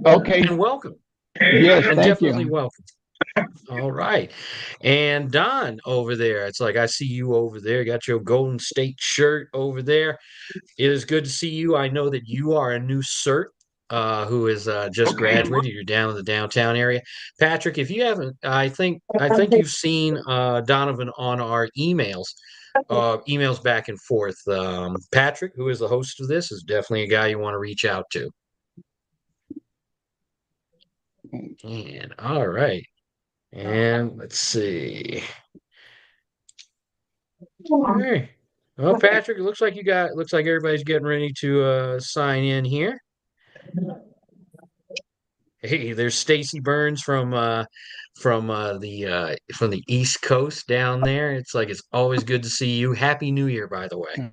Okay. And welcome, Yes, and thank definitely you. welcome. All right. And Don over there, it's like I see you over there, got your Golden State shirt over there. It is good to see you. I know that you are a new cert who is just graduated. You're down in the downtown area. Patrick, if you haven't, I think you've seen Donovan on our emails back and forth. Patrick, who is the host of this, is definitely a guy you want to reach out to. And all right. And let's see. All right. Well, Patrick, it looks like everybody's getting ready to sign in here. Hey, there's Stacy Burns from the East Coast down there. It's like it's always good to see you. Happy New Year, by the way.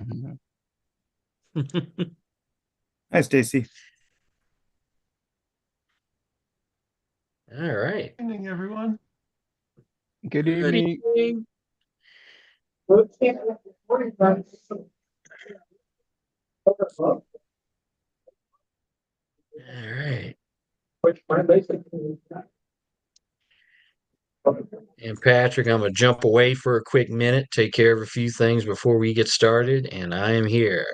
Mhm. Hi, Stacy. All right. Evening, everyone. Good Good evening. evening. All right. And Patrick, I'm gonna jump away for a quick minute, take care of a few things before we get started, and I am here.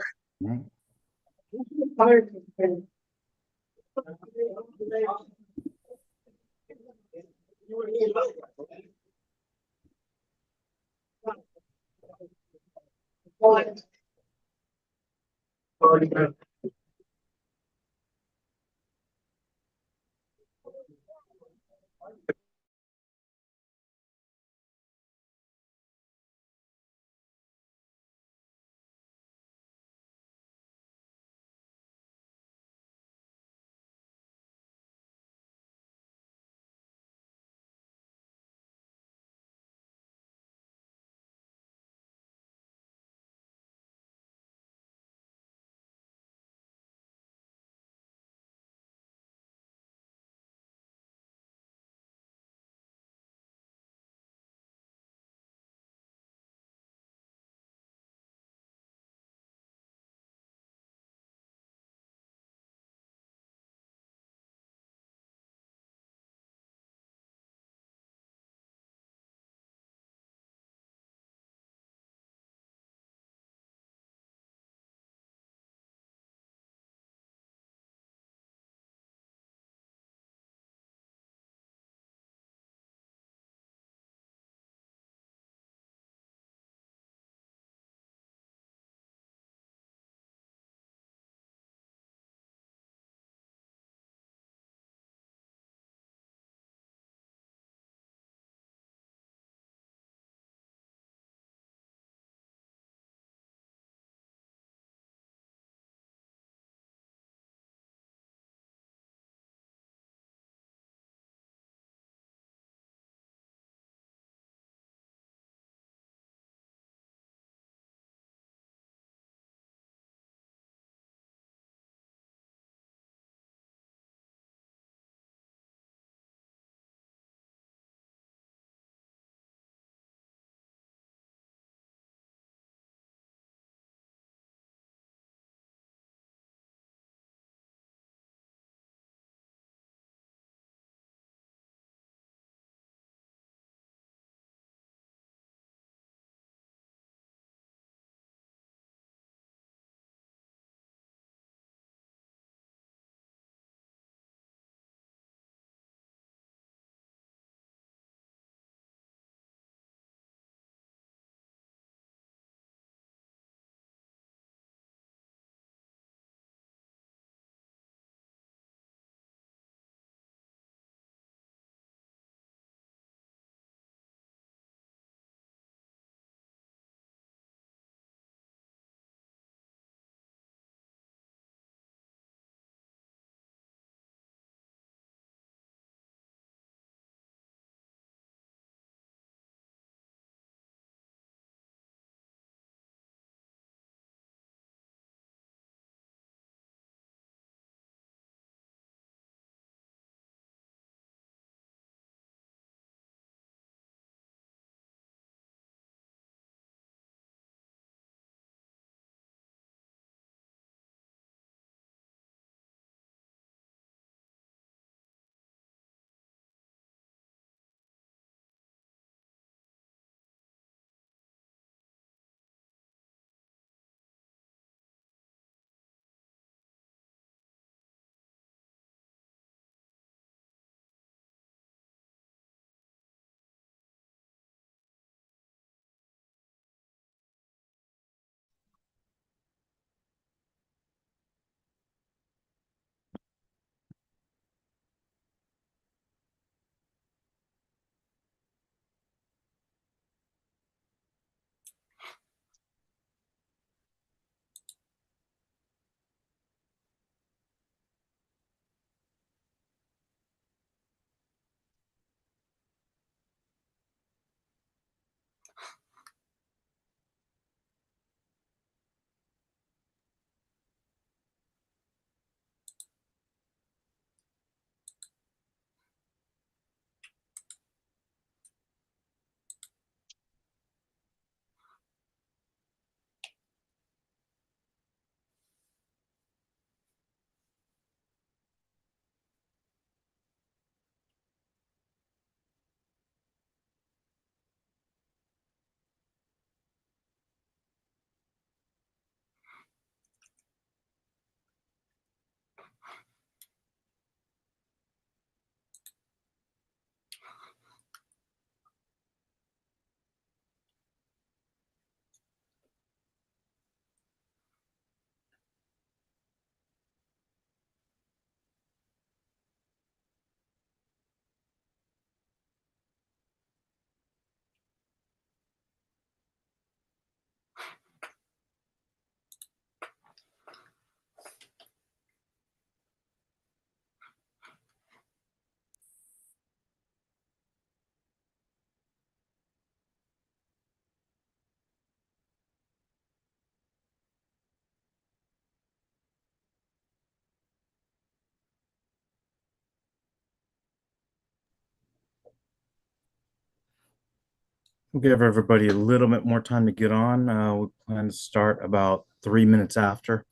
We'll give everybody a little bit more time to get on. We plan to start about 3 minutes after.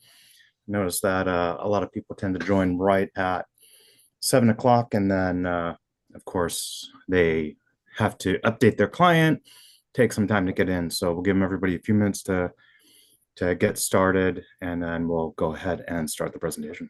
Notice that a lot of people tend to join right at 7 o'clock, and then, of course, they have to update their client, take some time to get in. So we'll give everybody a few minutes to get started, and then we'll go ahead and start the presentation.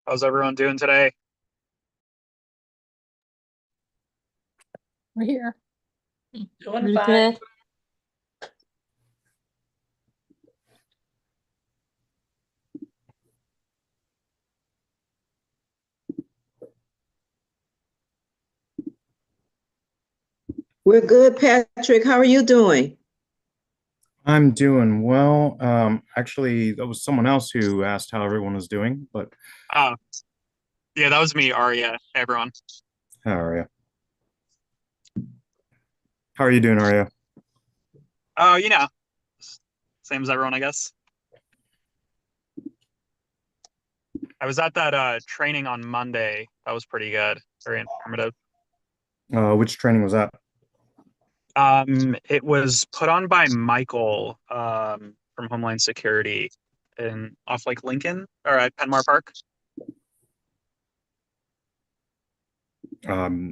How's everyone doing today? We're here. Doing Pretty fine. good. We're good, Patrick. How are you doing? I'm doing well. Actually, that was someone else who asked how everyone was doing, but Oh, yeah, that was me, Arya. Hey, everyone. how are you? How are you doing, Arya? Oh, same as everyone, I guess. I was at that training on Monday. That was pretty good, very informative. Which training was that? It was put on by Michael from Homeland Security in off Lake Lincoln or at Penmar Park.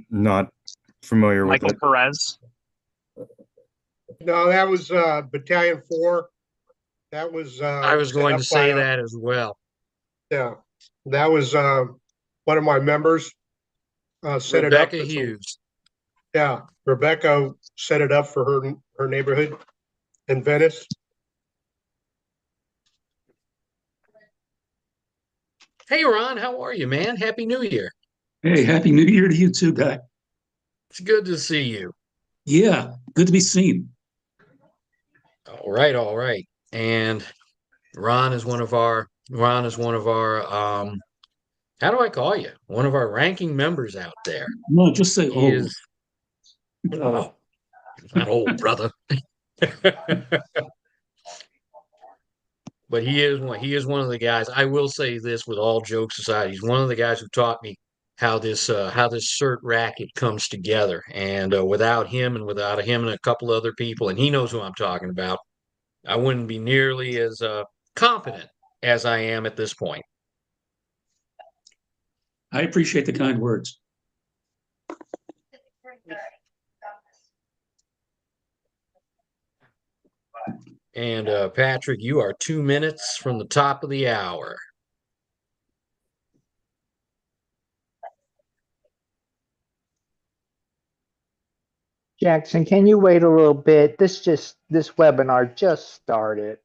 Not familiar with Michael it. Perez. No, that was Battalion 4. That was I was set going up to say by that as well. yeah. That was one of my members set it up. Rebecca Hughes. Yeah, Rebecca set it up for her neighborhood in Venice. Hey, Ron, how are you, man? Happy New Year. Hey, Happy New Year to you too, Guy. It's good to see you. Yeah, good to be seen. All right, all right. And Ron is one of our how do I call you? One of our ranking members out there. No, just say He old. is oh, he's not old, brother. But he is one of the guys. I will say this with all jokes aside, he's one of the guys who taught me how this cert racket comes together. And without him and a couple other people, and he knows who I'm talking about, I wouldn't be nearly as competent as I am at this point. I appreciate the kind words. And Patrick, you are 2 minutes from the top of the hour. Jackson, can you wait a little bit? This webinar just started.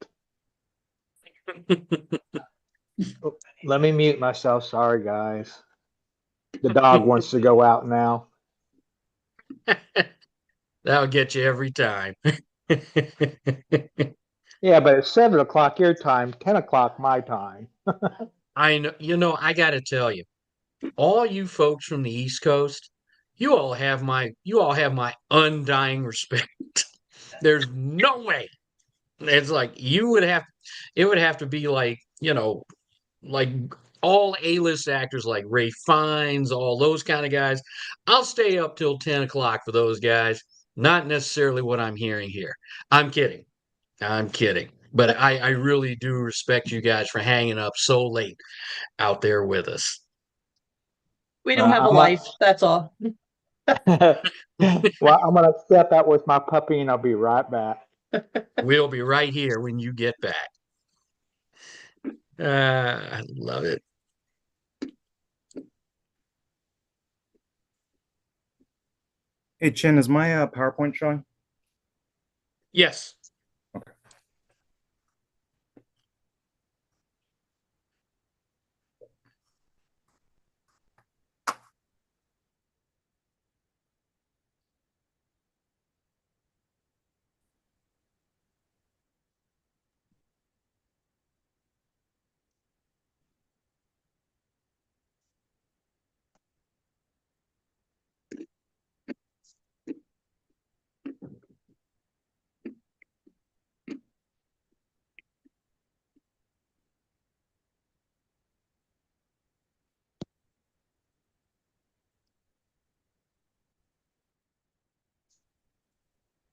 Let me mute myself. Sorry, guys. The dog wants to go out now. That'll get you every time. Yeah, but it's 7 o'clock your time, 10 o'clock my time. I know, I got to tell you, all you folks from the East Coast, you all have my undying respect. There's no way. It's like it would have to be like, like all A-list actors like Ray Fiennes, all those kind of guys. I'll stay up till 10 o'clock for those guys. Not necessarily what I'm hearing here. I'm kidding. I'm kidding. But I really do respect you guys for hanging up so late out there with us. We don't have a I'm life, that's all. Well, I'm gonna step out with my puppy and I'll be right back. We'll be right here when you get back. I love it. Hey, Chin, is my PowerPoint showing? Yes.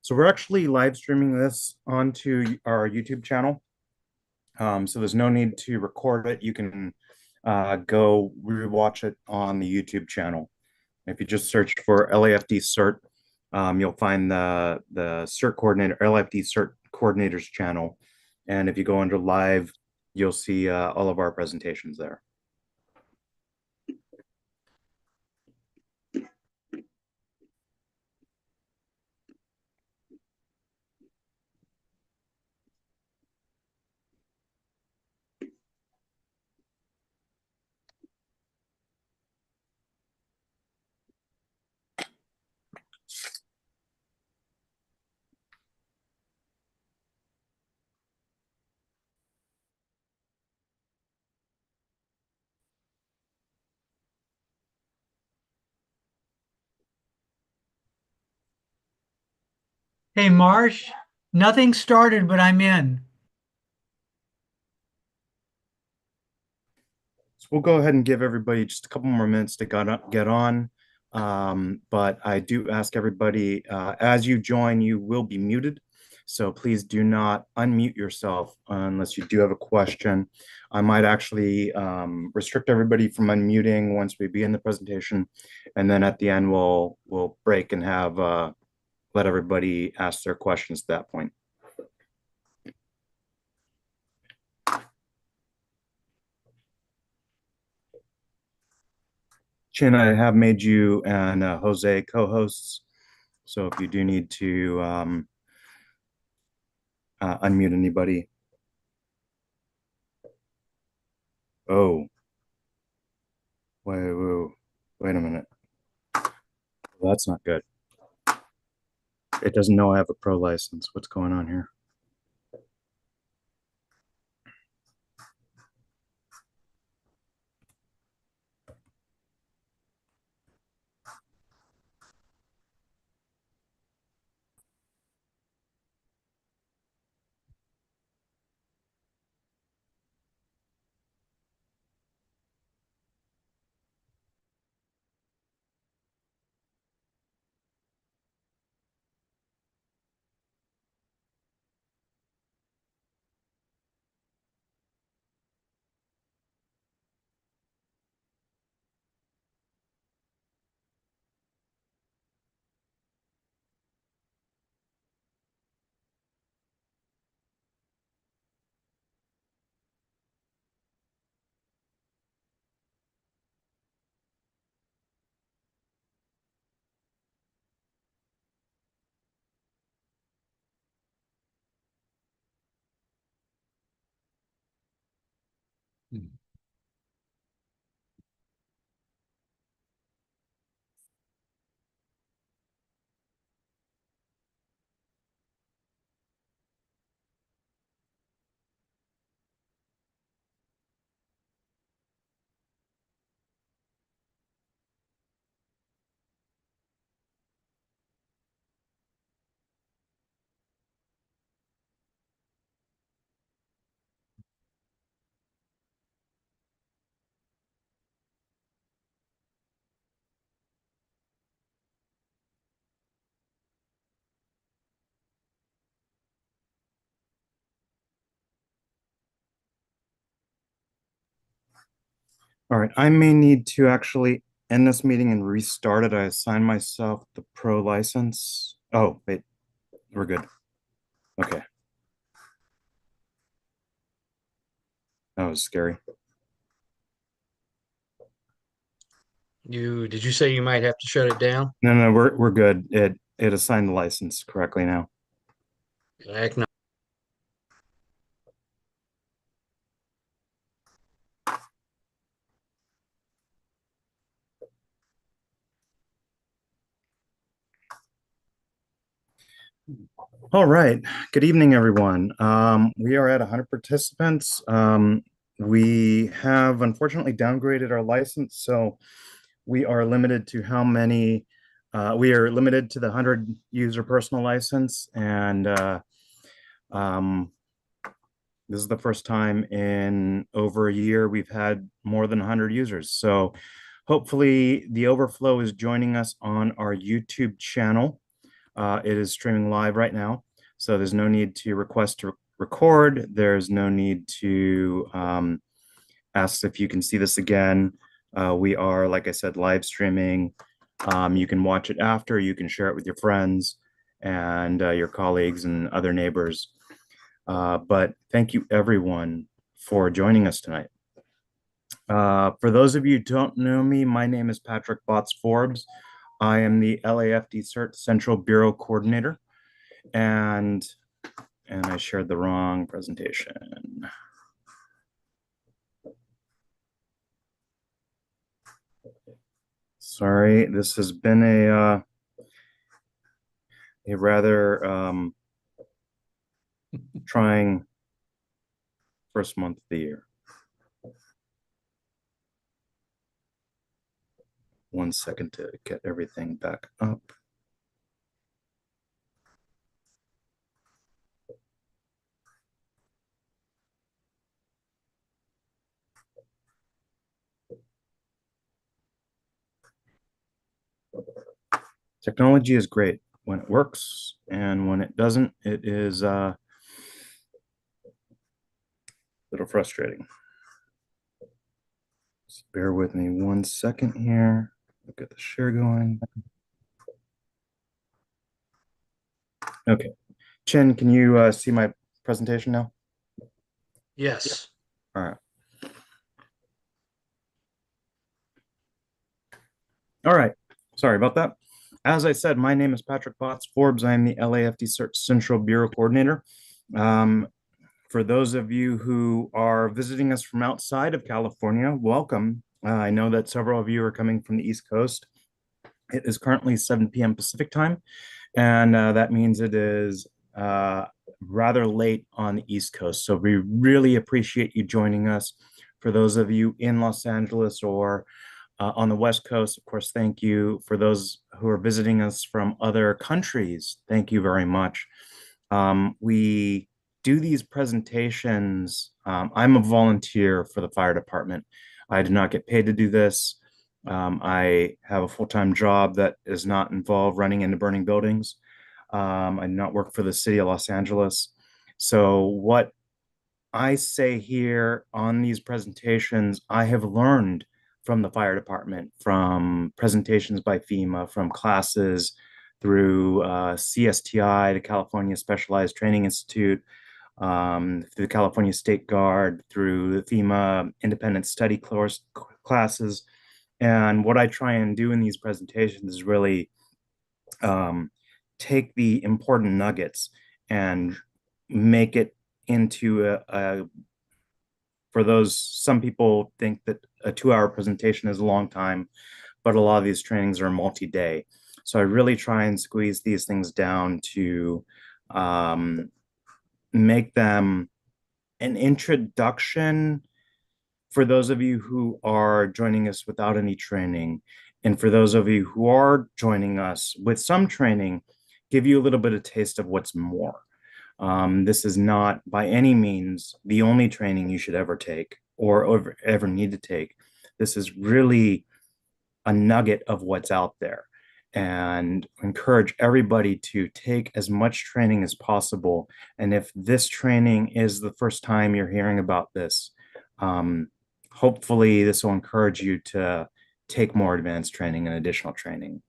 So we're actually live streaming this onto our YouTube channel. So there's no need to record it. You can go rewatch it on the YouTube channel. If you just search for LAFD CERT, you'll find the CERT coordinator, LAFD CERT coordinators channel. And if you go under live, you'll see all of our presentations there. Hey, Marsh, nothing started, but I'm in. So we'll go ahead and give everybody just a couple more minutes to get on. But I do ask everybody, as you join, you will be muted. So please do not unmute yourself unless you do have a question. I might actually restrict everybody from unmuting once we begin the presentation. And then at the end, we'll break and have let everybody ask their questions at that point. Chin, I have made you and Jose co-hosts. So if you do need to unmute anybody. Oh, wait a minute. Well, that's not good. It doesn't know I have a pro license. What's going on here? All right, I may need to actually end this meeting and restart it. I assigned myself the pro license. Oh, wait, we're good. Okay. That was scary. Did you say you might have to shut it down? No, we're good. It assigned the license correctly now. Heck no. All right. Good evening, everyone. We are at 100 participants. We have unfortunately downgraded our license, so we are limited to how many. We are limited to the 100 user personal license, and this is the first time in over a year we've had more than 100 users. So hopefully the overflow is joining us on our YouTube channel. It is streaming live right now, so there's no need to request to record. There's no need to ask if you can see this again. We are, like I said, live streaming. You can watch it after, you can share it with your friends and your colleagues and other neighbors. But thank you everyone for joining us tonight. For those of you who don't know me, my name is Patrick Botts Forbes. I am the LAFD CERT Central Bureau Coordinator, and I shared the wrong presentation. Sorry, this has been a rather trying first month of the year. 1 second to get everything back up. Technology is great when it works, and when it doesn't, it is a little frustrating. Just bear with me 1 second here. Look at the share going. Okay. Chin, can you see my presentation now? Yes. All right. All right. Sorry about that. As I said, my name is Patrick Potts Forbes. I am the LAFD Search Central Bureau Coordinator. For those of you who are visiting us from outside of California, welcome. I know that several of you are coming from the East Coast. It is currently 7 p.m. Pacific time, and that means it is rather late on the East Coast. So we really appreciate you joining us. For those of you in Los Angeles or on the West Coast, of course, thank you. For those who are visiting us from other countries, thank you very much. We do these presentations. I'm a volunteer for the fire department. I do not get paid to do this. I have a full-time job that is not involved running into burning buildings. I do not work for the city of Los Angeles. So what I say here on these presentations, I have learned from the fire department, from presentations by FEMA, from classes through CSTI, the California Specialized Training Institute, through the California State Guard, through the FEMA independent study classes. And what I try and do in these presentations is really take the important nuggets and make it into for those, some people think that a 2-hour presentation is a long time, but a lot of these trainings are multi-day. So I really try and squeeze these things down to make them an introduction for those of you who are joining us without any training. And for those of you who are joining us with some training, give you a little bit of taste of what's more. This is not by any means the only training you should ever take or ever need to take. This is really a nugget of what's out there, and encourage everybody to take as much training as possible. And if this training is the first time you're hearing about this, hopefully this will encourage you to take more advanced training and additional training.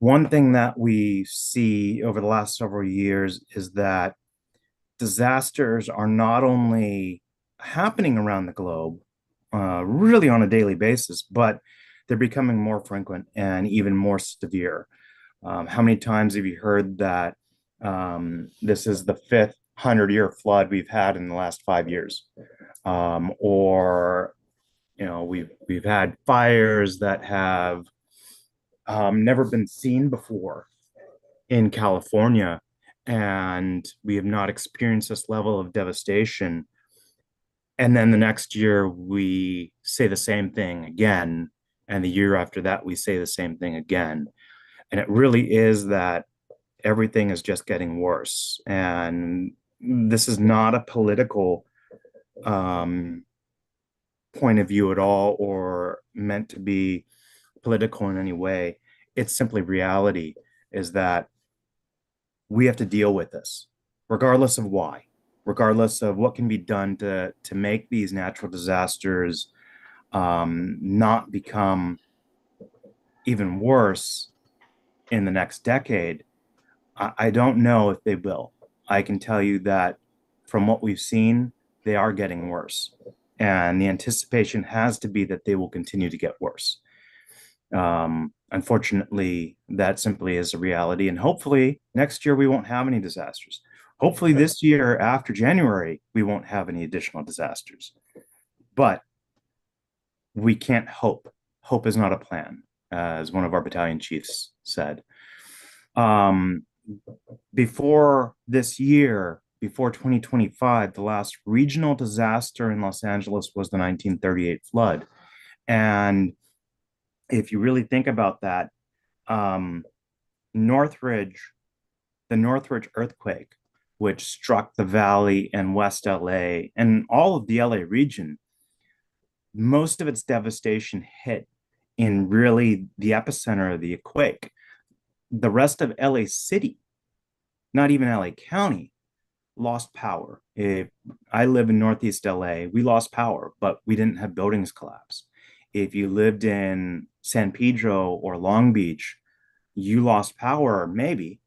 One thing that we see over the last several years is that disasters are not only happening around the globe, really on a daily basis, but they're becoming more frequent and even more severe. How many times have you heard that this is the 5th 100-year flood we've had in the last 5 years? Or, you know, we've had fires that have never been seen before in California, and we have not experienced this level of devastation. And then the next year we say the same thing again, and the year after that we say the same thing again. And it really is that everything is just getting worse. And this is not a political point of view at all, or meant to be political in any way. It's simply reality, is that we have to deal with this, regardless of why, regardless of what can be done to make these natural disasters not become even worse in the next decade. I don't know if they will. I can tell you that from what we've seen, they are getting worse. And the anticipation has to be that they will continue to get worse. Unfortunately, that simply is a reality. And hopefully next year we won't have any disasters. Hopefully this year after January, we won't have any additional disasters. But we can't hope. Hope is not a plan, as one of our battalion chiefs said. Before this year, before 2025, the last regional disaster in Los Angeles was the 1938 flood. And if you really think about that, Northridge, the Northridge earthquake, which struck the Valley and West LA and all of the LA region, most of its devastation hit in really the epicenter of the quake. The rest of LA City, not even LA County, lost power. If I live in Northeast LA, we lost power, but we didn't have buildings collapse. If you lived in San Pedro or Long Beach, you lost power, maybe,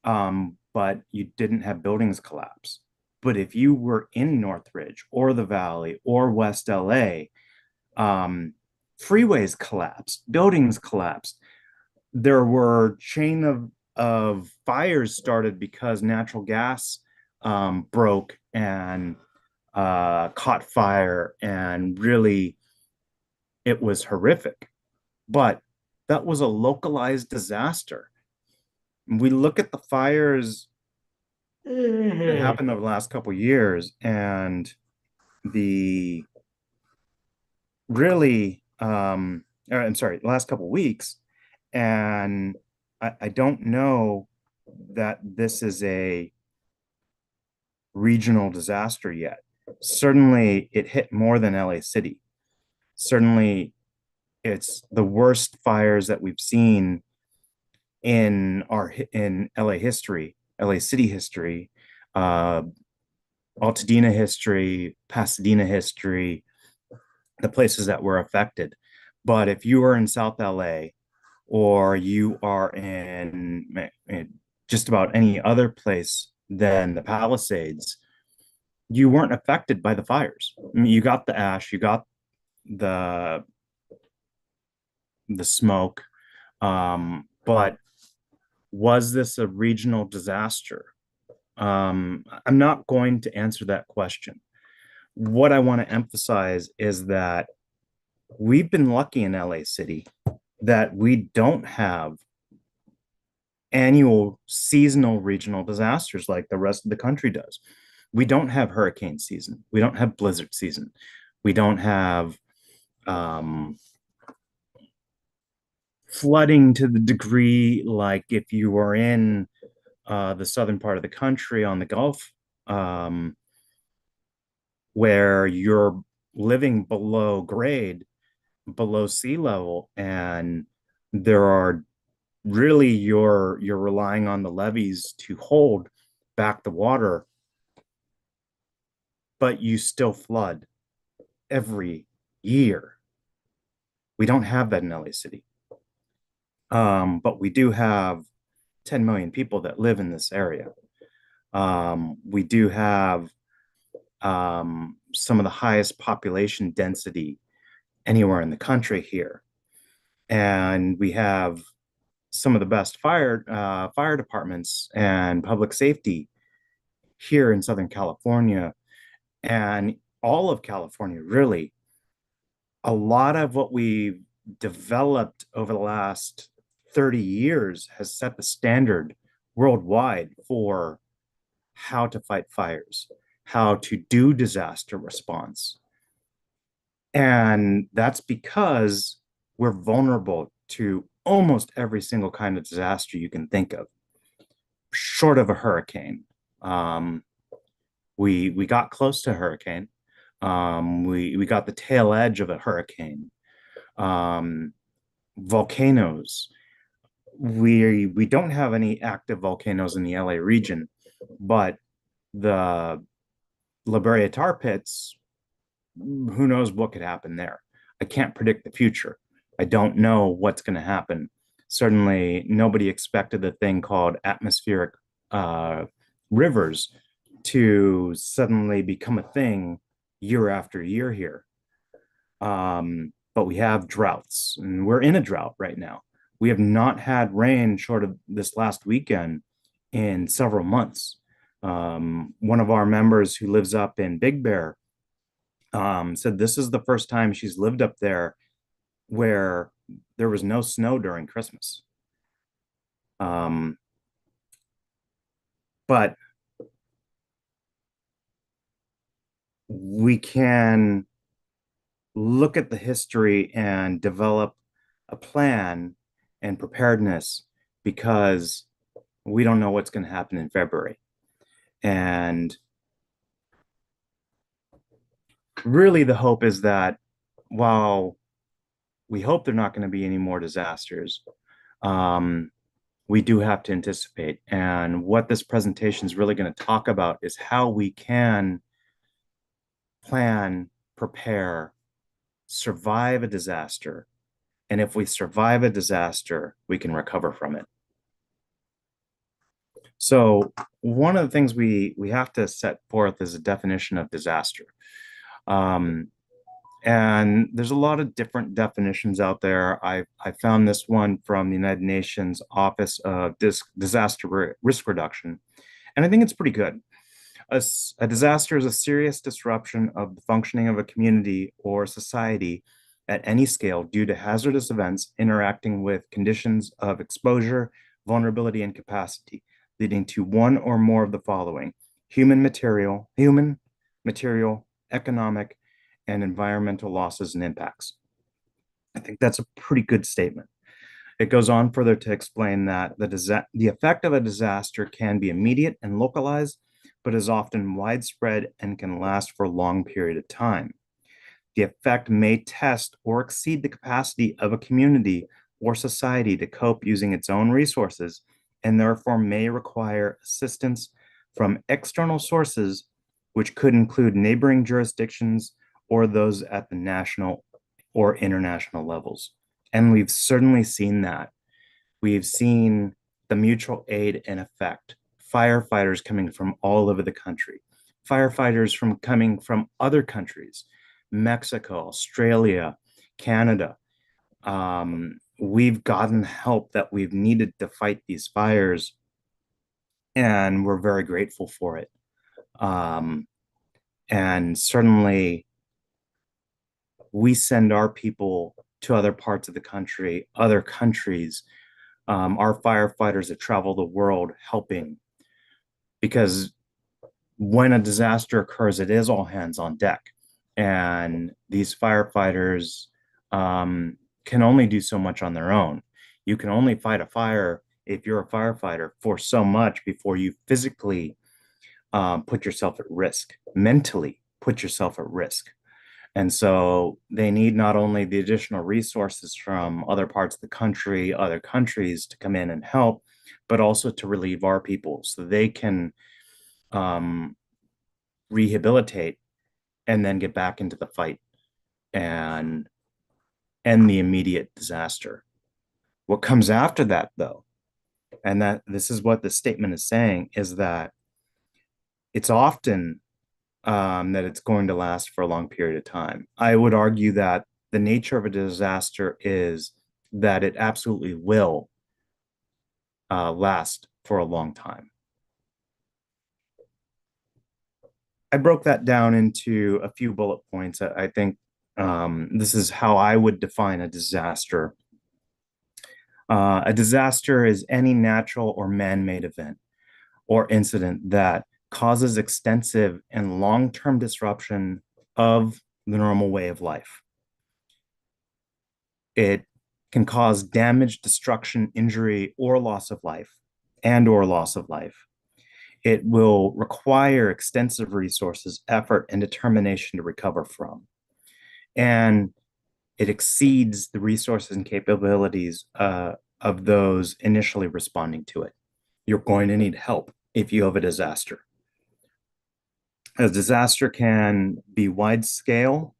but you didn't have buildings collapse. But if you were in Northridge or the Valley or West LA, freeways collapsed, buildings collapsed. There were chain of fires started because natural gas broke and caught fire, and really it was horrific. But that was a localized disaster. We look at the fires that happened over the last couple of years, and the really I'm sorry, the last couple of weeks, and I don't know that this is a regional disaster yet. Certainly it hit more than LA City. Certainly it's the worst fires that we've seen in LA history, LA City history, Altadena history, Pasadena history, the places that were affected. But if you are in South LA, or you are in just about any other place than the Palisades, you weren't affected by the fires. I mean, you got the ash, you got the smoke, but was this a regional disaster? I'm not going to answer that question. What I want to emphasize is that we've been lucky in LA City that we don't have annual seasonal regional disasters like the rest of the country does. We don't have hurricane season. We don't have blizzard season. We don't have flooding to the degree like if you were in the southern part of the country on the Gulf, where you're living below grade, below sea level, and there are really you're relying on the levees to hold back the water, but you still flood every year. We don't have that in LA City. But we do have 10 million people that live in this area. We do have some of the highest population density anywhere in the country here. And we have some of the best fire departments and public safety here in Southern California and all of California, really. A lot of what we've developed over the last 30 years has set the standard worldwide for how to fight fires, how to do disaster response. And that's because we're vulnerable to almost every single kind of disaster you can think of, short of a hurricane. We got close to a hurricane. We got the tail edge of a hurricane. Volcanoes. We don't have any active volcanoes in the LA region, but the La Brea tar pits, who knows what could happen there. I can't predict the future. I don't know what's going to happen. Certainly, nobody expected the thing called atmospheric rivers to suddenly become a thing year after year here. But we have droughts, and we're in a drought right now. We have not had rain short of this last weekend in several months. One of our members who lives up in Big Bear said this is the first time she's lived up there where there was no snow during Christmas. But we can look at the history and develop a plan and preparedness, because we don't know what's going to happen in February. And really the hope is that while we hope there are not going to be any more disasters. We do have to anticipate. And what this presentation is really going to talk about is how we can plan, prepare, survive a disaster. And if we survive a disaster, we can recover from it. So one of the things we have to set forth is a definition of disaster. And there's a lot of different definitions out there. I found this one from the United Nations Office of Disaster Risk Reduction, and I think it's pretty good. A disaster is a serious disruption of the functioning of a community or society at any scale due to hazardous events interacting with conditions of exposure, vulnerability, and capacity, leading to one or more of the following: human, material, economic, and environmental losses and impacts. I think that's a pretty good statement. It goes on further to explain that the effect of a disaster can be immediate and localized, but is often widespread and can last for a long period of time. The effect may test or exceed the capacity of a community or society to cope using its own resources, and therefore may require assistance from external sources, which could include neighboring jurisdictions or those at the national or international levels. And we've certainly seen that. We've seen the mutual aid in effect, firefighters coming from all over the country, firefighters coming from other countries, Mexico, Australia, Canada. We've gotten help that we've needed to fight these fires, and we're very grateful for it. And certainly, we send our people to other parts of the country, other countries, our firefighters that travel the world helping, because when a disaster occurs, it is all hands on deck. And these firefighters can only do so much on their own. You can only fight a fire, if you're a firefighter, for so much before you physically put yourself at risk, mentally put yourself at risk. And so they need not only the additional resources from other parts of the country, other countries to come in and help, but also to relieve our people so they can rehabilitate and then get back into the fight and end the immediate disaster. What comes after that, though, and that this is what the statement is saying, is that it's often that it's going to last for a long period of time. I would argue that the nature of a disaster is that it absolutely will last for a long time. I broke that down into a few bullet points. I think this is how I would define a disaster. A disaster is any natural or man-made event or incident that causes extensive and long-term disruption of the normal way of life. It can cause damage, destruction, injury, or loss of life, and/or loss of life. It will require extensive resources, effort, and determination to recover from. And it exceeds the resources and capabilities of those initially responding to it. You're going to need help if you have a disaster. A disaster can be wide scale,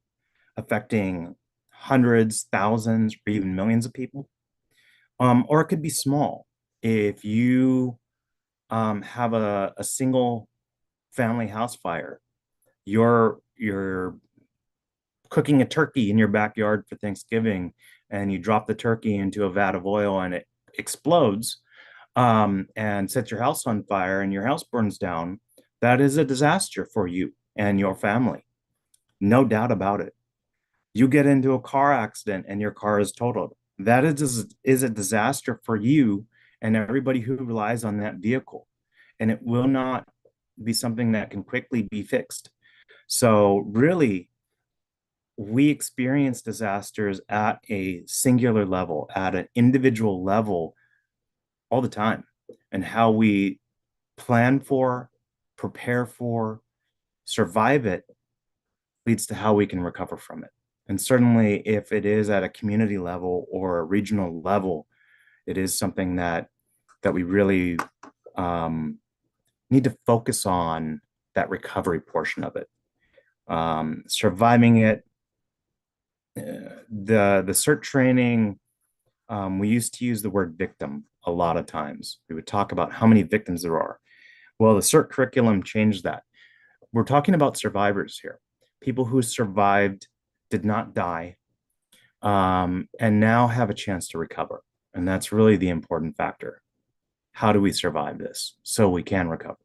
affecting hundreds, thousands, or even millions of people. Or it could be small. If you have a single family house fire, you're cooking a turkey in your backyard for Thanksgiving, and you drop the turkey into a vat of oil and it explodes and sets your house on fire and your house burns down. That is a disaster for you and your family. No doubt about it. You get into a car accident and your car is totaled. That is a disaster for you and everybody who relies on that vehicle. And it will not be something that can quickly be fixed. So really, we experience disasters at a singular level, at an individual level all the time. And how we plan for, prepare for, survive it leads to how we can recover from it. And certainly if it is at a community level or a regional level, it is something that we really need to focus on, that recovery portion of it. Surviving it, the CERT training, we used to use the word victim a lot of times. We would talk about how many victims there are. Well, the CERT curriculum changed that. We're talking about survivors here, people who survived, did not die, and now have a chance to recover. And that's really the important factor. How do we survive this so we can recover?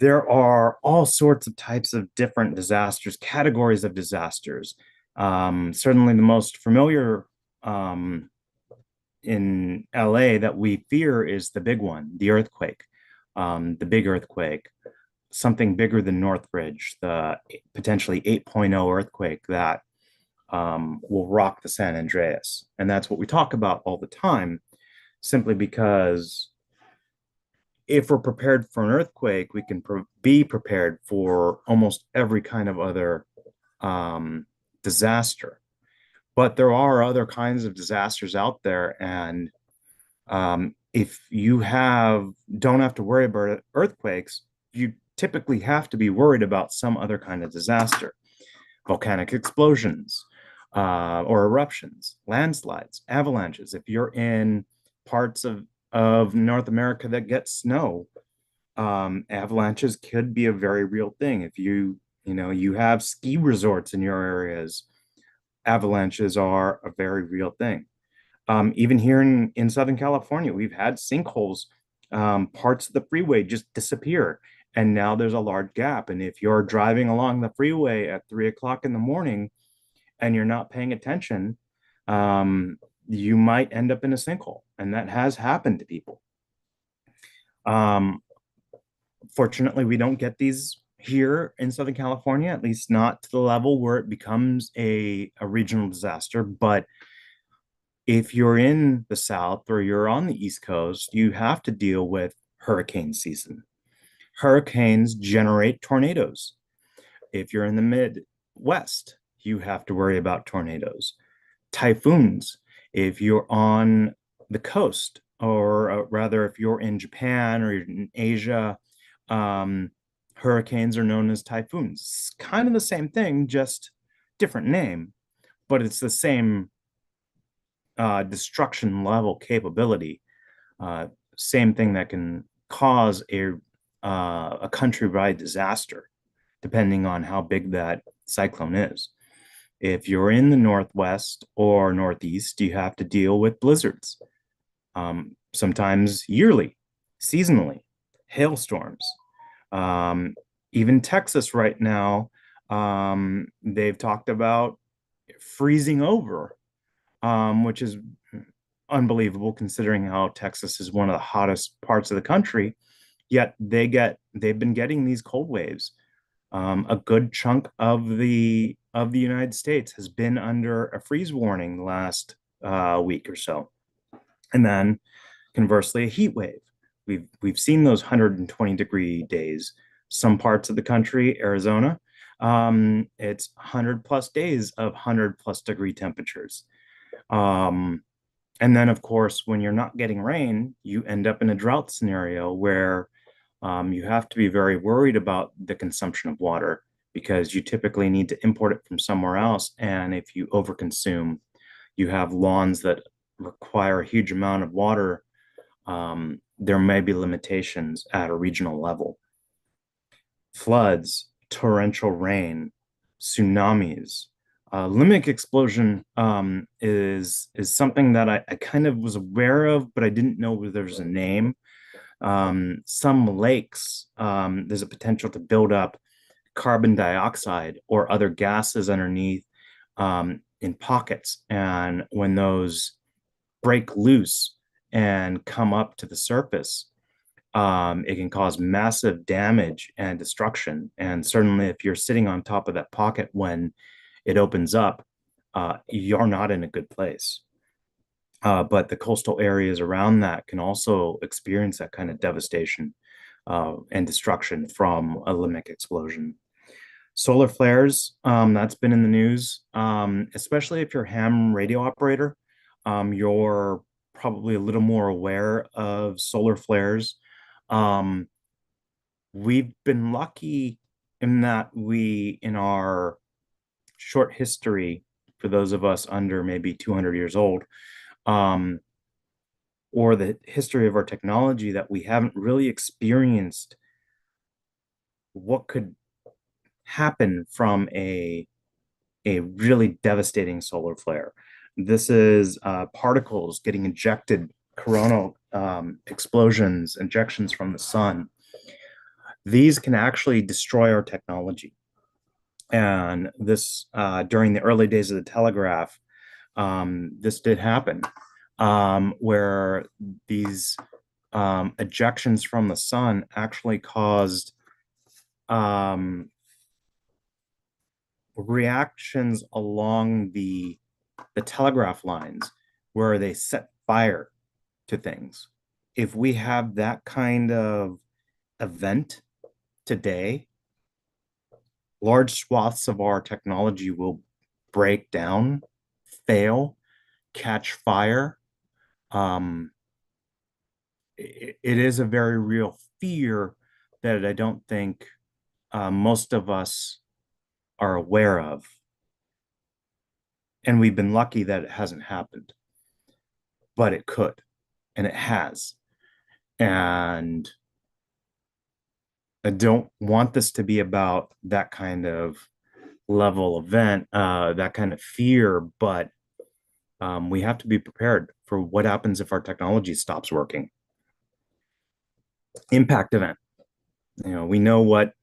There are all sorts of types of different disasters, categories of disasters. Certainly the most familiar in LA that we fear is the big one, the earthquake, the big earthquake, something bigger than Northridge, the potentially 8.0 earthquake that will rock the San Andreas. And that's what we talk about all the time, simply because if we're prepared for an earthquake, we can be prepared for almost every kind of other disaster. But there are other kinds of disasters out there, and if you don't have to worry about earthquakes, you typically have to be worried about some other kind of disaster: volcanic explosions or eruptions, landslides, avalanches. If you're in parts of North America that get snow, avalanches could be a very real thing. If you have ski resorts in your areas, avalanches are a very real thing. Even here in Southern California, we've had sinkholes, parts of the freeway just disappear, and now there's a large gap. And if you're driving along the freeway at 3 o'clock in the morning and you're not paying attention, you might end up in a sinkhole, and that has happened to people. Fortunately, we don't get these here in Southern California, at least not to the level where it becomes a regional disaster. But if you're in the South or you're on the East Coast, you have to deal with hurricane season. Hurricanes generate tornadoes. If you're in the Midwest, you have to worry about tornadoes. Typhoons. If you're on the coast, or rather, if you're in Japan or in Asia, hurricanes are known as typhoons. It's kind of the same thing, just different name, but it's the same destruction level capability. Same thing that can cause a countrywide disaster, depending on how big that cyclone is. If you're in the Northwest or Northeast, you have to deal with blizzards, sometimes yearly, seasonally, hailstorms. Even Texas right now, they've talked about freezing over, which is unbelievable considering how Texas is one of the hottest parts of the country. Yet they've been getting these cold waves. A good chunk of the United States has been under a freeze warning the last week or so. And then conversely, a heat wave. We've seen those 120-degree days. Some parts of the country, Arizona, it's 100+ days of 100+ degree temperatures. And then, of course, when you're not getting rain, you end up in a drought scenario where you have to be very worried about the consumption of water, because you typically need to import it from somewhere else. And if you overconsume, you have lawns that require a huge amount of water. There may be limitations at a regional level. Floods, torrential rain, tsunamis. Limerick explosion is something that I kind of was aware of, but I didn't know there was a name. Some lakes, there's a potential to build up carbon dioxide or other gases underneath in pockets. And when those break loose and come up to the surface, it can cause massive damage and destruction. And certainly if you're sitting on top of that pocket when it opens up, you're not in a good place. But the coastal areas around that can also experience that kind of devastation and destruction from a limerick explosion. Solar flares, that's been in the news, especially if you're a ham radio operator. You're probably a little more aware of solar flares. Um, we've been lucky in that in our short history, for those of us under maybe 200 years old, um, or the history of our technology, that we haven't really experienced what could happen from a really devastating solar flare. This is particles getting ejected, coronal explosions, injections from the sun. These can actually destroy our technology. And this, during the early days of the telegraph, this did happen, where these ejections from the sun actually caused reactions along the telegraph lines where they set fire to things. If we have that kind of event today, large swaths of our technology will break down, fail, catch fire. It is a very real fear that I don't think most of us are aware of. And we've been lucky that it hasn't happened, but it could, and it has. And I don't want this to be about that kind of level event, that kind of fear, but we have to be prepared for what happens if our technology stops working. Impact event. We know what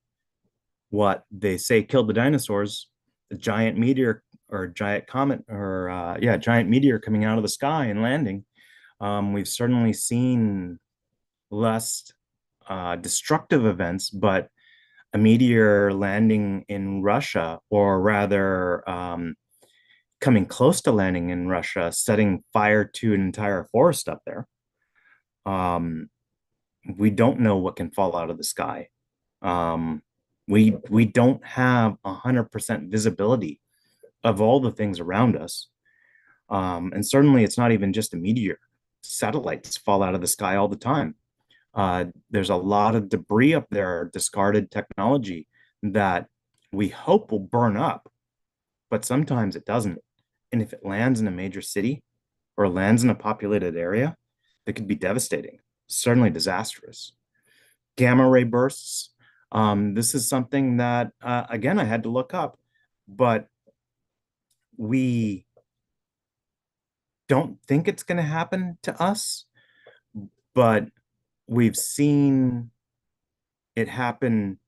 they say killed the dinosaurs, the giant meteor or giant comet, or giant meteor coming out of the sky and landing. We've certainly seen less destructive events, but a meteor landing in Russia, or rather coming close to landing in Russia, setting fire to an entire forest up there. We don't know what can fall out of the sky. We don't have 100% visibility of all the things around us. And certainly it's not even just a meteor. Satellites fall out of the sky all the time. There's a lot of debris up there, discarded technology that we hope will burn up, but sometimes it doesn't. And if it lands in a major city or lands in a populated area, it could be devastating, certainly disastrous. Gamma ray bursts. This is something that, again, I had to look up, but we don't think it's going to happen to us, but we've seen it happen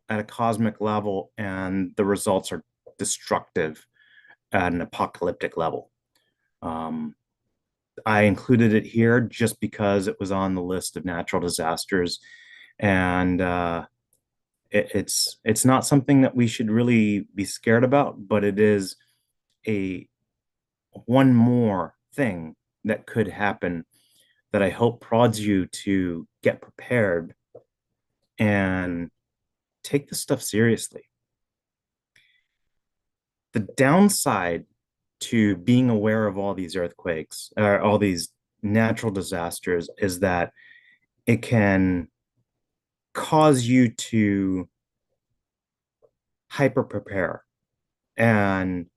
at a cosmic level, and the results are destructive at an apocalyptic level. I included it here just because it was on the list of natural disasters, and it's not something that we should really be scared about, but it is one more thing that could happen that I hope prods you to get prepared and take this stuff seriously. The downside to being aware of all these earthquakes, or all these natural disasters, is that it can cause you to hyper prepare. And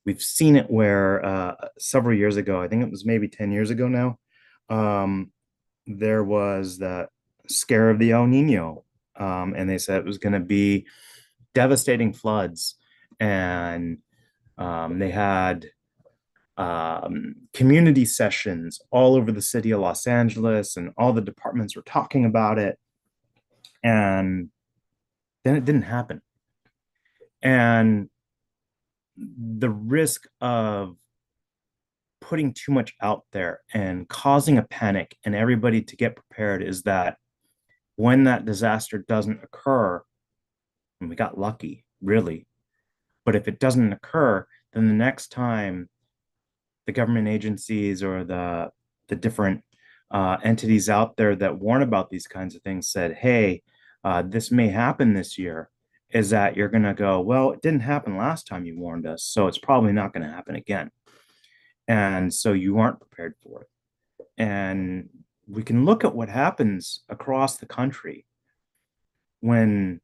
we've seen it where several years ago, I think it was maybe 10 years ago now, there was the scare of the El Nino, and they said it was going to be devastating floods, and they had community sessions all over the city of Los Angeles, and all the departments were talking about it, and then it didn't happen. And the risk of putting too much out there and causing a panic and everybody to get prepared is that when that disaster doesn't occur, and we got lucky, really, but if it doesn't occur, then the next time the government agencies or the different entities out there that warn about these kinds of things said, hey, this may happen this year, is that you're going to go, well, it didn't happen last time you warned us, so it's probably not going to happen again. And so you aren't prepared for it. And we can look at what happens across the country when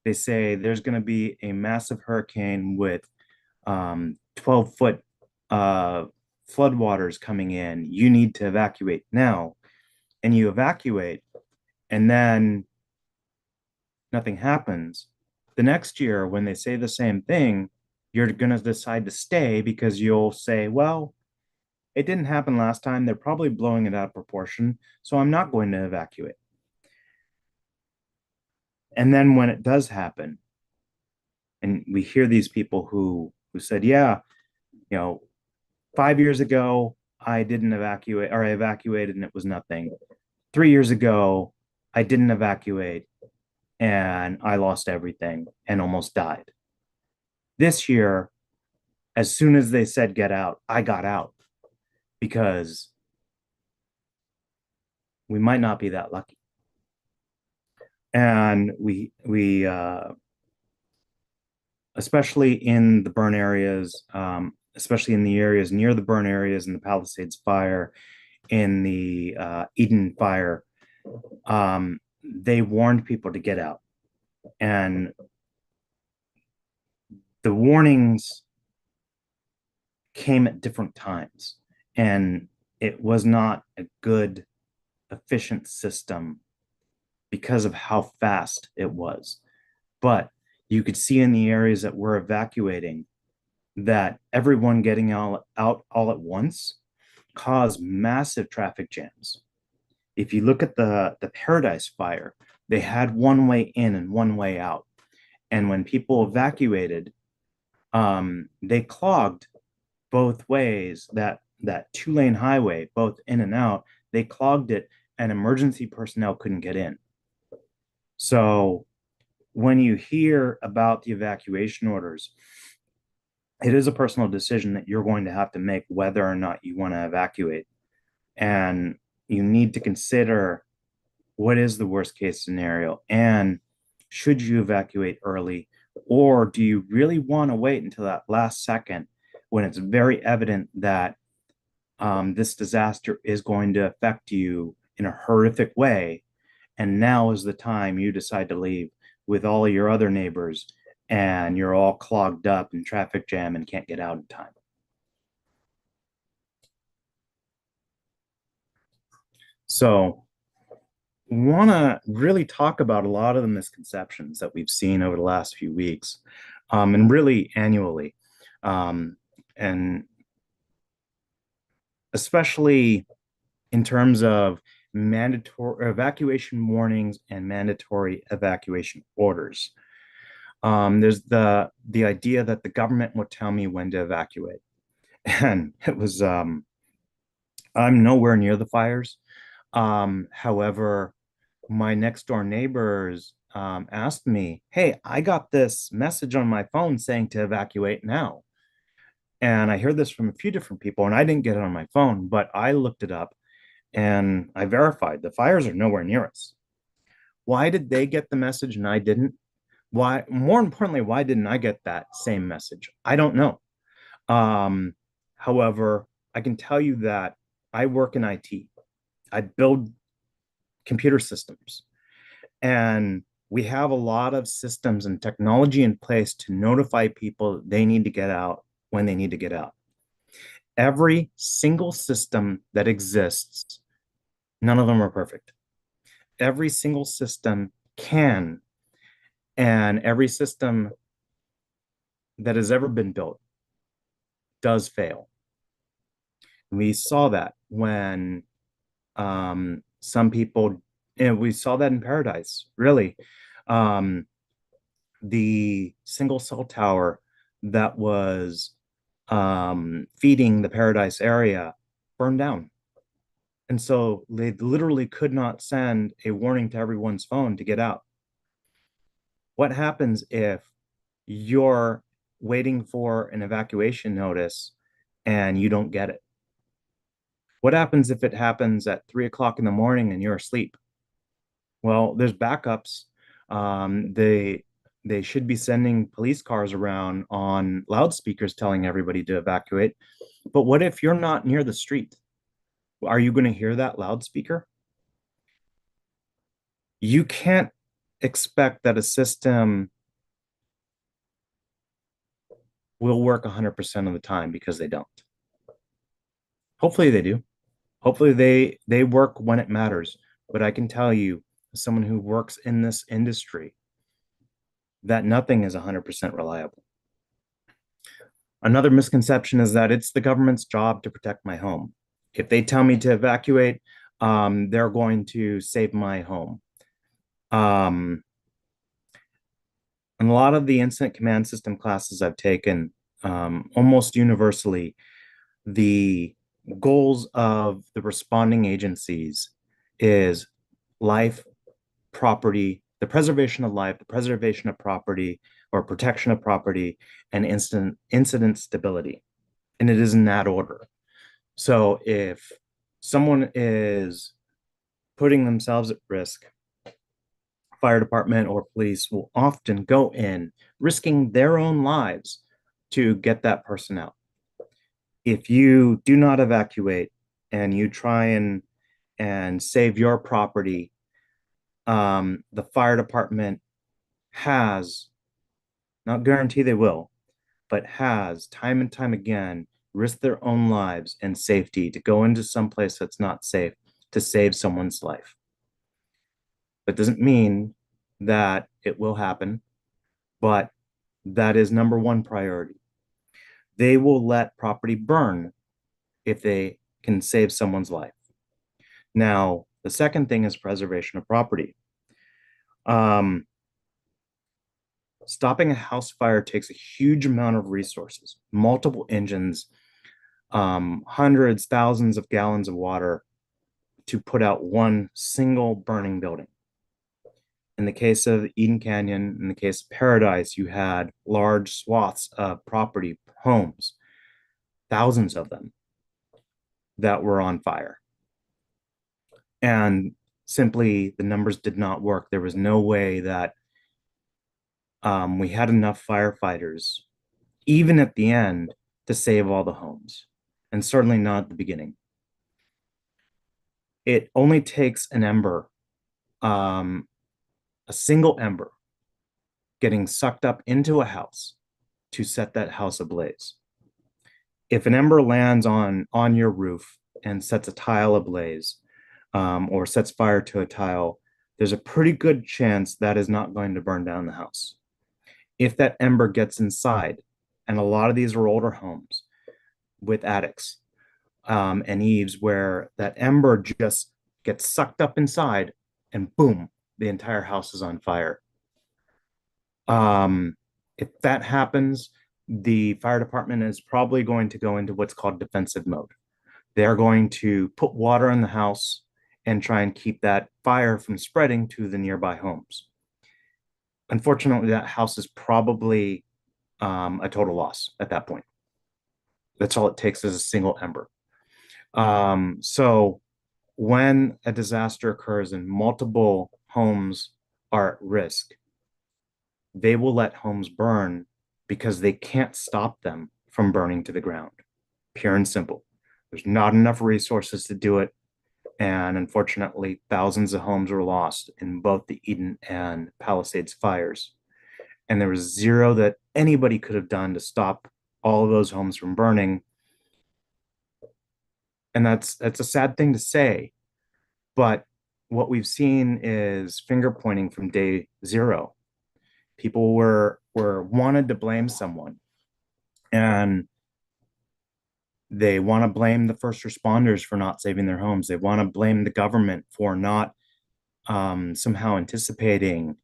they say there's going to be a massive hurricane with 12-foot floodwaters coming in. You need to evacuate now. And you evacuate, and then nothing happens. The next year, when they say the same thing, you're going to decide to stay because you'll say, well, it didn't happen last time. They're probably blowing it out of proportion, so I'm not going to evacuate. And then when it does happen, and we hear these people who said, yeah, 5 years ago, I didn't evacuate, or I evacuated and it was nothing. 3 years ago, I didn't evacuate and I lost everything and almost died. This year, as soon as they said get out, I got out because we might not be that lucky. And we especially in the burn areas, especially in the areas near the burn areas, in the Palisades fire, in the Eden fire, they warned people to get out. And the warnings came at different times. And it was not a good, efficient system because of how fast it was. But you could see in the areas that were evacuating that everyone getting out all at once caused massive traffic jams. If you look at the Paradise fire, they had one way in and one way out. And when people evacuated, they clogged both ways, that 2-lane highway, both in and out, they clogged it and emergency personnel couldn't get in. So when you hear about the evacuation orders, it is a personal decision that you're going to have to make whether or not you want to evacuate. And you need to consider what is the worst case scenario, and should you evacuate early, or do you really want to wait until that last second when it's very evident that this disaster is going to affect you in a horrific way, and now is the time you decide to leave with all of your other neighbors and you're all clogged up in traffic jam and can't get out in time. So want to really talk about a lot of the misconceptions that we've seen over the last few weeks, and really annually, and especially in terms of mandatory evacuation warnings and mandatory evacuation orders. There's the idea that the government would tell me when to evacuate, and it was I'm nowhere near the fires. However, my next door neighbors asked me, hey, I got this message on my phone saying to evacuate now. And I heard this from a few different people, and I didn't get it on my phone, but I looked it up and I verified the fires are nowhere near us. Why did they get the message and I didn't? Why, more importantly, why didn't I get that same message? I don't know. However, I can tell you that I work in IT. I build computer systems, and we have a lot of systems and technology in place to notify people they need to get out when they need to get out. Every single system that exists, none of them are perfect. Every single system can, and every system that has ever been built does fail. We saw that when some people, and we saw that in Paradise, really. The single cell tower that was feeding the Paradise area burned down. And so they literally could not send a warning to everyone's phone to get out. What happens if you're waiting for an evacuation notice and you don't get it? What happens if it happens at 3 o'clock in the morning and you're asleep? Well, there's backups. they should be sending police cars around on loudspeakers telling everybody to evacuate. But what if you're not near the street? Are you going to hear that loudspeaker? You can't expect that a system will work 100% of the time, because they don't. Hopefully they do. Hopefully they work when it matters. But I can tell you, as someone who works in this industry, that nothing is 100% reliable. Another misconception is that it's the government's job to protect my home. If they tell me to evacuate, they're going to save my home. And a lot of the incident command system classes I've taken, almost universally, the goals of the responding agencies is life, property, the preservation of life, the preservation of property or protection of property, and incident stability. And it is in that order. So if someone is putting themselves at risk, fire department or police will often go in risking their own lives to get that person out. If you do not evacuate and you try and save your property, the fire department has, not guarantee they will, but has time and time again risked their own lives and safety to go into some place that's not safe to save someone's life. That doesn't mean that it will happen, but that is number one priority. They will let property burn if they can save someone's life. Now, the second thing is preservation of property. Stopping a house fire takes a huge amount of resources, multiple engines, hundreds, thousands of gallons of water to put out one single burning building. In the case of Eden Canyon, in the case of Paradise, you had large swaths of property, homes, thousands of them that were on fire. And simply the numbers did not work. There was no way that we had enough firefighters, even at the end, to save all the homes, and certainly not at the beginning. It only takes an ember, a single ember getting sucked up into a house to set that house ablaze. If an ember lands on your roof and sets a tile ablaze, or sets fire to a tile, there's a pretty good chance that is not going to burn down the house. If that ember gets inside, and a lot of these are older homes with attics and eaves where that ember just gets sucked up inside and boom, the entire house is on fire. If that happens, the fire department is probably going to go into what's called defensive mode. They're going to put water in the house and try and keep that fire from spreading to the nearby homes. Unfortunately, that house is probably a total loss at that point. That's all it takes is a single ember. So when a disaster occurs and multiple homes are at risk, they will let homes burn because they can't stop them from burning to the ground. Pure and simple. There's not enough resources to do it. And unfortunately, thousands of homes were lost in both the Eden and Palisades fires. And there was zero that anybody could have done to stop all of those homes from burning. And that's a sad thing to say, but what we've seen is finger pointing from day zero. People were wanted to blame someone, and they want to blame the first responders for not saving their homes. They want to blame the government for not somehow anticipating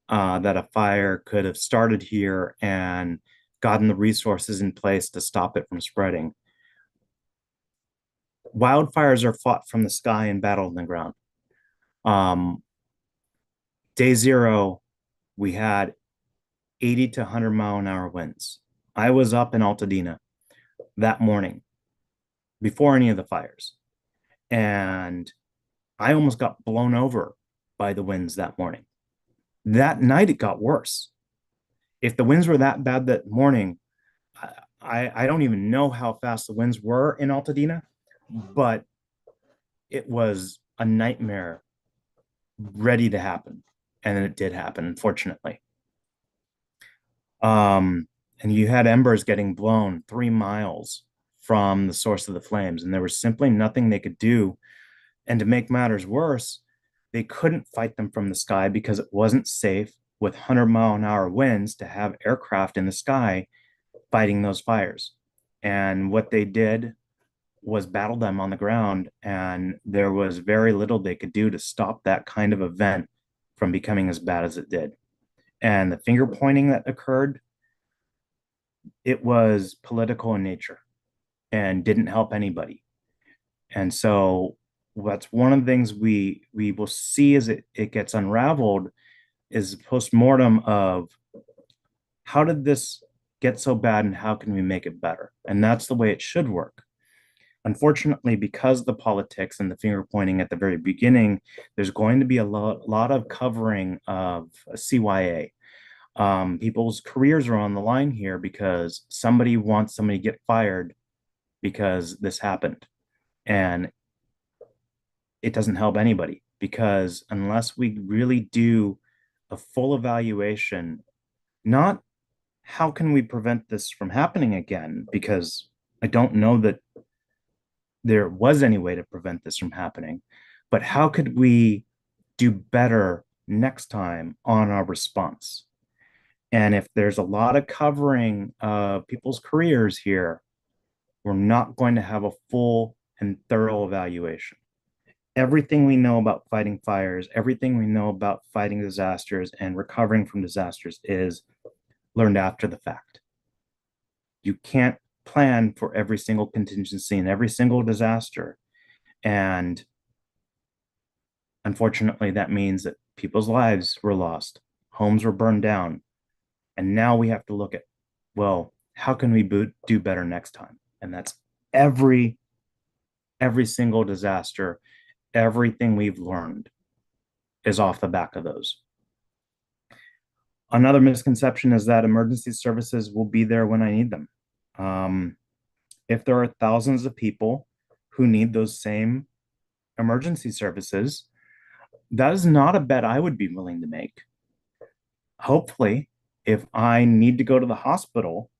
that a fire could have started here and gotten the resources in place to stop it from spreading. Wildfires are fought from the sky and battled on the ground. Day zero, we had 80 to 100 mile an hour winds. I was up in Altadena that morning before any of the fires, and I almost got blown over by the winds that morning. That night it got worse. if the winds were that bad that morning, I don't even know how fast the winds were in Altadena, but it was a nightmare ready to happen. And then it did happen, unfortunately. And you had embers getting blown 3 miles from the source of the flames, and there was simply nothing they could do. And to make matters worse, they couldn't fight them from the sky because it wasn't safe with 100-mile-an-hour winds to have aircraft in the sky fighting those fires. And what they did was battle them on the ground, and there was very little they could do to stop that kind of event from becoming as bad as it did. And the finger pointing that occurred, it was political in nature and didn't help anybody. And so that's one of the things we will see as it gets unraveled is post-mortem of how did this get so bad and how can we make it better? And that's the way it should work. Unfortunately, because of the politics and the finger pointing at the very beginning, there's going to be a lot of covering of CYA. People's careers are on the line here because somebody wants somebody to get fired because this happened. And it doesn't help anybody, because unless we really do a full evaluation, not how can we prevent this from happening again, because I don't know that there was any way to prevent this from happening, but how could we do better next time on our response? And if there's a lot of covering of people's careers here, we're not going to have a full and thorough evaluation. Everything we know about fighting fires, everything we know about fighting disasters and recovering from disasters is learned after the fact. You can't plan for every single contingency and every single disaster. And unfortunately, that means that people's lives were lost, homes were burned down. And now we have to look at, well, how can we do better next time? And that's every single disaster, everything we've learned is off the back of those. Another misconception is that emergency services will be there when I need them. If there are thousands of people who need those same emergency services, that is not a bet I would be willing to make. Hopefully, if I need to go to the hospital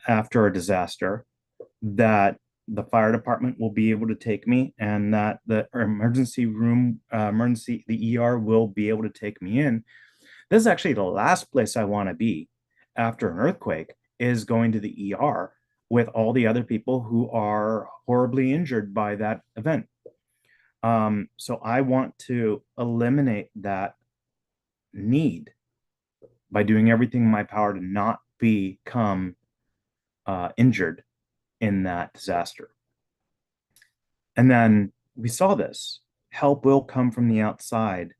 after a disaster, that the fire department will be able to take me, and that the emergency room, the ER will be able to take me in. This is actually the last place I want to be after an earthquake, is going to the ER with all the other people who are horribly injured by that event. So I want to eliminate that need by doing everything in my power to not become injured in that disaster. And then we saw this. Help will come from the outside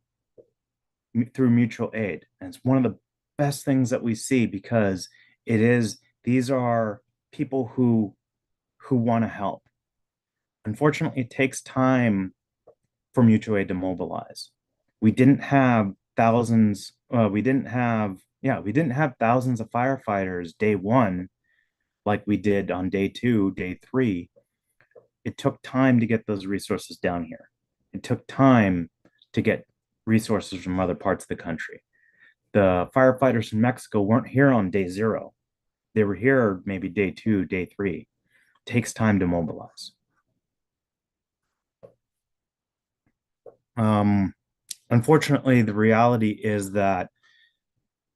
through mutual aid. And it's one of the best things that we see, because these are people who want to help. Unfortunately, it takes time for mutual aid to mobilize. We didn't have thousands of firefighters day one like we did on day 2, day 3. It took time to get those resources down here. It took time to get resources from other parts of the country. The firefighters from Mexico weren't here on day 0. They were here maybe day 2, day 3. It takes time to mobilize. Unfortunately, the reality is that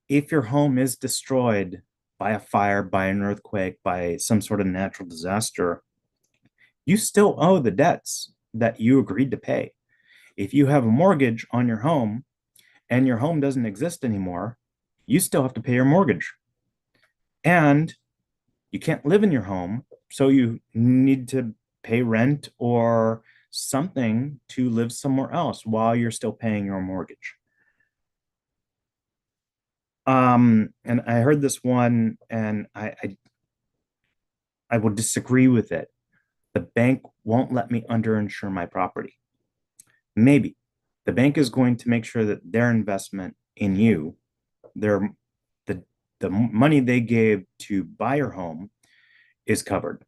if your home is destroyed by a fire, by an earthquake, by some sort of natural disaster, you still owe the debts that you agreed to pay. If you have a mortgage on your home and your home doesn't exist anymore, you still have to pay your mortgage. And you can't live in your home, so you need to pay rent or something to live somewhere else while you're still paying your mortgage. And I heard this one, and I will disagree with it. The bank won't let me underinsure my property. Maybe. The bank is going to make sure that their investment in you, the money they gave to buy your home is covered.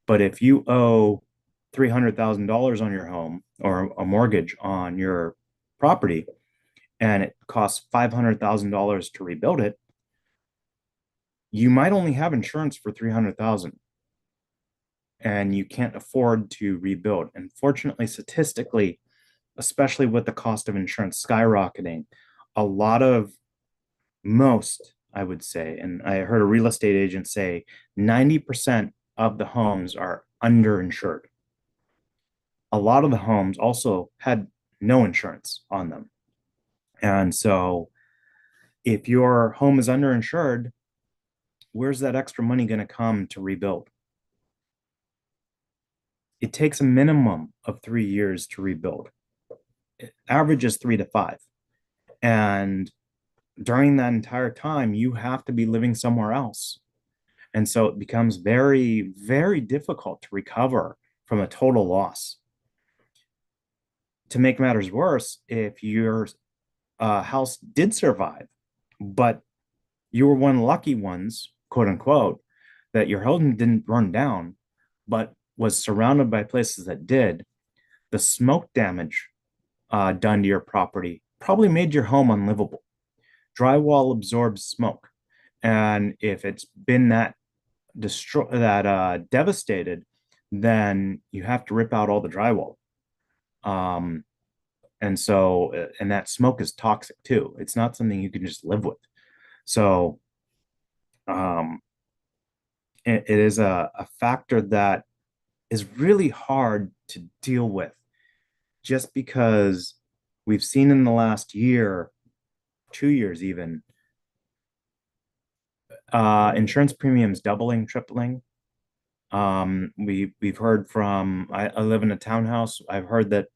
But if you owe $300,000 on your home or a mortgage on your property and it costs $500,000 to rebuild it, you might only have insurance for $300,000 and you can't afford to rebuild. Unfortunately, statistically, especially with the cost of insurance skyrocketing, a lot of I would say, and I heard a real estate agent say 90% of the homes are underinsured. A lot of the homes also had no insurance on them. And so if your home is underinsured, where's that extra money going to come to rebuild? It takes a minimum of 3 years to rebuild. Average is 3 to 5. And during that entire time, you have to be living somewhere else. And so it becomes very, very difficult to recover from a total loss. To make matters worse, if your house did survive, but you were one of the lucky ones, quote unquote, that your home didn't burn down, but was surrounded by places that did, the smoke damage done to your property probably made your home unlivable. Drywall absorbs smoke. And if it's been devastated, then you have to rip out all the drywall. And that smoke is toxic too. It's not something you can just live with. So it is a factor that is really hard to deal with, just because we've seen in the last year, 2 years even, insurance premiums doubling, tripling. We've heard from, I live in a townhouse. I've heard that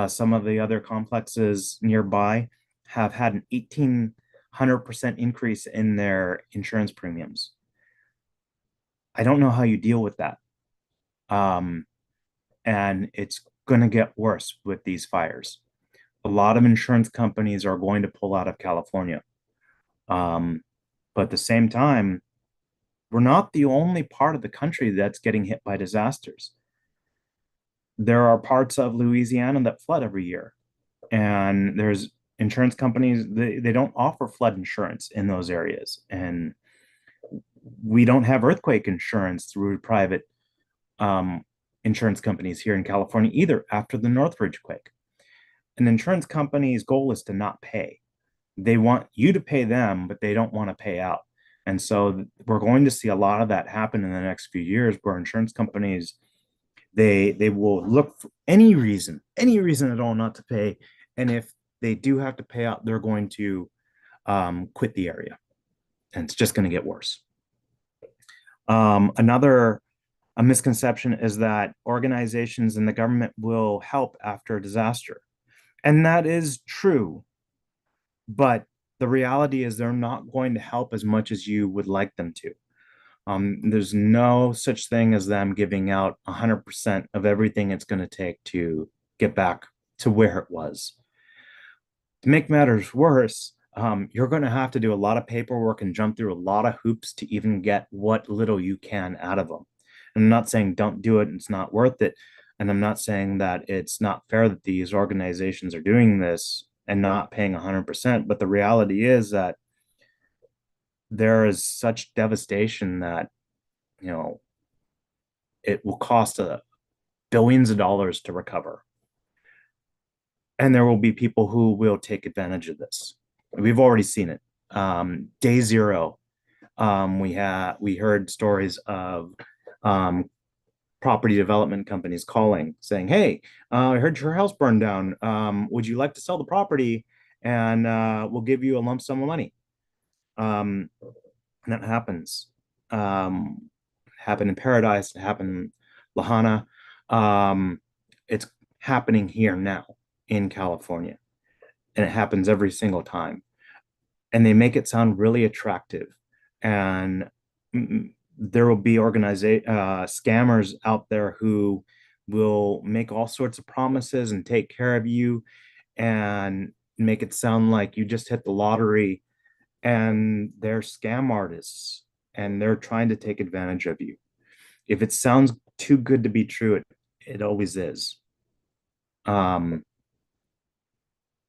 some of the other complexes nearby have had an 1,800% increase in their insurance premiums. I don't know how you deal with that. And it's going to get worse with these fires. A lot of insurance companies are going to pull out of California. But at the same time, we're not the only part of the country that's getting hit by disasters. There are parts of Louisiana that flood every year. And there's insurance companies, they don't offer flood insurance in those areas. And we don't have earthquake insurance through private insurance companies here in California either after the Northridge quake. An insurance company's goal is to not pay. They want you to pay them, but they don't want to pay out. And so we're going to see a lot of that happen in the next few years, where insurance companies, they will look for any reason at all not to pay. And if they do have to pay out, they're going to quit the area. And it's just going to get worse. A misconception is that organizations and the government will help after a disaster. And that is true. But the reality is they're not going to help as much as you would like them to. There's no such thing as them giving out 100% of everything it's going to take to get back to where it was. To make matters worse, you're going to have to do a lot of paperwork and jump through a lot of hoops to even get what little you can out of them. And I'm not saying don't do it, it's not worth it. And I'm not saying that it's not fair that these organizations are doing this and not paying 100%. But the reality is that there is such devastation that, it will cost billions of dollars to recover. And there will be people who will take advantage of this. We've already seen it. Day zero, we heard stories of property development companies calling, saying, "Hey, I heard your house burned down. Would you like to sell the property? And we'll give you a lump sum of money." And that happens. Happened in Paradise. It happened in Lahana. It's happening here now in California, and it happens every single time. And they make it sound really attractive, and there will be scammers out there who will make all sorts of promises and take care of you and make it sound like you just hit the lottery and they're scam artists and they're trying to take advantage of you. If it sounds too good to be true, it always is. And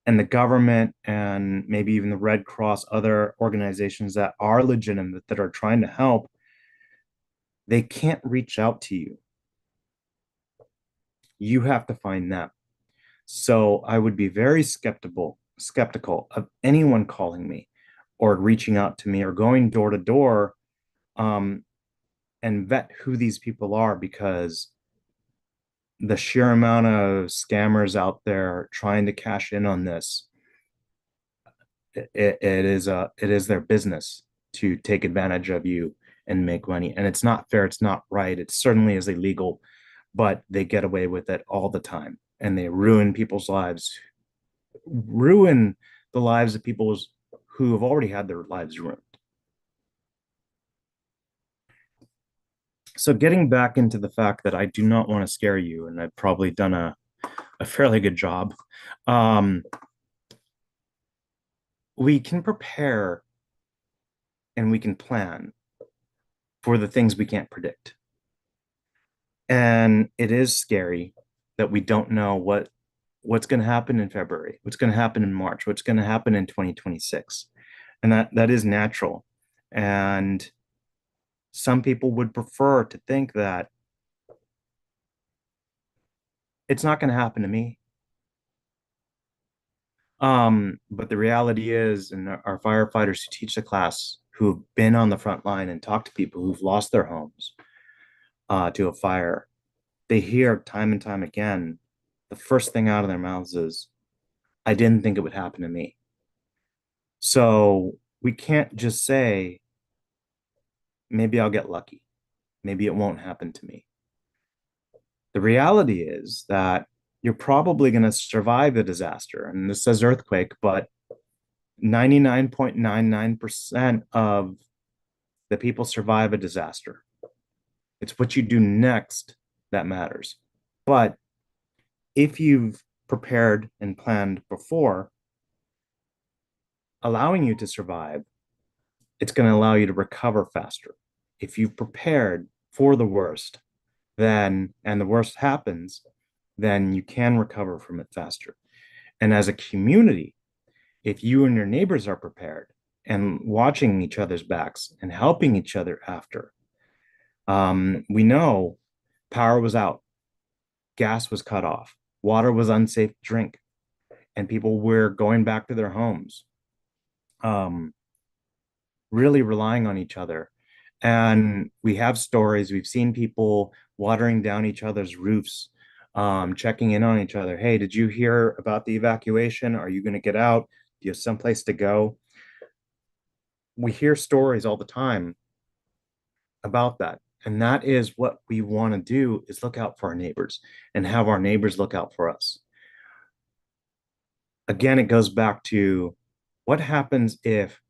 the government and maybe even the Red Cross, other organizations that are legitimate, that are trying to help, they can't reach out to you. You have to find them. So I would be very skeptical of anyone calling me or reaching out to me or going door to door, and vet who these people are, because the sheer amount of scammers out there trying to cash in on this, it is their business to take advantage of you and make money. And it's not fair, it's not right, it certainly is illegal, but they get away with it all the time, and they ruin people's lives, ruin the lives of people who have already had their lives ruined. So getting back into the fact that I do not want to scare you, and I've probably done a fairly good job. We can prepare and we can plan for the things we can't predict. And it is scary that we don't know what's going to happen in February, what's going to happen in March, what's going to happen in 2026. And that is natural. And some people would prefer to think that it's not going to happen to me. But the reality is, and our firefighters who teach the class, who have been on the front line and talked to people who've lost their homes to a fire, they hear time and time again, the first thing out of their mouths is, I didn't think it would happen to me. So we can't just say, maybe I'll get lucky. Maybe it won't happen to me. The reality is that you're probably going to survive a disaster. And this says earthquake, but 99.99% of the people survive a disaster. It's what you do next that matters. But if you've prepared and planned before, allowing you to survive, it's going to allow you to recover faster. If you've prepared for the worst, then, and the worst happens, then you can recover from it faster. And as a community, if you and your neighbors are prepared and watching each other's backs and helping each other after, we know power was out, gas was cut off, water was unsafe to drink, and people were going back to their homes, really relying on each other. And we have stories, we've seen people watering down each other's roofs, checking in on each other. Hey, did you hear about the evacuation? Are you going to get out? Do you have someplace to go? We hear stories all the time about that. And that is what we want to do, is look out for our neighbors and have our neighbors look out for us. Again, it goes back to what happens if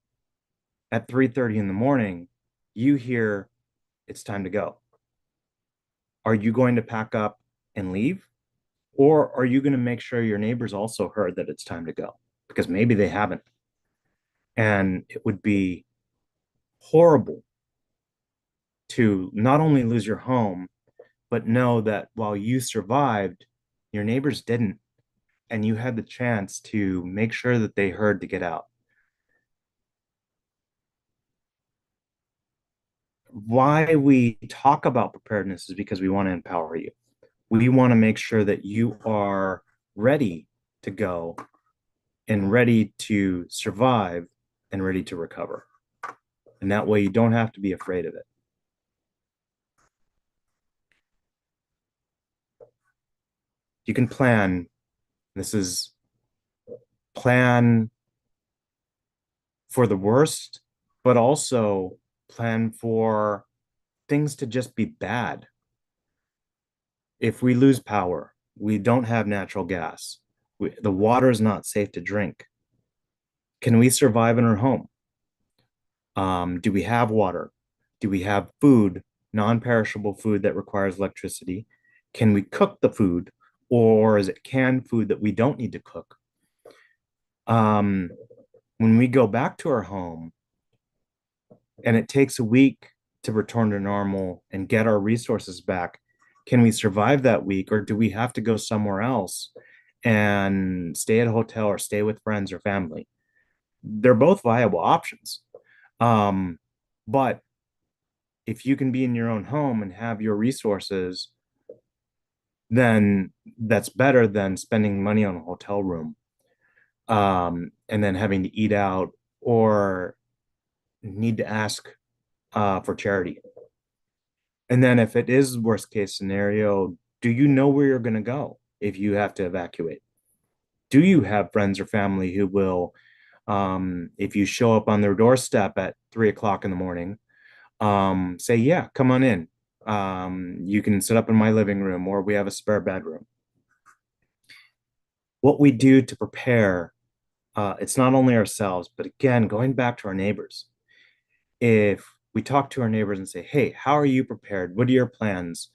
at 3:30 in the morning, you hear it's time to go. Are you going to pack up and leave? Or are you going to make sure your neighbors also heard that it's time to go? Because maybe they haven't. And it would be horrible to not only lose your home, but know that while you survived, your neighbors didn't. And you had the chance to make sure that they heard to get out. Why we talk about preparedness is because we want to empower you. We want to make sure that you are ready to go and ready to survive and ready to recover. And that way you don't have to be afraid of it. You can plan. This is plan for the worst, but also plan for things to just be bad. If we lose power, we don't have natural gas, the water is not safe to drink. Can we survive in our home? Do we have water? Do we have food, non-perishable food that requires electricity? Can we cook the food, or is it canned food that we don't need to cook? When when we go back to our home and it takes a week to return to normal and get our resources back, can we survive that week, or do we have to go somewhere else and stay at a hotel or stay with friends or family? They're both viable options. But if you can be in your own home and have your resources, then that's better than spending money on a hotel room, and then having to eat out or need to ask for charity. And then if it is worst case scenario, do you know where you're going to go if you have to evacuate? Do you have friends or family who will, if you show up on their doorstep at 3 o'clock in the morning, say, yeah, come on in. You can sit up in my living room, or we have a spare bedroom. What we do to prepare, it's not only ourselves, but again, going back to our neighbors. If we talk to our neighbors and say, hey, how are you prepared? What are your plans?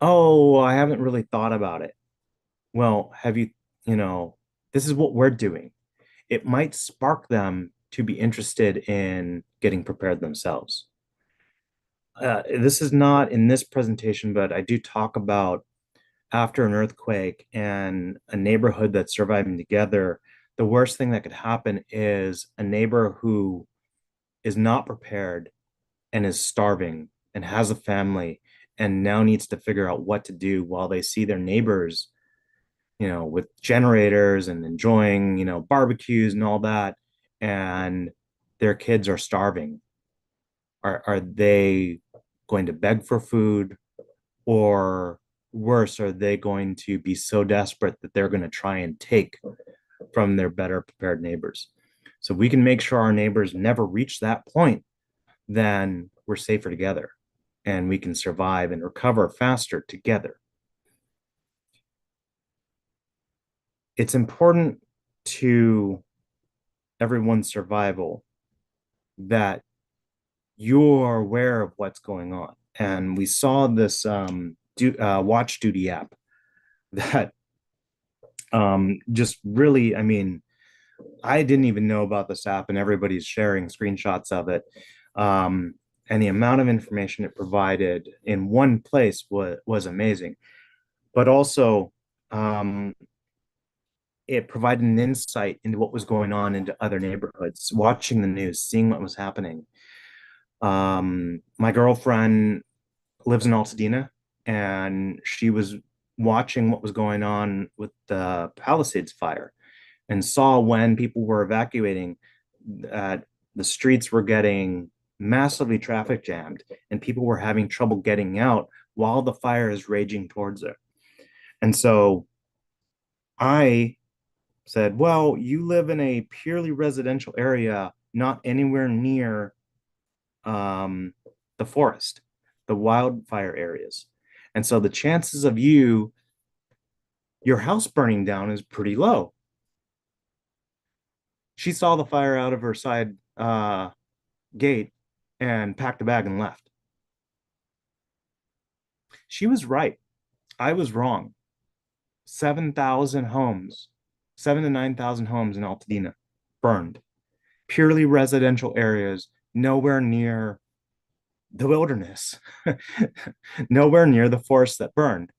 Oh, I haven't really thought about it. Well, have you, this is what we're doing. It might spark them to be interested in getting prepared themselves. This is not in this presentation, but I do talk about after an earthquake and a neighborhood that's surviving together, the worst thing that could happen is a neighbor who is not prepared and is starving and has a family and now needs to figure out what to do while they see their neighbors, with generators and enjoying, barbecues and all that, and their kids are starving. Are they going to beg for food, or worse, are they going to be so desperate that they're going to try and take from their better prepared neighbors? So we can make sure our neighbors never reach that point, then we're safer together and we can survive and recover faster together. It's important to everyone's survival that you're aware of what's going on. And we saw this Watch Duty app that just really, I didn't even know about this app, and everybody's sharing screenshots of it. And the amount of information it provided in one place was amazing. But also, it provided an insight into what was going on into other neighborhoods, watching the news, seeing what was happening. My girlfriend lives in Altadena, and she was watching what was going on with the Palisades fire and saw when people were evacuating that the streets were getting massively traffic jammed and people were having trouble getting out while the fire is raging towards it. And so I said, well, you live in a purely residential area, not anywhere near the forest, the wildfire areas. And so the chances of your house burning down is pretty low. She saw the fire out of her side gate and packed a bag and left. She was right. I was wrong. 7,000 homes, 7,000 to 9,000 homes in Altadena burned. Purely residential areas, nowhere near the wilderness, nowhere near the forest that burned.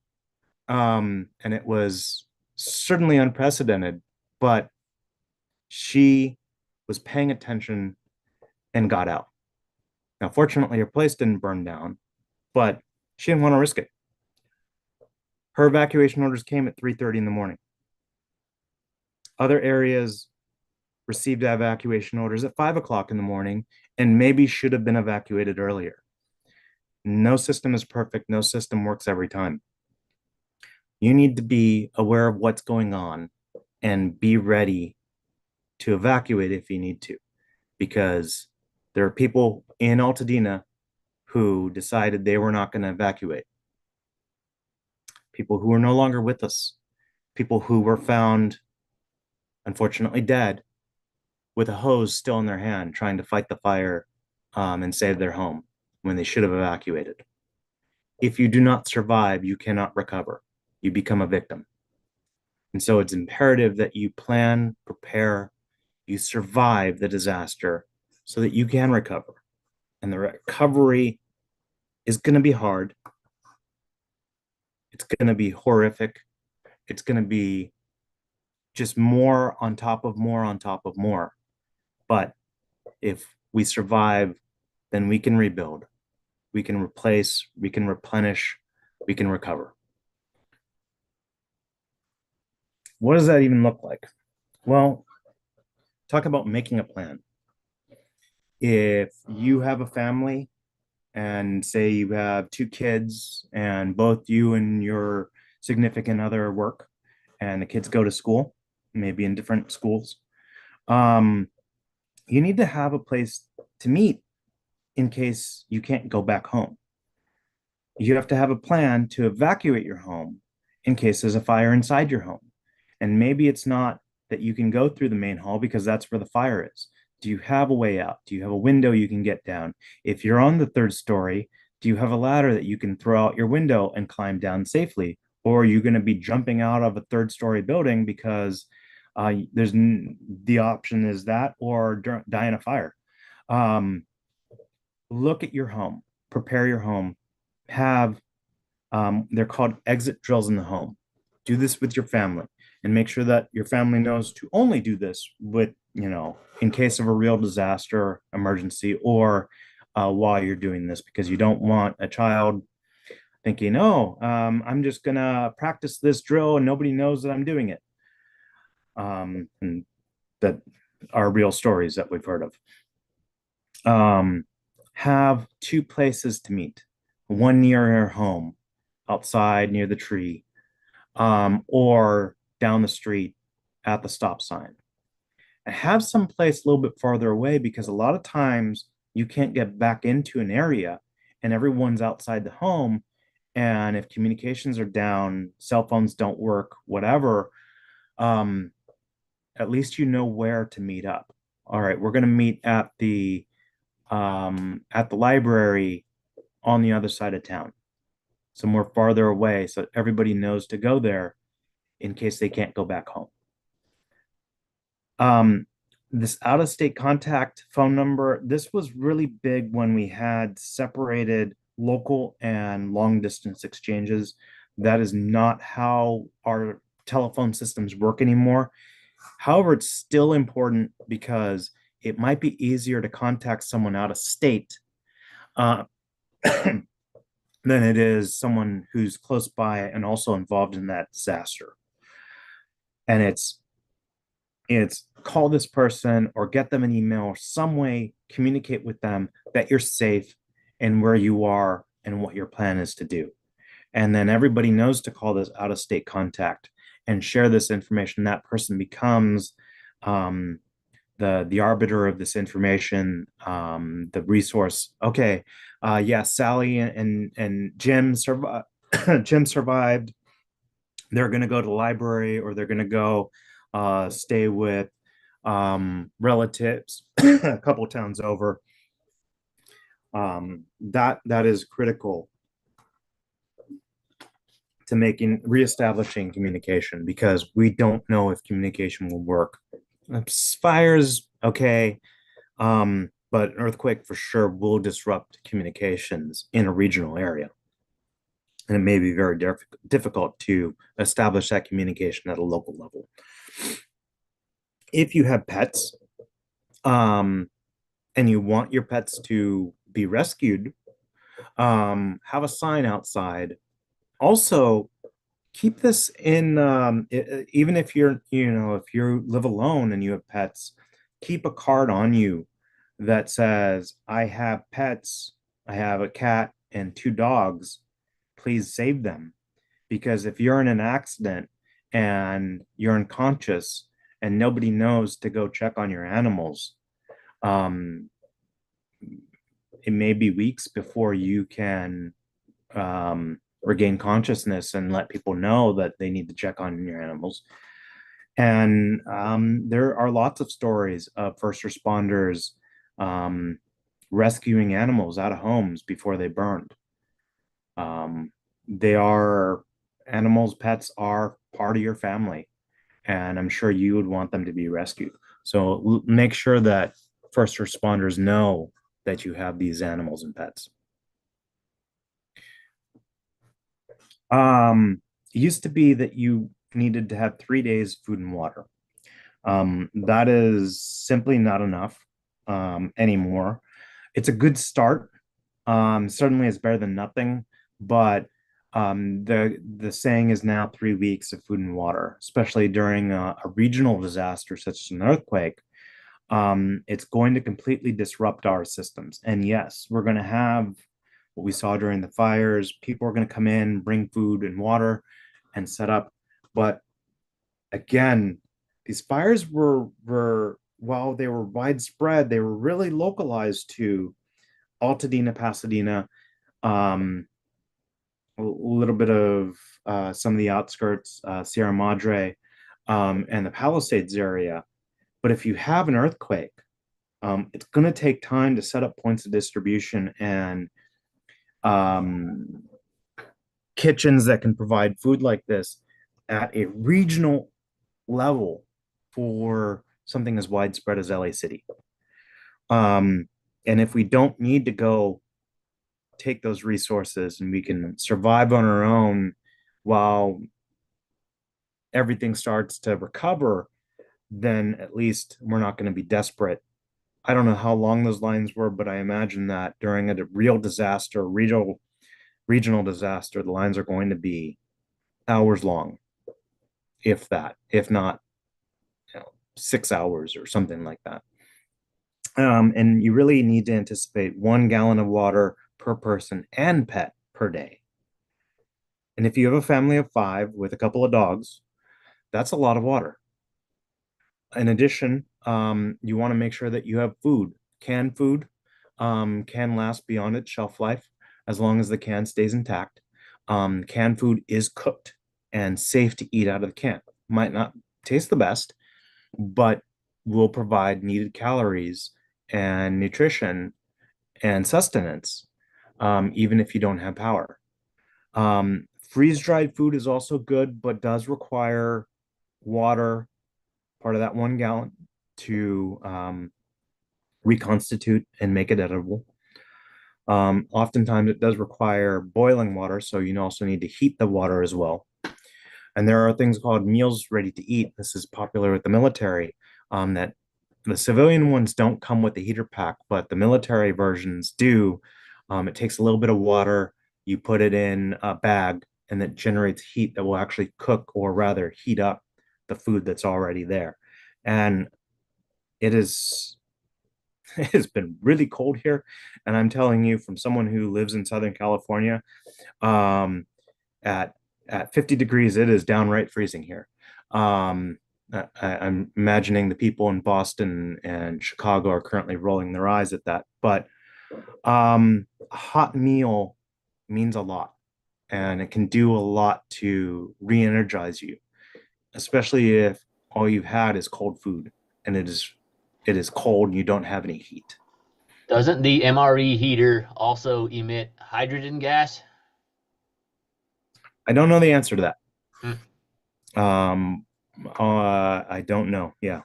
And it was certainly unprecedented, but she was paying attention and got out. Now, fortunately, her place didn't burn down, but she didn't want to risk it. Her evacuation orders came at 3:30 in the morning. Other areas received evacuation orders at 5 o'clock in the morning and maybe should have been evacuated earlier. No system is perfect. No system works every time. You need to be aware of what's going on and be ready to evacuate if you need to, because there are people in Altadena who decided they were not going to evacuate. People who are no longer with us, people who were found, unfortunately, dead with a hose still in their hand, trying to fight the fire and save their home when they should have evacuated. If you do not survive, you cannot recover. You become a victim. And so it's imperative that you plan, prepare, You survive the disaster so that you can recover. And the recovery is going to be hard. It's going to be horrific. It's going to be just more on top of more on top of more. But if we survive, then we can rebuild. We can replace, we can replenish, we can recover. What does that even look like? Well, talk about making a plan. If you have a family and say you have 2 kids and both you and your significant other work and the kids go to school, maybe in different schools, you need to have a place to meet in case you can't go back home. You have to have a plan to evacuate your home in case there's a fire inside your home. And maybe it's not that you can go through the main hall because that's where the fire is. Do you have a way out? Do you have a window you can get down? If you're on the 3rd story, do you have a ladder that you can throw out your window and climb down safely? Or are you going to be jumping out of a 3rd story building because the option is that or die in a fire? Look at your home, prepare your home, have, they're called exit drills in the home. Do this with your family and make sure that your family knows to only do this with, in case of a real disaster, emergency, or while you're doing this, because you don't want a child thinking, oh, I'm just gonna practice this drill and nobody knows that I'm doing it. And that are real stories that we've heard of. Have 2 places to meet, one near your home, outside near the tree, or down the street at the stop sign. And have some place a little bit farther away, because a lot of times you can't get back into an area and everyone's outside the home. And if communications are down, cell phones don't work, whatever, at least you know where to meet up. All right, we're going to meet at the library on the other side of town, somewhere farther away, so everybody knows to go there in case they can't go back home. This out-of-state contact phone number, this was really big when we had separated local and long-distance exchanges. That is not how our telephone systems work anymore. However, it's still important because it might be easier to contact someone out of state than it is someone who's close by and also involved in that disaster. And it's call this person or get them an email or some way, communicate with them that you're safe and where you are and what your plan is to do. And then everybody knows to call this out-of-state contact and share this information. That person becomes the arbiter of this information, the resource. Okay, yeah, Sally and Jim Jim survived. They're going to go to the library, or they're going to go stay with relatives a couple towns over. That is critical to reestablishing communication, because we don't know if communication will work. Fires, okay, but an earthquake for sure will disrupt communications in a regional area. And it may be very difficult to establish that communication at a local level. If you have pets, and you want your pets to be rescued, have a sign outside. Also, keep this in, even if if you live alone and you have pets, keep a card on you that says, I have pets, I have a cat and 2 dogs, please save them. Because if you're in an accident and you're unconscious and nobody knows to go check on your animals, it may be weeks before you can regain consciousness and let people know that they need to check on your animals. And there are lots of stories of first responders rescuing animals out of homes before they burned. Pets are part of your family, and I'm sure you would want them to be rescued. So make sure that first responders know that you have these animals and pets. It used to be that you needed to have 3 days food and water. That is simply not enough anymore. It's a good start. Certainly it's better than nothing, but the saying is now 3 weeks of food and water, especially during a regional disaster such as an earthquake. It's going to completely disrupt our systems. And yes, we're going to have what we saw during the fires. People are going to come in, bring food and water and set up. But again, these fires were while they were widespread, they were really localized to Altadena, Pasadena, a little bit of some of the outskirts, Sierra Madre, and the Palisades area. But if you have an earthquake, it's going to take time to set up points of distribution and kitchens that can provide food like this at a regional level for something as widespread as LA City. And if we don't need to go take those resources and we can survive on our own while everything starts to recover, then at least we're not going to be desperate. I don't know how long those lines were, but I imagine that during a real disaster, regional disaster, the lines are going to be hours long, if that, if not 6 hours or something like that. And you really need to anticipate 1 gallon of water per person and pet per day. And if you have a family of 5 with a couple of dogs, that's a lot of water. In addition, you want to make sure that you have food. Canned food can last beyond its shelf life as long as the can stays intact. Canned food is cooked and safe to eat out of the can. Might not taste the best, but will provide needed calories and nutrition and sustenance, even if you don't have power. Freeze-dried food is also good, but does require water, part of that 1 gallon, to reconstitute and make it edible. Oftentimes it does require boiling water, so you also need to heat the water as well. And there are things called meals ready to eat. This is popular with the military, that the civilian ones don't come with the heater pack, but the military versions do. It takes a little bit of water, you put it in a bag, and it generates heat that will actually cook, or rather heat up, the food that's already there. And it has been really cold here, and I'm telling you, from someone who lives in Southern California, at 50 degrees, it is downright freezing here. I'm imagining the people in Boston and Chicago are currently rolling their eyes at that, but a hot meal means a lot, and it can do a lot to re-energize you, especially if all you've had is cold food and it is cold and you don't have any heat. Doesn't the MRE heater also emit hydrogen gas? I don't know the answer to that. Hmm. I don't know. Yeah.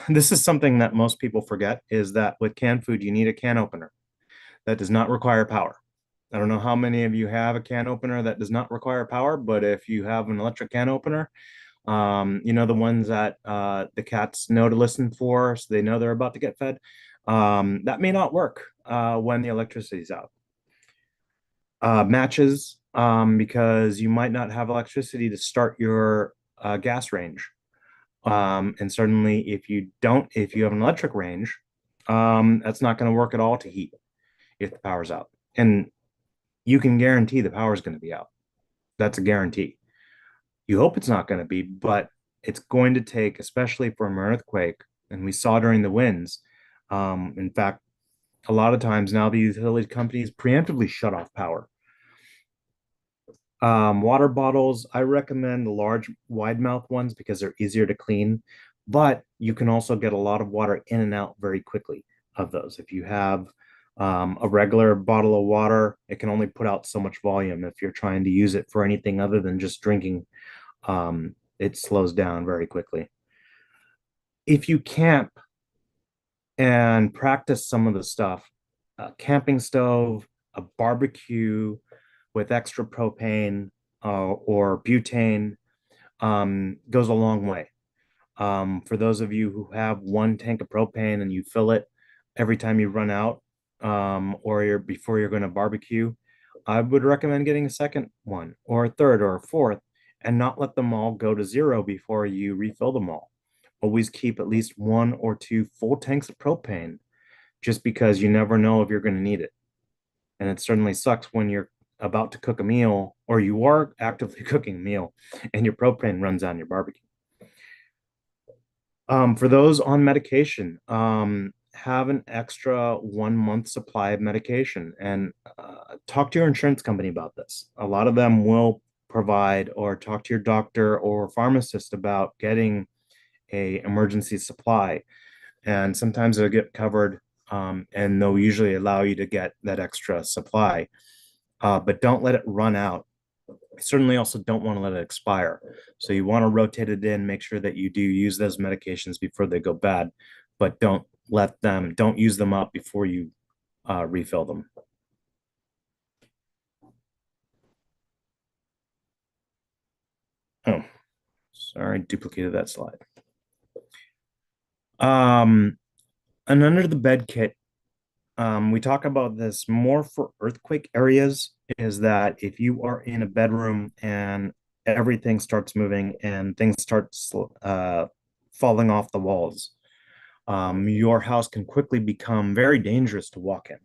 This is something that most people forget, is that with canned food, you need a can opener that does not require power. I don't know how many of you have a can opener that does not require power, but if you have an electric can opener, you know, the ones that the cats know to listen for, so they know they're about to get fed, that may not work when the electricity's out. Matches, because you might not have electricity to start your gas range. And certainly if you have an electric range, that's not going to work at all to heat if the power's out. And you can guarantee the power is going to be out. That's a guarantee. You hope it's not going to be, but it's going to take, especially from an earthquake, and we saw during the winds. In fact, a lot of times now the utility companies preemptively shut off power. Water bottles, I recommend the large wide mouth ones because they're easier to clean, but you can also get a lot of water in and out very quickly of those. If you have A regular bottle of water, it can only put out so much volume. If you're trying to use it for anything other than just drinking, it slows down very quickly. If you camp and practice some of the stuff, a camping stove, a barbecue with extra propane or butane goes a long way. For those of you who have one tank of propane and you fill it every time you run out, or before you're going to barbecue, I would recommend getting a second one or a third or a fourth, and not let them all go to zero before you refill them all. Always keep at least 1 or 2 full tanks of propane, just because you never know if you're going to need it. And it certainly sucks when you're about to cook a meal, or you are actively cooking a meal, and your propane runs out in your barbecue. For those on medication, have an extra 1 month supply of medication, and talk to your insurance company about this. A lot of them will provide, or talk to your doctor or pharmacist about getting a emergency supply. And sometimes it'll get covered, and they'll usually allow you to get that extra supply. But don't let it run out. I certainly also don't want to let it expire. So you want to rotate it in, make sure that you do use those medications before they go bad, but don't use them up before you refill them. Oh, sorry, duplicated that slide. An under the bed kit, we talk about this more for earthquake areas, is that if you are in a bedroom and everything starts moving and things start falling off the walls, your house can quickly become very dangerous to walk in.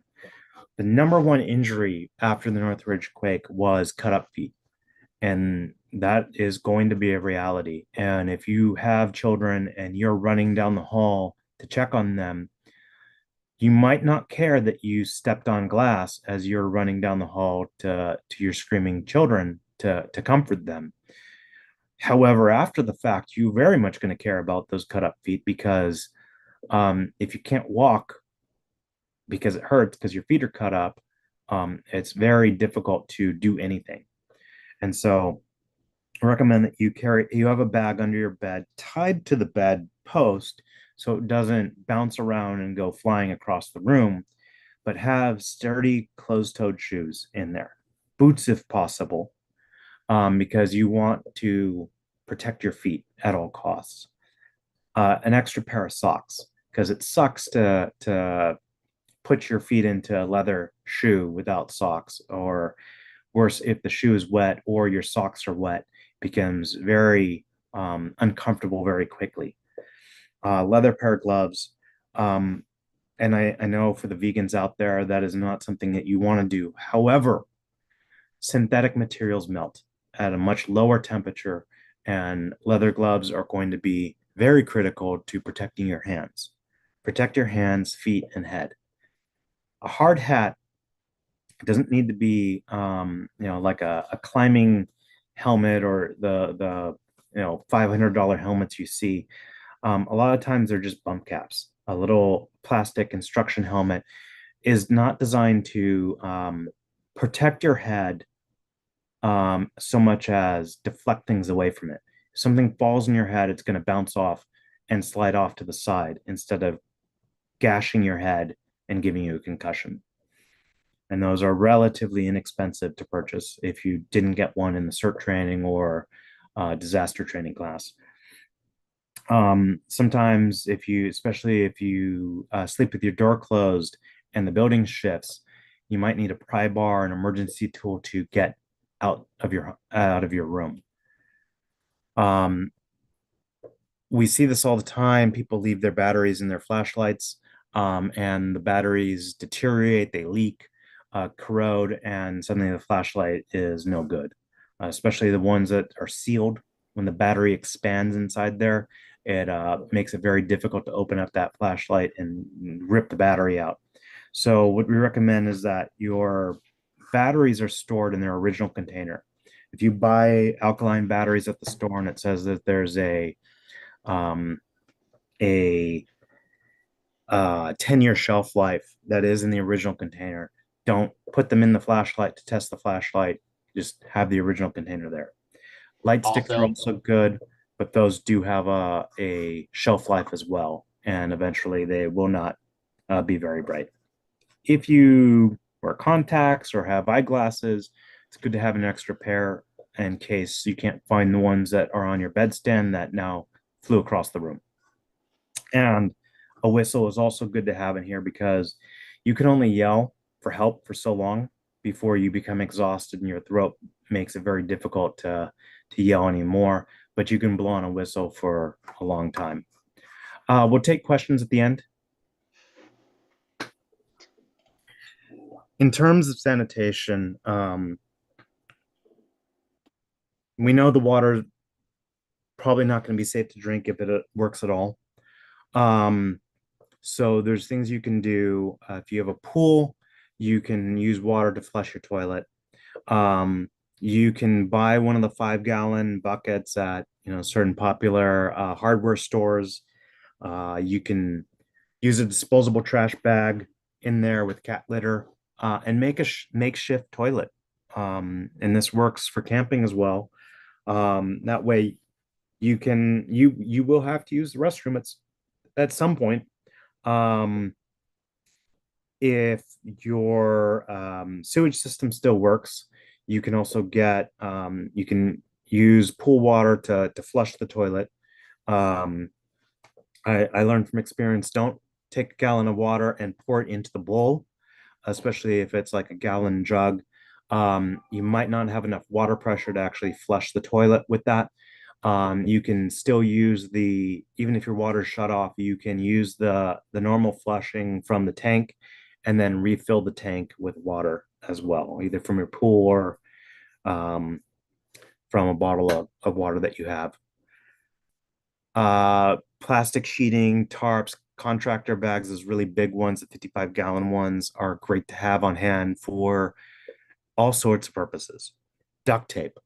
The number one injury after the Northridge quake was cut up feet, and that is going to be a reality. And if you have children and you're running down the hall to check on them, you might not care that you stepped on glass as you're running down the hall to your screaming children to comfort them. However, after the fact, you're very much going to care about those cut up feet, because if you can't walk because it hurts because your feet are cut up, it's very difficult to do anything. And so I recommend that you have a bag under your bed tied to the bed post, so it doesn't bounce around and go flying across the room, but have sturdy closed-toed shoes in there, boots if possible, because you want to protect your feet at all costs. An extra pair of socks, because it sucks to put your feet into a leather shoe without socks, or worse, if the shoe is wet or your socks are wet, becomes very uncomfortable very quickly. Leather pair of gloves. And I know for the vegans out there, that is not something that you want to do. However, synthetic materials melt at a much lower temperature, and leather gloves are going to be very critical to protecting your hands. Protect your hands, feet, and head. A hard hat doesn't need to be, like a climbing helmet or the $500 helmets you see. A lot of times they're just bump caps. A little plastic construction helmet is not designed to protect your head so much as deflect things away from it. If something falls in your head, it's going to bounce off and slide off to the side instead of gashing your head and giving you a concussion. And those are relatively inexpensive to purchase if you didn't get one in the CERT training or disaster training class. Sometimes especially if you sleep with your door closed and the building shifts, you might need a pry bar, an emergency tool to get out of your room. We see this all the time. People leave their batteries in their flashlights, and the batteries deteriorate, they leak, corrode, and suddenly the flashlight is no good. Especially the ones that are sealed. When the battery expands inside there, it makes it very difficult to open up that flashlight and rip the battery out. So what we recommend is that your batteries are stored in their original container. If you buy alkaline batteries at the store and it says that there's a 10-year shelf life that is in the original container. Don't put them in the flashlight to test the flashlight. Just have the original container there. Light sticks are also good, but those do have a shelf life as well, and eventually they will not be very bright. If you wear contacts or have eyeglasses, it's good to have an extra pair in case you can't find the ones that are on your bedstand that now flew across the room. And a whistle is also good to have in here because you can only yell for help for so long before you become exhausted and your throat makes it very difficult to yell anymore, but you can blow on a whistle for a long time. We'll take questions at the end. In terms of sanitation, we know the water probably not going to be safe to drink if it works at all. So there's things you can do. If you have a pool, you can use water to flush your toilet. You can buy one of the 5-gallon buckets at certain popular hardware stores. You can use a disposable trash bag in there with cat litter and make a makeshift toilet. And this works for camping as well. That way you will have to use the restroom at some point. If your sewage system still works, you can also get you can use pool water to flush the toilet. I learned from experience, don't take a gallon of water and pour it into the bowl, especially if it's like a gallon jug. You might not have enough water pressure to actually flush the toilet with that. You can still use even if your water's shut off, you can use the normal flushing from the tank and then refill the tank with water as well, either from your pool or from a bottle of water that you have. Plastic sheeting, tarps, contractor bags, those really big ones, the 55-gallon ones are great to have on hand for all sorts of purposes. Duct tape.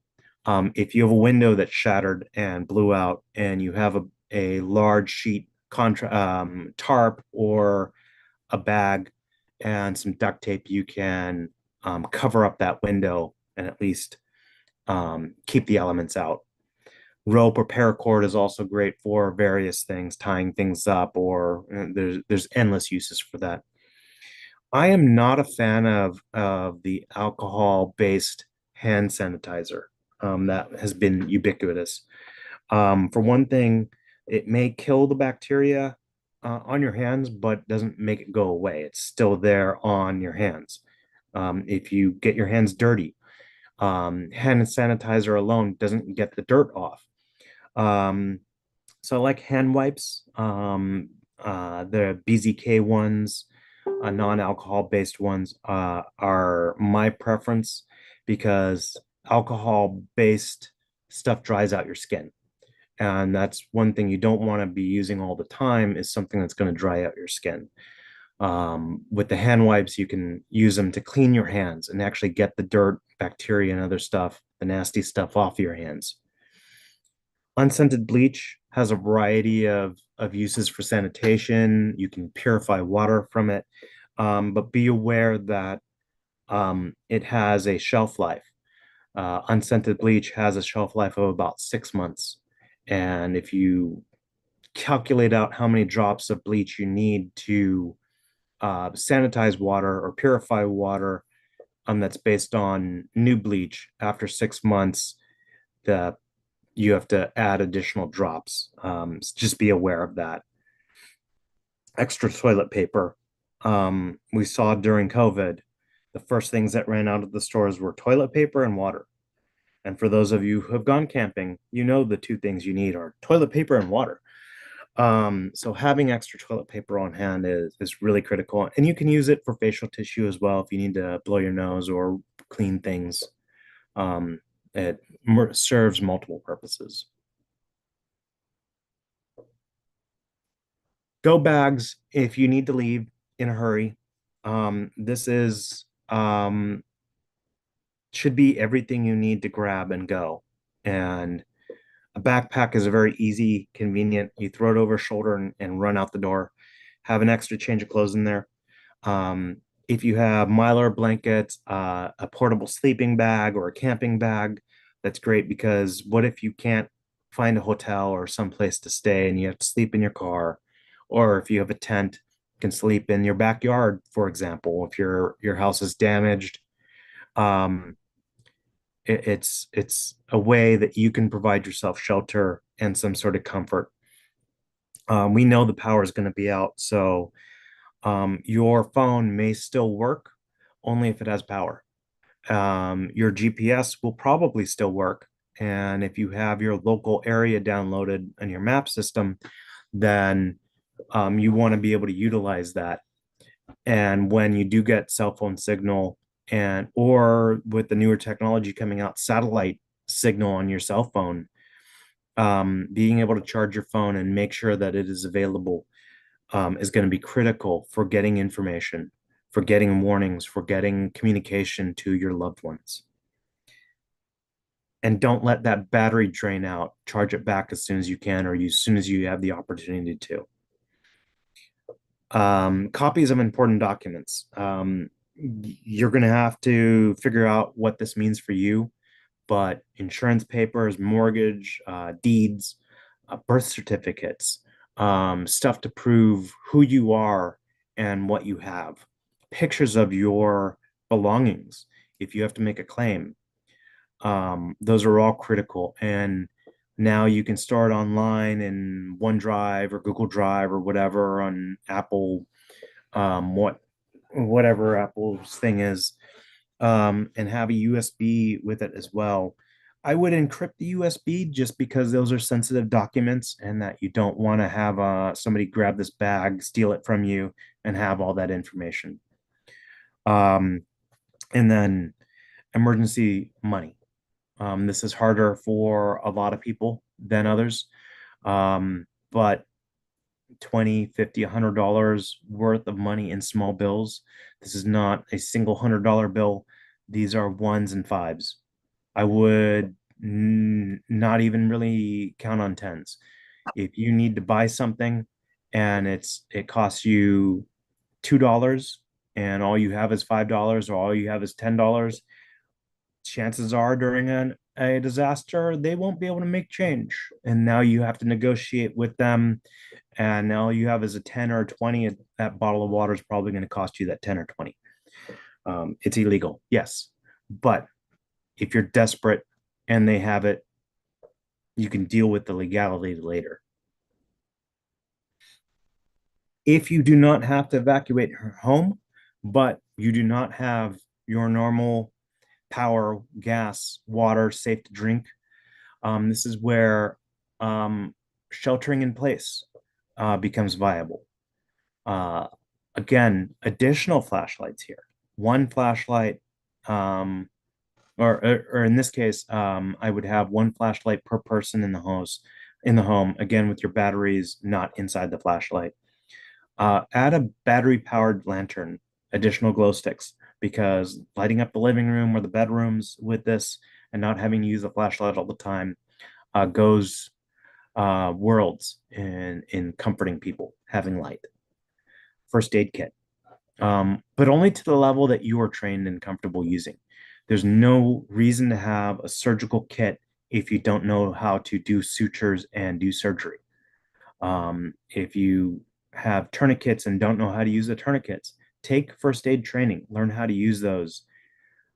If you have a window that's shattered and blew out and you have a large sheet tarp or a bag and some duct tape, you can cover up that window and at least keep the elements out. Rope or paracord is also great for various things, tying things up, or there's endless uses for that. I am not a fan of the alcohol-based hand sanitizer that has been ubiquitous. For one thing, it may kill the bacteria on your hands, but doesn't make it go away. It's still there on your hands. If you get your hands dirty, hand sanitizer alone doesn't get the dirt off. So I like hand wipes, the BZK ones, non-alcohol based ones are my preference because alcohol based stuff dries out your skin. And that's one thing you don't want to be using all the time is something that's going to dry out your skin. With the hand wipes, you can use them to clean your hands and actually get the dirt, bacteria, and other stuff, the nasty stuff off your hands. Unscented bleach has a variety of uses for sanitation. You can purify water from it, but be aware that it has a shelf life. Unscented bleach has a shelf life of about 6 months. And if you calculate out how many drops of bleach you need to sanitize water or purify water that's based on new bleach after 6 months, you have to add additional drops. Just be aware of that. Extra toilet paper. We saw during COVID, the first things that ran out of the stores were toilet paper and water. And for those of you who have gone camping, you know the two things you need are toilet paper and water. So having extra toilet paper on hand is really critical. And you can use it for facial tissue as well if you need to blow your nose or clean things. It serves multiple purposes. Go bags if you need to leave in a hurry. This should be everything you need to grab and go. And a backpack is a very easy, convenient. You throw it over your shoulder and run out the door. have an extra change of clothes in there. If you have Mylar blankets, a portable sleeping bag or a camping bag, that's great, because what if you can't find a hotel or someplace to stay and you have to sleep in your car, or if you have a tent, you can sleep in your backyard, for example, if your house is damaged. It's a way that you can provide yourself shelter and some sort of comfort. We know the power is going to be out, so your phone may still work only if it has power. Your GPS will probably still work. And if you have your local area downloaded on your map system, then you want to be able to utilize that. And when you do get cell phone signal, and or with the newer technology coming out, satellite signal on your cell phone, being able to charge your phone and make sure that it is available is going to be critical for getting information, for getting warnings, for getting communication to your loved ones. And don't let that battery drain out. Charge it back as soon as you can, or as soon as you have the opportunity to. Copies of important documents. You're going to have to figure out what this means for you, but insurance papers, mortgage, deeds, birth certificates, stuff to prove who you are and what you have, pictures of your belongings if you have to make a claim. Those are all critical. And now you can start online in OneDrive or Google Drive or whatever on Apple, whatever Apple's thing is, and have a USB with it as well. I would encrypt the USB just because those are sensitive documents, and that you don't want to have somebody grab this bag, steal it from you, and have all that information. And then emergency money. This is harder for a lot of people than others, but $20, $50, $100 worth of money in small bills. This is not a single $100 bill. These are ones and fives. I would not even really count on tens. If you need to buy something and it costs you $2 and all you have is $5 or all you have is $10, chances are during a disaster, they won't be able to make change. And now you have to negotiate with them. And now you have as a 10 or 20, that bottle of water is probably going to cost you that 10 or 20. It's illegal, yes. But if you're desperate and they have it, you can deal with the legality later. If you do not have to evacuate your home, but you do not have your normal power, gas, water, safe to drink, this is where sheltering in place becomes viable. Again, additional flashlights here. One flashlight, or in this case, I would have one flashlight per person in the home, again, with your batteries not inside the flashlight. Add a battery-powered lantern, additional glow sticks, because lighting up the living room or the bedrooms with this and not having to use a flashlight all the time goes worlds in comforting people, having light. First aid kit, but only to the level that you are trained and comfortable using. There's no reason to have a surgical kit if you don't know how to do sutures and do surgery. If you have tourniquets and don't know how to use the tourniquets, take first aid training, learn how to use those.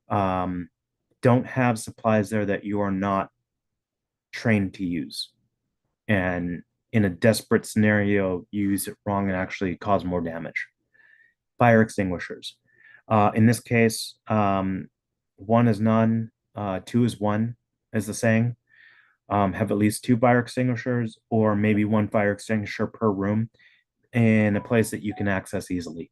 Don't have supplies there that you are not trained to use. And in a desperate scenario, use it wrong and actually cause more damage. Fire extinguishers. In this case, one is none, two is one, is the saying. Have at least 2 fire extinguishers, or maybe 1 fire extinguisher per room in a place that you can access easily.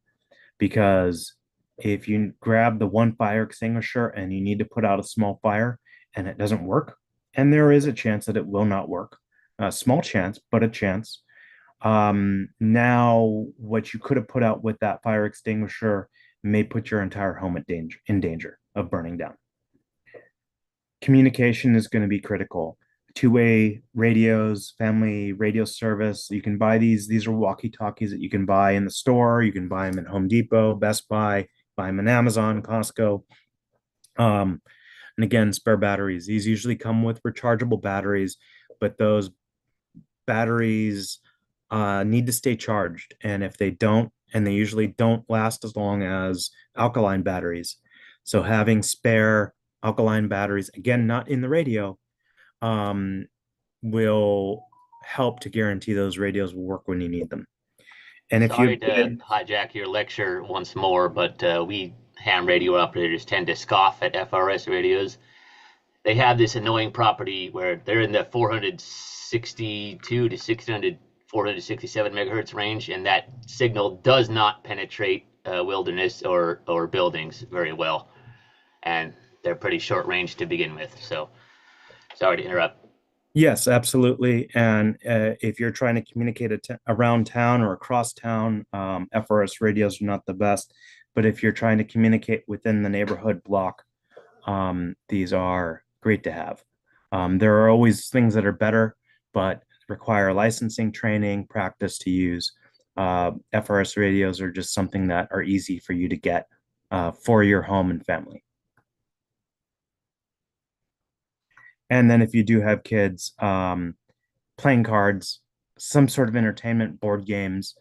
Because if you grab the 1 fire extinguisher and you need to put out a small fire and it doesn't work, and there is a chance that it will not work, a small chance, but a chance. Now what you could have put out with that fire extinguisher may put your entire home in danger of burning down. Communication is going to be critical. two-way radios, family radio service. You can buy these. These are walkie-talkies that you can buy in the store. You can buy them at Home Depot, Best Buy, buy them on Amazon, Costco. And again, spare batteries. These usually come with rechargeable batteries, but those batteries need to stay charged. And if they don't, and they usually don't last as long as alkaline batteries. So having spare alkaline batteries, again, not in the radio, will help to guarantee those radios will work when you need them. And if Sorry you to hijack your lecture once more, but we ham radio operators tend to scoff at FRS radios. They have this annoying property where they're in the 462 to 600, 467 megahertz range, and that signal does not penetrate wilderness or buildings very well. And they're pretty short range to begin with. So sorry to interrupt. Yes, absolutely. And if you're trying to communicate around town or across town, FRS radios are not the best. But if you're trying to communicate within the neighborhood block, these are great to have. There are always things that are better, but require licensing, training, practice to use. FRS radios are just something that are easy for you to get for your home and family. And then if you do have kids, playing cards, some sort of entertainment, board games.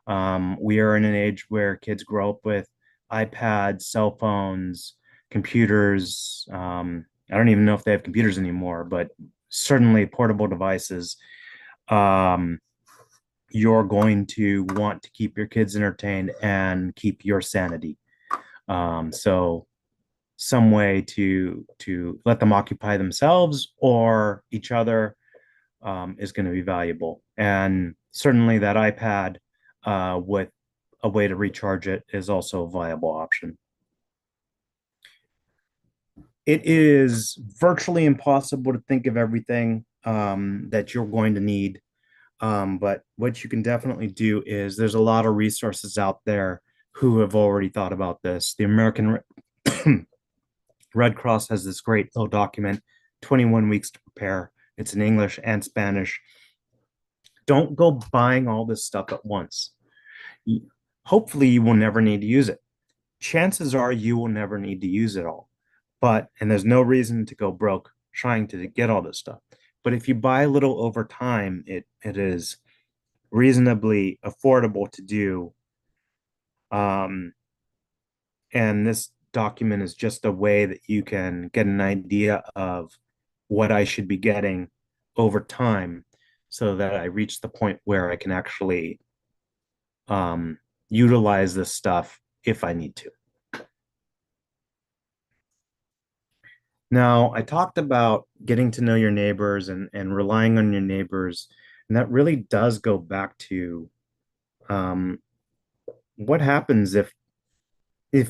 We are in an age where kids grow up with iPads, cell phones, computers. I don't even know if they have computers anymore, but certainly portable devices. You're going to want to keep your kids entertained and keep your sanity. So some way to let them occupy themselves or each other is going to be valuable. And certainly that iPad with a way to recharge it is also a viable option. It is virtually impossible to think of everything that you're going to need. But what you can definitely do is there's a lot of resources out there who have already thought about this. The American Red Cross has this great little document, 21 weeks to prepare. It's in English and Spanish. Don't go buying all this stuff at once. Hopefully you will never need to use it. Chances are you will never need to use it all. And there's no reason to go broke trying to get all this stuff. But if you buy a little over time, it is reasonably affordable to do. And this document is just a way that you can get an idea of what I should be getting over time so that I reach the point where I can actually utilize this stuff if I need to. Now, I talked about getting to know your neighbors and relying on your neighbors, and that really does go back to what happens if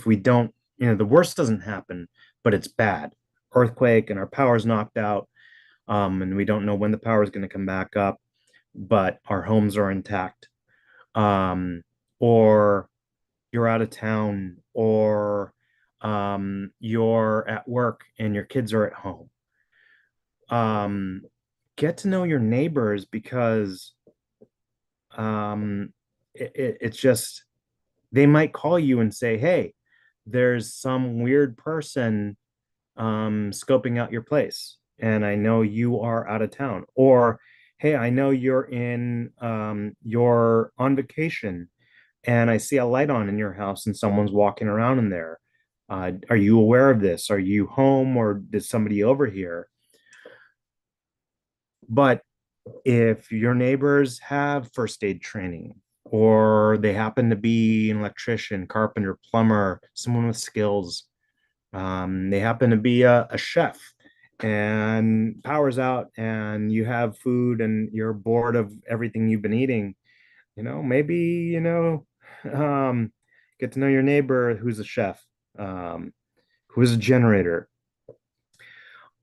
we don't, the worst doesn't happen, but it's bad. Earthquake and our power's knocked out, and we don't know when the power is going to come back up, but our homes are intact. Or you're out of town, or you're at work and your kids are at home. Get to know your neighbors because it's just, they might call you and say, hey, there's some weird person scoping out your place, and I know you are out of town. Or, hey, I know you're on vacation, and I see a light on in your house and someone's walking around in there. Are you aware of this? Are you home, or did somebody over here? But if your neighbors have first aid training, or they happen to be an electrician, carpenter, plumber, someone with skills, they happen to be a chef, and power's out and you have food and you're bored of everything you've been eating, maybe, get to know your neighbor who's a chef, who's a generator.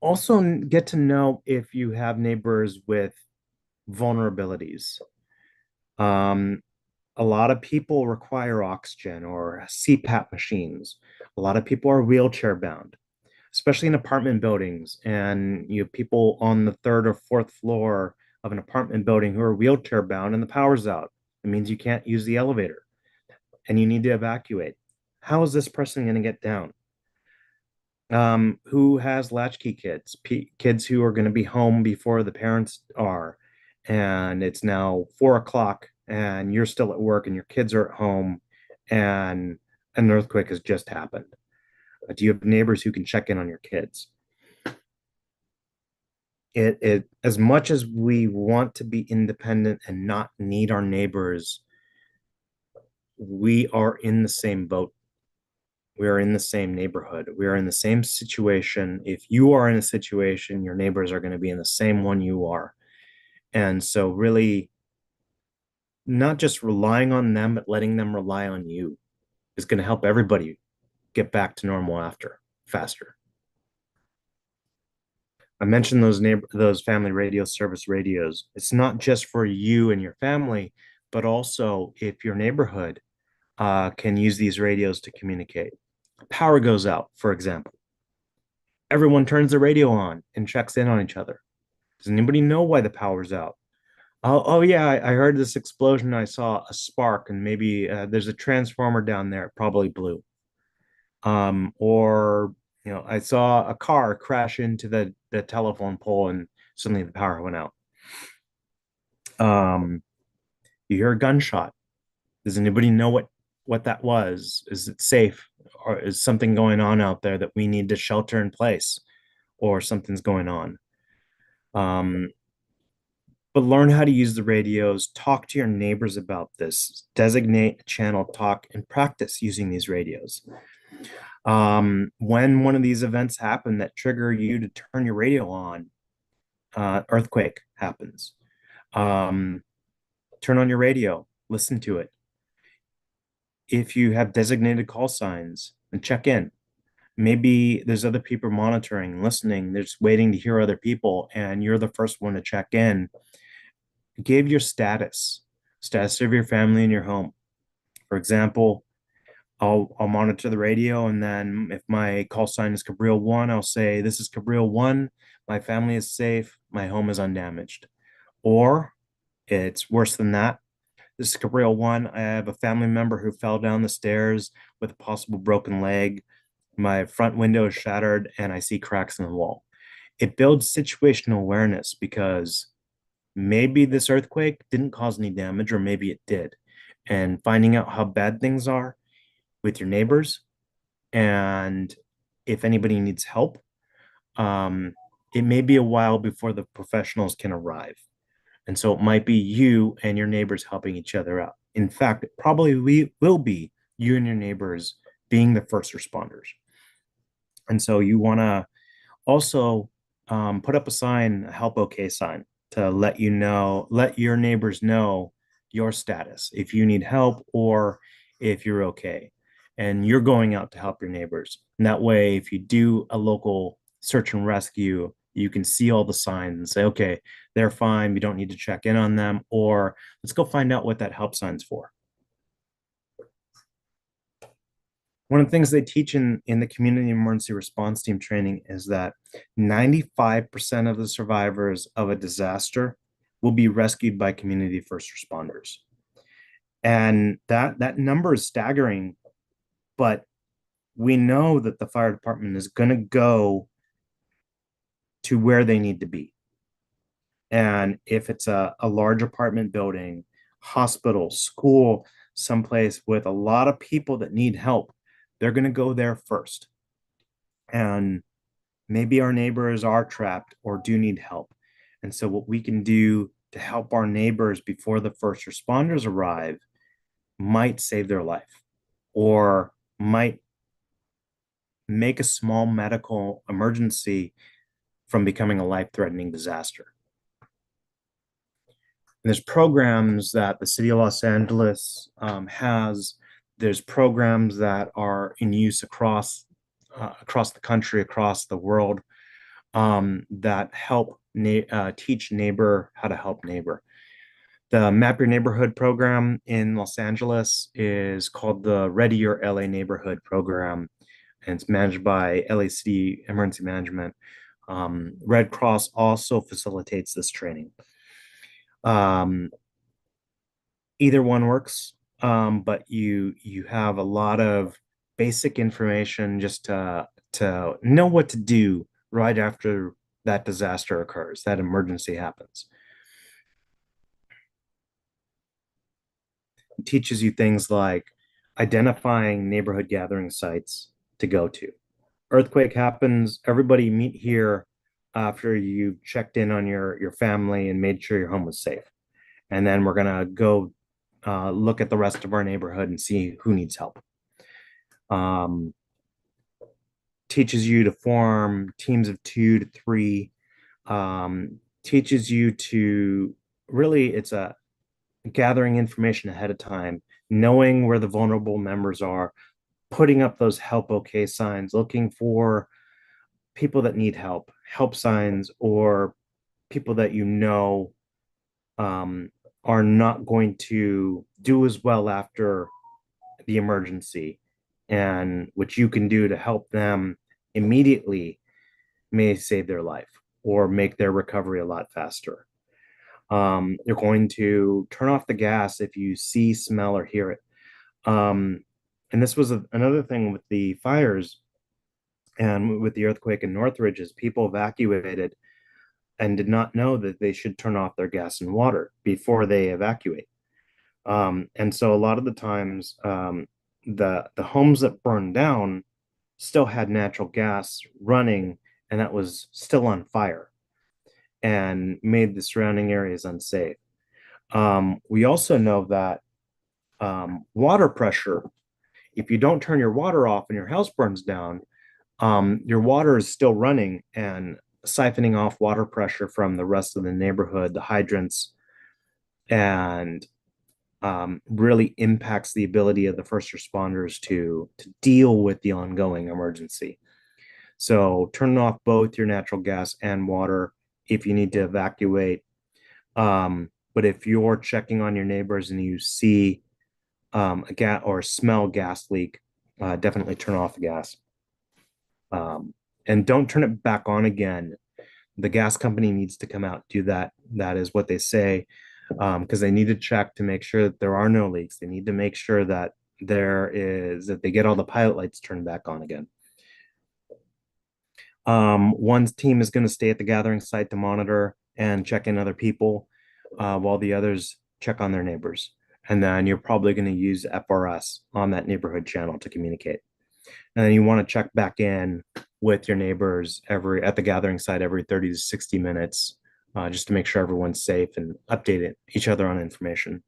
Also get to know if you have neighbors with vulnerabilities. A lot of people require oxygen or CPAP machines. A lot of people are wheelchair bound. especially in apartment buildings, and you have people on the third or fourth floor of an apartment building who are wheelchair bound and the power's out. It means you can't use the elevator and you need to evacuate. How is this person going to get down? Who has latchkey kids, kids who are going to be home before the parents are, and it's now 4 o'clock and you're still at work and your kids are at home and an earthquake has just happened. Do you have neighbors who can check in on your kids? It as much as we want to be independent and not need our neighbors, we are in the same boat. We are in the same neighborhood. We are in the same situation. If you are in a situation, your neighbors are going to be in the same one you are. And so really not just relying on them, but letting them rely on you is going to help everybody get back to normal faster. I mentioned those family radio service radios. It's not just for you and your family, but also if your neighborhood can use these radios to communicate. Power goes out, for example. Everyone turns the radio on and checks in on each other. Does anybody know why the power's out? Oh yeah, I heard this explosion. I saw a spark, and maybe there's a transformer down there. It probably blew. Or I saw a car crash into the telephone pole, and suddenly the power went out. You hear a gunshot. Does anybody know what that was? Is it safe? Or is something going on out there that we need to shelter in place, or something's going on? But learn how to use the radios, talk to your neighbors about this, designate a channel, talk, and practice using these radios. When one of these events happen that trigger you to turn your radio on, earthquake happens. Turn on your radio, listen to it. If you have designated call signs, and check in. Maybe there's other people monitoring, listening, they're just waiting to hear other people, and you're the first one to check in. Give your status of your family in your home. For example, I'll monitor the radio, and then if my call sign is Cabrillo 1, I'll say, this is Cabrillo 1, my family is safe, my home is undamaged. Or it's worse than that. This is Cabrillo 1. I have a family member who fell down the stairs with a possible broken leg. My front window is shattered and I see cracks in the wall. It builds situational awareness because maybe this earthquake didn't cause any damage, or maybe it did. And finding out how bad things are with your neighbors, and if anybody needs help, it may be a while before the professionals can arrive. And so it might be you and your neighbors helping each other out. In fact, it probably will be you and your neighbors being the first responders. And so you want to also put up a sign, a help okay sign, to let your neighbors know your status, if you need help or if you're okay. And you're going out to help your neighbors. And that way, if you do a local search and rescue, you can see all the signs and say, okay, they're fine. We don't need to check in on them, or let's go find out what that help sign's for. One of the things they teach in the community emergency response team training is that 95% of the survivors of a disaster will be rescued by community first responders. And that number is staggering, but we know that the fire department is going to go to where they need to be. And if it's a large apartment building, hospital, school, someplace with a lot of people that need help, they're going to go there first. And maybe our neighbors are trapped or do need help. And so what we can do to help our neighbors before the first responders arrive might save their life, or might make a small medical emergency from becoming a life-threatening disaster. And there's programs that the city of Los Angeles has. There's programs that are in use across the country, across the world, that help teach neighbor how to help neighbor. The Map Your Neighborhood program in Los Angeles is called the Ready Your LA Neighborhood program. and it's managed by LACD Emergency Management. Red Cross also facilitates this training. Either one works, but you have a lot of basic information just to know what to do right after that disaster occurs, that emergency happens. It teaches you things like identifying neighborhood gathering sites to go to. Earthquake happens, everybody meet here after you've checked in on your family and made sure your home was safe. And then we're gonna go look at the rest of our neighborhood and see who needs help. Teaches you to form teams of 2 to 3. Teaches you to really, it's a gathering information ahead of time, knowing where the vulnerable members are, putting up those help okay signs, looking for people that need help signs, or people that you know are not going to do as well after the emergency, and what you can do to help them immediately may save their life or make their recovery a lot faster. You're going to turn off the gas if you see, smell, or hear it. And this was another thing with the fires and with the earthquake in Northridge, is people evacuated and did not know that they should turn off their gas and water before they evacuate. And so a lot of the times, the homes that burned down still had natural gas running, and that was still on fire and made the surrounding areas unsafe. We also know that water pressure, if you don't turn your water off and your house burns down, your water is still running and siphoning off water pressure from the rest of the neighborhood, the hydrants, and really impacts the ability of the first responders to deal with the ongoing emergency. So turn off both your natural gas and water if you need to evacuate. But if you're checking on your neighbors and you see a gas or smell gas leak, definitely turn off the gas. And don't turn it back on again. The gas company needs to come out, do that. That is what they say, because they need to check to make sure that there are no leaks. They need to make sure that that they get all the pilot lights turned back on again. One team is going to stay at the gathering site to monitor and check in other people, while the others check on their neighbors. And then you're probably going to use FRS on that neighborhood channel to communicate. And then you want to check back in with your neighbors at the gathering site every 30 to 60 minutes, just to make sure everyone's safe and update each other on information.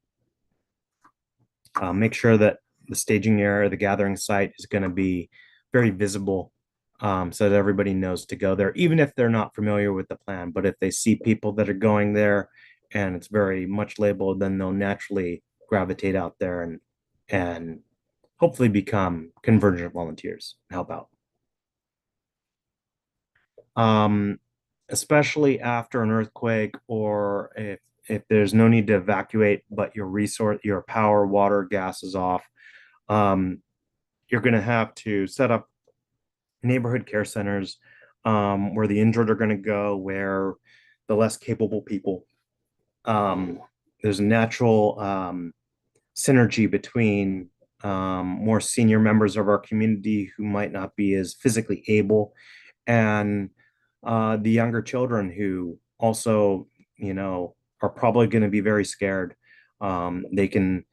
Make sure that the staging area, the gathering site, is going to be very visible, so that everybody knows to go there, even if they're not familiar with the plan. But if they see people that are going there and it's very much labeled, then they'll naturally gravitate out there and hopefully become convergent volunteers and help out. Especially after an earthquake, or if there's no need to evacuate, but your power, water, gas is off, you're going to have to set up neighborhood care centers, where the injured are going to go, where the less capable people. There's a natural synergy between more senior members of our community who might not be as physically able, and the younger children who also, are probably going to be very scared. They can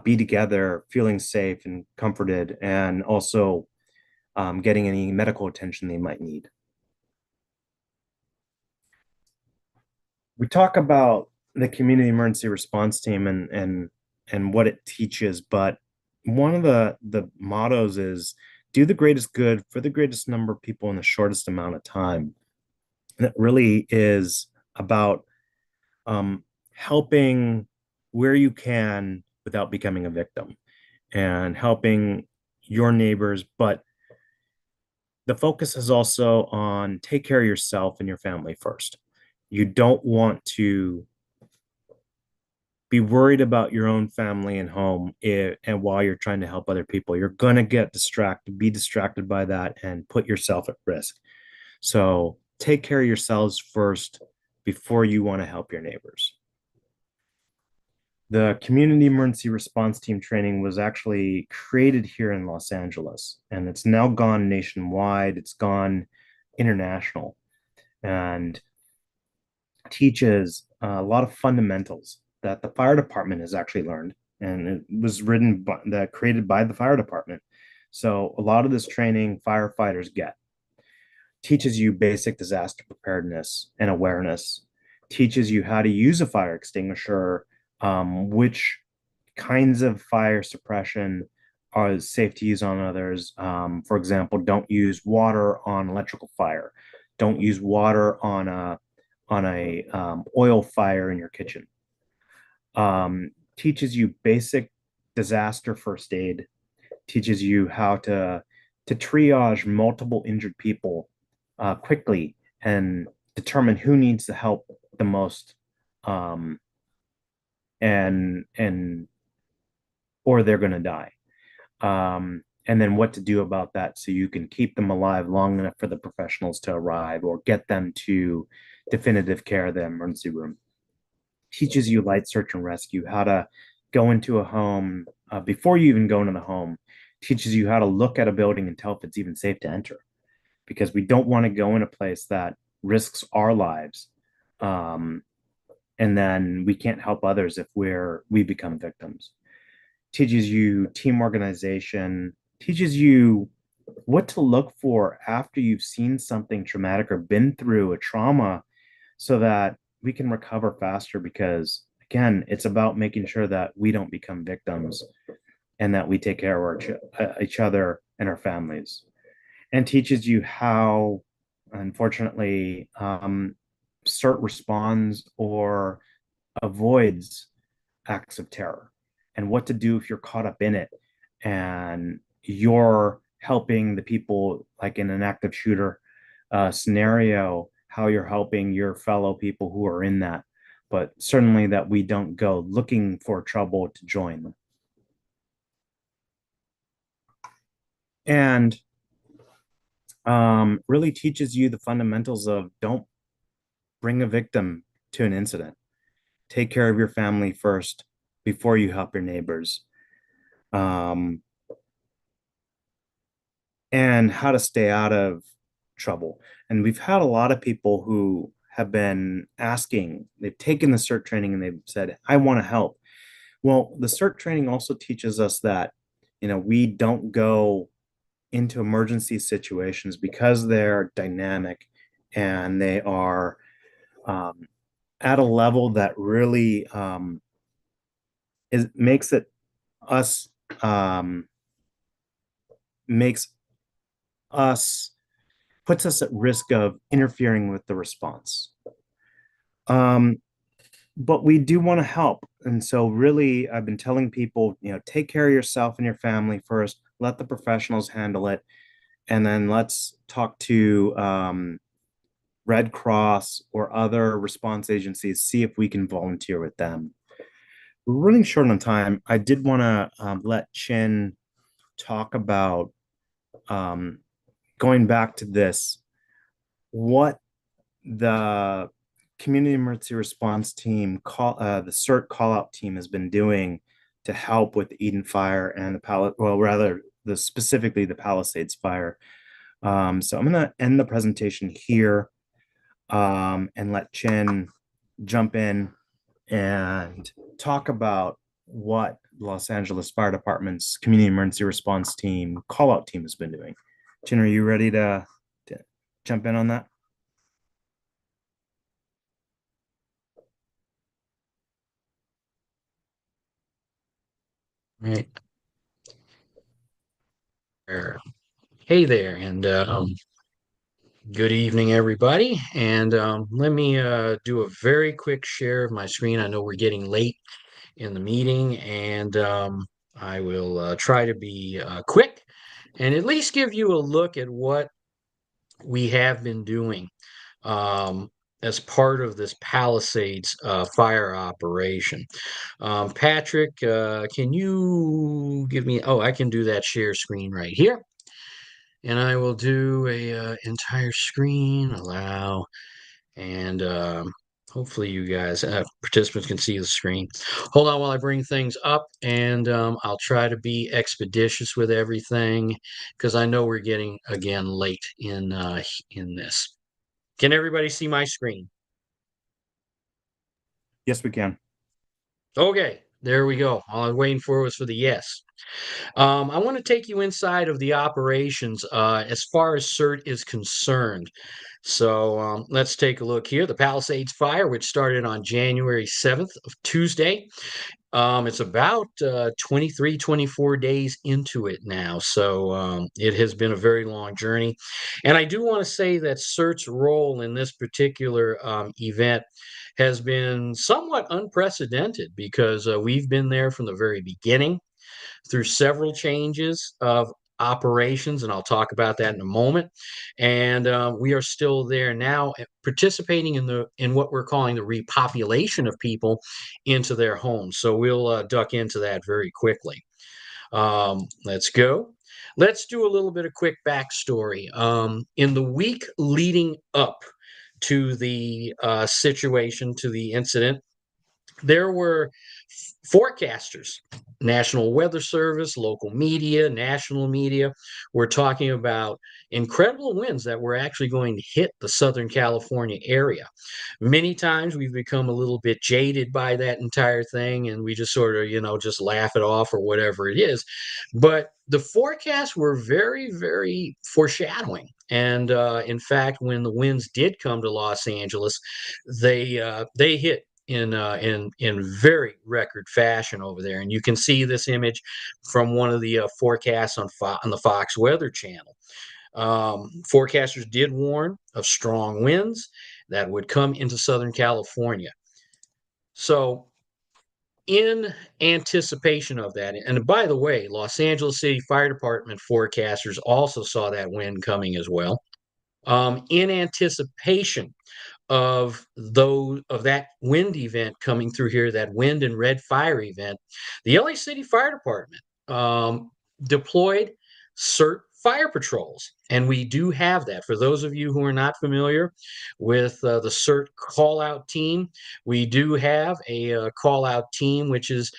be together, feeling safe and comforted, and also getting any medical attention they might need. We talk about the community emergency response team and what it teaches, but one of the mottos is do the greatest good for the greatest number of people in the shortest amount of time. And it really is about helping where you can without becoming a victim, and helping your neighbors. But the focus is also on take care of yourself and your family first. You don't want to be worried about your own family and home and while you're trying to help other people. You're going to get distracted, be distracted by that, and put yourself at risk. So take care of yourselves first before you want to help your neighbors. The Community Emergency Response Team training was actually created here in Los Angeles, and it's now gone nationwide. It's gone international and teaches a lot of fundamentals that the fire department has actually learned, and it was created by the fire department. So a lot of this training firefighters get. Teaches you basic disaster preparedness and awareness, teaches you how to use a fire extinguisher, which kinds of fire suppression are safe to use on others. For example, don't use water on electrical fire. Don't use water on a oil fire in your kitchen. Teaches you basic disaster first aid. Teaches you how to triage multiple injured people quickly and determine who needs the help the most, and or they're going to die, and then what to do about that so you can keep them alive long enough for the professionals to arrive or get them to definitive care, the emergency room. Teaches you light search and rescue, how to go into a home before you even go into the home. Teaches you how to look at a building and tell if it's even safe to enter, because we don't want to go in a place that risks our lives, and then we can't help others if we become victims. Teaches you team organization, teaches you what to look for after you've seen something traumatic or been through a trauma, so that we can recover faster, because again, it's about making sure that we don't become victims and that we take care of each other and our families. And teaches you how, unfortunately, CERT responds or avoids acts of terror, and what to do if you're caught up in it and you're helping the people, like in an active shooter scenario, how you're helping your fellow people who are in that, but certainly that we don't go looking for trouble to join them. And really teaches you the fundamentals of don't bring a victim to an incident. Take care of your family first before you help your neighbors. And how to stay out of trouble. And we've had a lot of people who have been asking, they've taken the CERT training and they've said, I want to help. Well, the CERT training also teaches us that, we don't go into emergency situations because they're dynamic and they are at a level that really makes us puts us at risk of interfering with the response. But we do want to help. And so really, I've been telling people, take care of yourself and your family first, let the professionals handle it. And then let's talk to Red Cross or other response agencies, see if we can volunteer with them. We're running short on time. I did want to let Chin talk about going back to this, what the Community Emergency Response Team, the CERT call-out team, has been doing to help with the Eden Fire and specifically the Palisades Fire. So I'm going to end the presentation here and let Chin jump in and talk about what Los Angeles Fire Department's Community Emergency Response Team call-out team has been doing. Chin, are you ready to jump in on that? Right. Hey there, and good evening, everybody. And let me do a very quick share of my screen. I know we're getting late in the meeting, and I will try to be quick and at least give you a look at what we have been doing. as part of this Palisades fire operation. Patrick, can you give me? Oh, I can do that share screen right here, and I will do a entire screen. Allow, and hopefully you guys, participants, can see the screen. Hold on while I bring things up, and I'll try to be expeditious with everything because I know we're getting again late in this. Can everybody see my screen? Yes, we can. Okay, there we go. All I was waiting for was for the yes. I want to take you inside of the operations as far as CERT is concerned. So let's take a look here. The Palisades fire, which started on January 7th, of Tuesday. It's about 23, 24 days into it now. So it has been a very long journey. And I do want to say that CERT's role in this particular event has been somewhat unprecedented because we've been there from the very beginning through several changes of operations, and I'll talk about that in a moment. And we are still there now, participating in what we're calling the repopulation of people into their homes. So we'll duck into that very quickly. Let's go. Let's do a little bit of quick backstory. In the week leading up to the situation, to the incident, there were forecasters, National Weather Service, local media, national media, were talking about incredible winds that were actually going to hit the Southern California area. Many times we've become a little bit jaded by that entire thing, and we just sort of, just laugh it off or whatever it is. But the forecasts were very, very foreshadowing. And in fact, when the winds did come to Los Angeles, they hit in very record fashion over there, and you can see this image from one of the forecasts on the Fox Weather Channel. Forecasters did warn of strong winds that would come into Southern California. So, in anticipation of that, and by the way, Los Angeles City Fire Department forecasters also saw that wind coming as well. In anticipation of that wind event coming through here, that wind and red fire event, the LA City Fire Department deployed CERT fire patrols. And we do have that. For those of you who are not familiar with the CERT call-out team, we do have a call-out team which has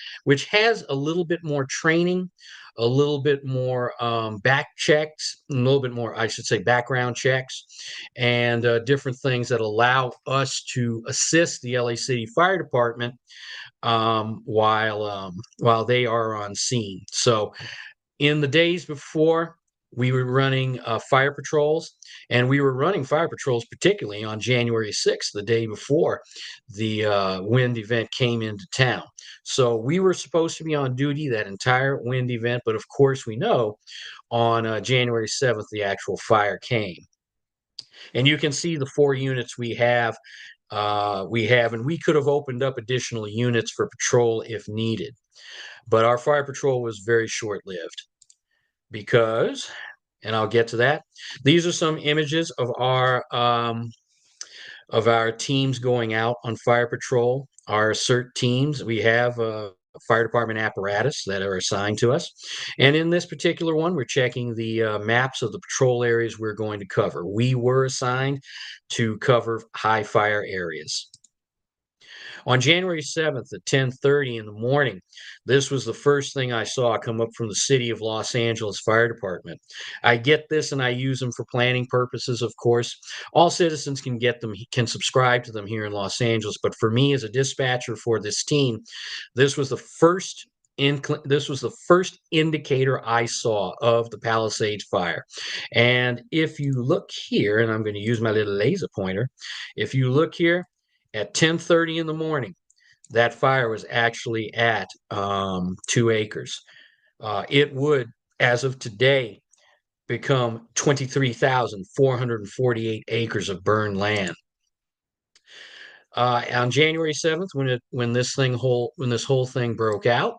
a little bit more training, a little bit more back checks, a little bit more, I should say, background checks, and different things that allow us to assist the LA City Fire Department while they are on scene. So in the days before, we were running fire patrols, and we were running fire patrols particularly on January 6th, the day before the wind event came into town. So we were supposed to be on duty that entire wind event, but of course we know on January 7th, the actual fire came. And you can see the 4 units we have, and we could have opened up additional units for patrol if needed. But our fire patrol was very short-lived because, and I'll get to that, these are some images of our teams going out on fire patrol. Our CERT teams, we have a fire department apparatus that are assigned to us. And in this particular one, we're checking the maps of the patrol areas we're going to cover. We were assigned to cover high fire areas. On January 7th at 10:30 in the morning, this was the first thing I saw come up from the City of Los Angeles Fire Department. I get this and I use them for planning purposes, of course. All citizens can get them, can subscribe to them here in Los Angeles. But for me as a dispatcher for this team, this was the first indicator I saw of the Palisades fire. And if you look here, and I'm going to use my little laser pointer, if you look here, at 10:30 in the morning, that fire was actually at 2 acres. It would, as of today, become 23,448 acres of burned land. On January 7th, when this whole thing broke out,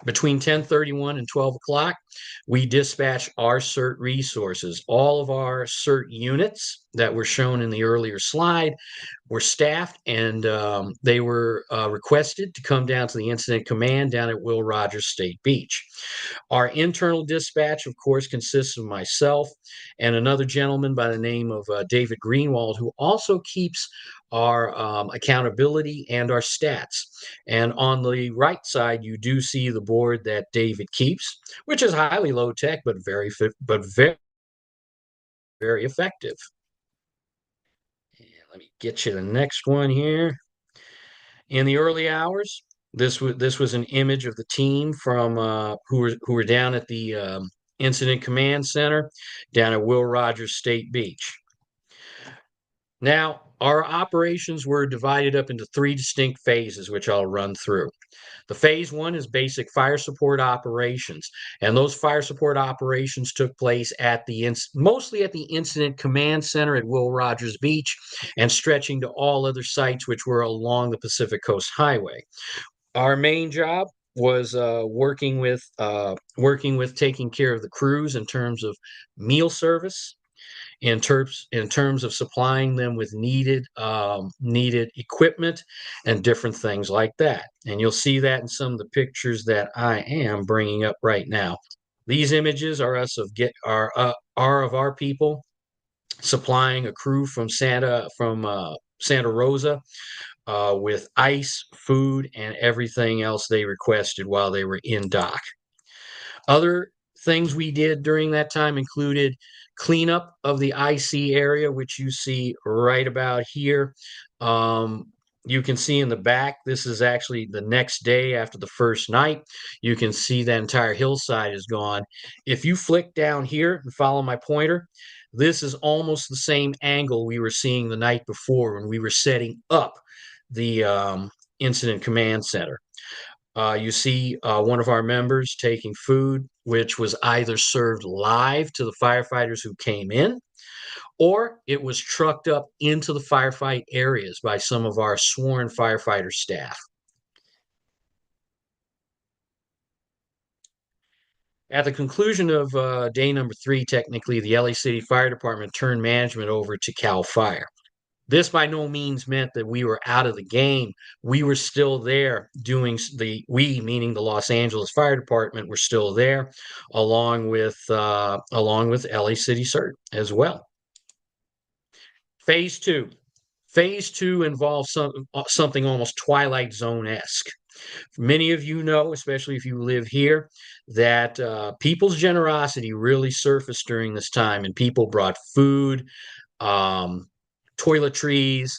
between 10:31 and 12 o'clock, we dispatch our CERT resources. All of our CERT units that were shown in the earlier slide were staffed, and they were requested to come down to the incident command down at Will Rogers State Beach. Our internal dispatch, of course, consists of myself and another gentleman by the name of David Greenwald, who also keeps our accountability and our stats. And on the right side, you do see the board that David keeps, which is highly low tech, but very effective. And let me get you the next one here. In the early hours, this was an image of the team from who were down at the Incident Command Center down at Will Rogers State Beach. Now, our operations were divided up into 3 distinct phases, which I'll run through. The phase 1 is basic fire support operations, and those fire support operations took place at mostly at the Incident Command Center at Will Rogers Beach and stretching to all other sites which were along the Pacific Coast Highway. Our main job was working with taking care of the crews in terms of meal service, in terms of supplying them with needed equipment and different things like that. And you'll see that in some of the pictures that I am bringing up right now. These images are of our people supplying a crew from Santa Rosa with ice, food, and everything else they requested while they were in dock. Other things we did during that time included cleanup of the IC area, which you see right about here. You can see in the back, this is actually the next day after the first night. You can see that entire hillside is gone. If you flick down here and follow my pointer, this is almost the same angle we were seeing the night before when we were setting up the Incident Command Center. You see one of our members taking food, which was either served live to the firefighters who came in, or it was trucked up into the firefight areas by some of our sworn firefighter staff. At the conclusion of day number 3, technically, the LA City Fire Department turned management over to CAL FIRE. This by no means meant that we were out of the game. We were still there doing meaning the Los Angeles Fire Department, were still there, along with LA City CERT as well. Phase 2. Phase 2 involves something almost Twilight Zone-esque. Many of you know, especially if you live here, that people's generosity really surfaced during this time, and people brought food, toiletries,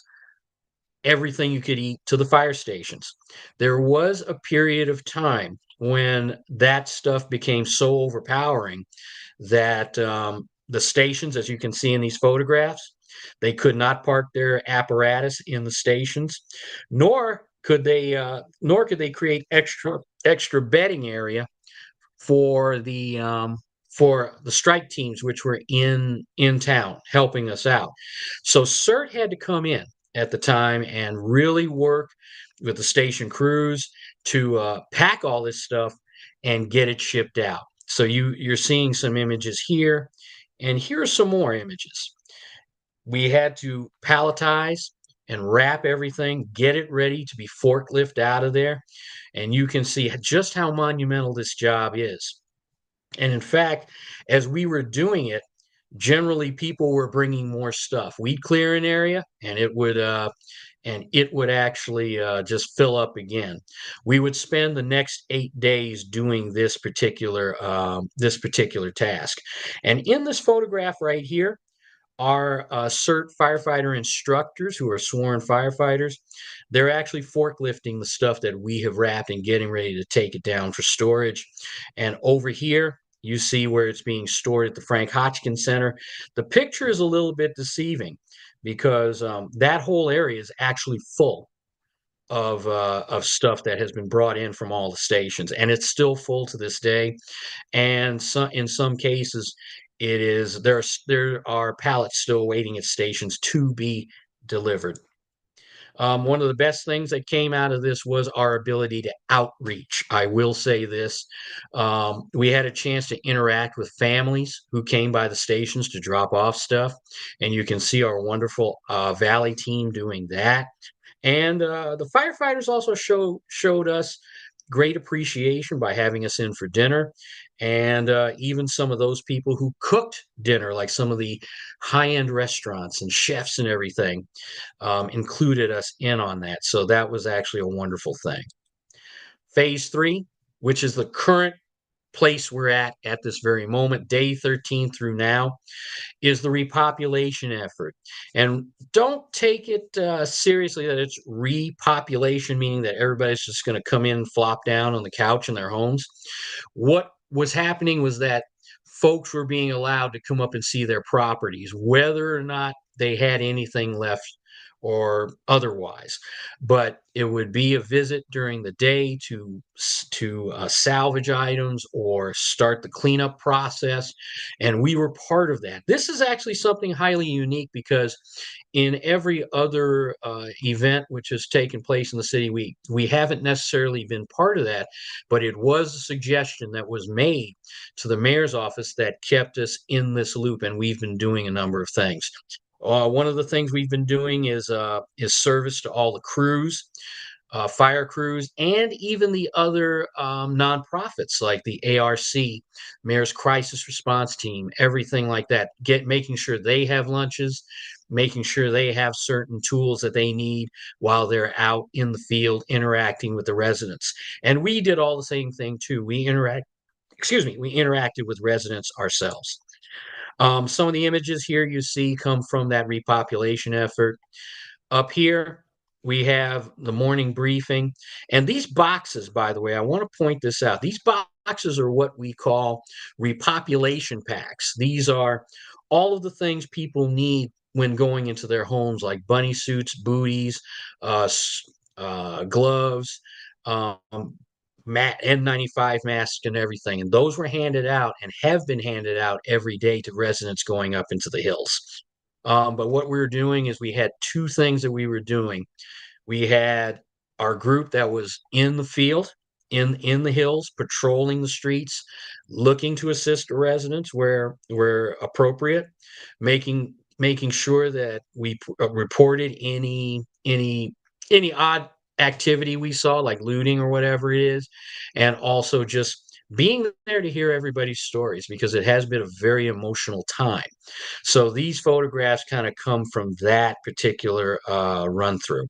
everything you could eat to the fire stations. There was a period of time when that stuff became so overpowering that the stations, as you can see in these photographs, they could not park their apparatus in the stations, nor could they create extra bedding area for the strike teams which were in town helping us out. So CERT had to come in at the time and really work with the station crews to pack all this stuff and get it shipped out. So you're seeing some images here, and here are some more images. We had to palletize and wrap everything, get it ready to be forklift out of there, and you can see just how monumental this job is. And in fact, as we were doing it, generally people were bringing more stuff. We'd clear an area, and it would actually just fill up again. We would spend the next 8 days doing this particular task. And in this photograph right here, our CERT firefighter instructors, who are sworn firefighters, they're actually forklifting the stuff that we have wrapped and getting ready to take it down for storage. And over here, you see where it's being stored at the Frank Hotchkin Center. The picture is a little bit deceiving because that whole area is actually full of stuff that has been brought in from all the stations, and it's still full to this day. And in some cases, there are pallets still waiting at stations to be delivered. One of the best things that came out of this was our ability to outreach. I will say this. We had a chance to interact with families who came by the stations to drop off stuff, and you can see our wonderful Valley team doing that. And the firefighters also showed us great appreciation by having us in for dinner. And even some of those people who cooked dinner, like some of the high-end restaurants and chefs and everything, included us in on that. So that was actually a wonderful thing. Phase 3, which is the current place we're at this very moment, day 13 through now, is the repopulation effort. And don't take it seriously that it's repopulation, meaning that everybody's just going to come in and flop down on the couch in their homes. What was happening was that folks were being allowed to come up and see their properties, whether or not they had anything left or otherwise. But it would be a visit during the day to salvage items or start the cleanup process, and we were part of that. This is actually something highly unique because in every other event which has taken place in the city, we haven't necessarily been part of that, but it was a suggestion that was made to the mayor's office that kept us in this loop, and we've been doing a number of things. One of the things we've been doing is service to all the crews, fire crews, and even the other nonprofits like the ARC, Mayor's Crisis Response Team, everything like that. Making sure they have lunches, making sure they have certain tools that they need while they're out in the field interacting with the residents. And we did all the same thing too. We interacted with residents ourselves. Some of the images here you see come from that repopulation effort. Up here, we have the morning briefing. And these boxes, by the way, I want to point this out. These boxes are what we call repopulation packs. These are all of the things people need when going into their homes, like bunny suits, booties, gloves, N95 masks and everything. And those were handed out and have been handed out every day to residents going up into the hills. But what we were doing is we had two things that we were doing. We had our group that was in the field, in the hills, patrolling the streets, looking to assist the residents where appropriate, making sure that we reported any odd activity we saw, like looting or whatever it is, and also just being there to hear everybody's stories, because it has been a very emotional time. So these photographs kind of come from that particular run through.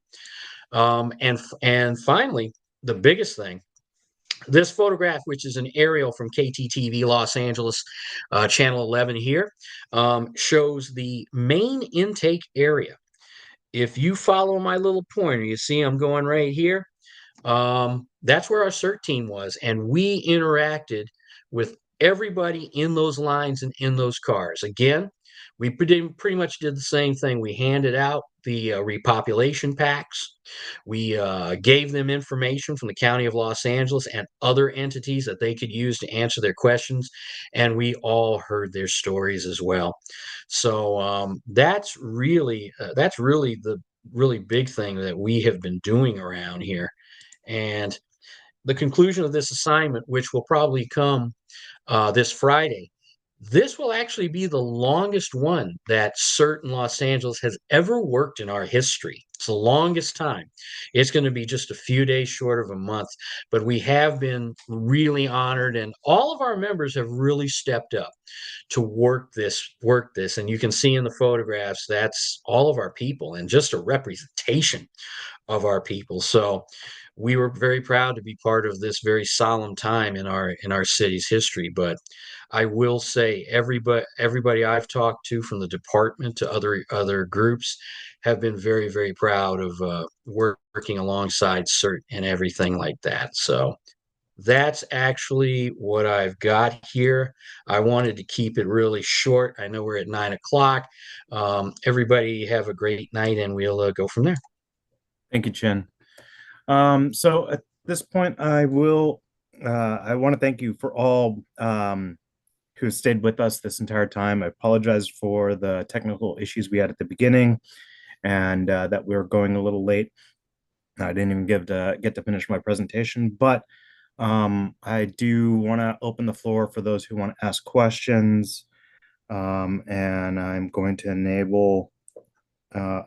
And finally, the biggest thing, this photograph, which is an aerial from KTTV Los Angeles, channel 11 here, shows the main intake area. If you follow my little pointer, you see I'm going right here. That's where our CERT team was, and we interacted with everybody in those lines and in those cars. Again, we pretty much did the same thing. We handed out the repopulation packs. We gave them information from the County of Los Angeles and other entities that they could use to answer their questions, and we all heard their stories as well. So that's really the really big thing that we have been doing around here. And the conclusion of this assignment, which will probably come this Friday, this will actually be the longest one that CERT in Los Angeles has ever worked in our history. It's the longest time. It's going to be just a few days short of a month, but we have been really honored, and all of our members have really stepped up to work this. And you can see in the photographs, that's all of our people and just a representation of our people. So we were very proud to be part of this very solemn time in our city's history. But I will say everybody I've talked to, from the department to other groups, have been very, very proud of working alongside CERT and everything like that. So that's actually what I've got here. I wanted to keep it really short. I know we're at 9 o'clock. Everybody have a great night, and we'll go from there. Thank you, Chin. So at this point, I want to thank you for all who stayed with us this entire time. I apologize for the technical issues we had at the beginning. and that we were going a little late. I didn't even get to finish my presentation, but I do want to open the floor for those who want to ask questions, and I'm going to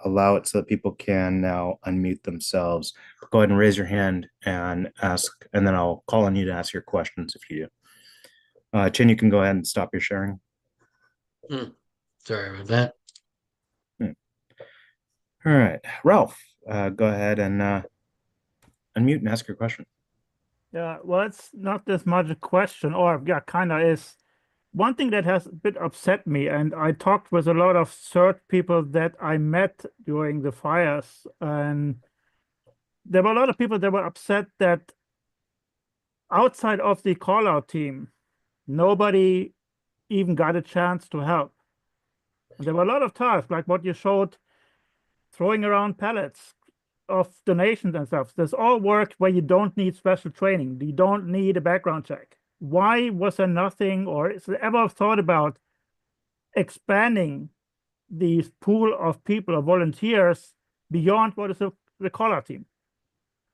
allow it so that people can now unmute themselves. Go ahead and raise your hand and ask, and then I'll call on you to ask your questions if you do. Chin, you can go ahead and stop your sharing. Sorry about that. All right, Ralph, go ahead and unmute and ask your question. Yeah, well, it's not this much a question, or yeah, kind of is. One thing that has a bit upset me, and I talked with a lot of CERT people that I met during the fires, and there were a lot of people that were upset that outside of the call-out team, nobody even got a chance to help. And there were a lot of tasks, like what you showed, throwing around pallets of donations and stuff. There's all work where you don't need special training. You don't need a background check. Why was there nothing, or is there ever thought about expanding the pool of people or volunteers beyond what is the call-out team?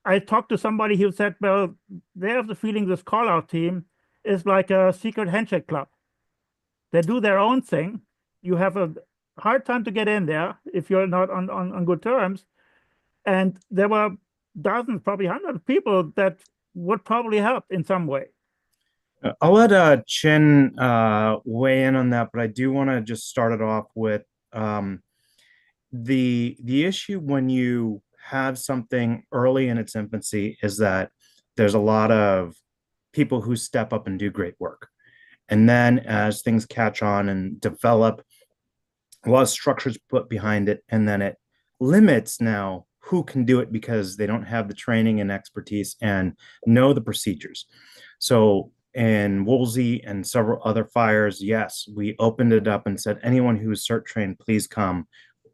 I talked to somebody who said, well, they have the feeling this call-out team is like a secret handshake club. They do their own thing. You have a hard time to get in there if you're not on good terms. And there were dozens, probably hundreds of people that would probably help in some way. I'll let Chin weigh in on that, but I do want to just start it off with the issue when you have something early in its infancy is that there's a lot of people who step up and do great work. And then as things catch on and develop, a lot of structures put behind it, and then it limits now who can do it because they don't have the training and expertise and know the procedures. So in Woolsey and several other fires, yes, we opened it up and said, anyone who is CERT trained, please come.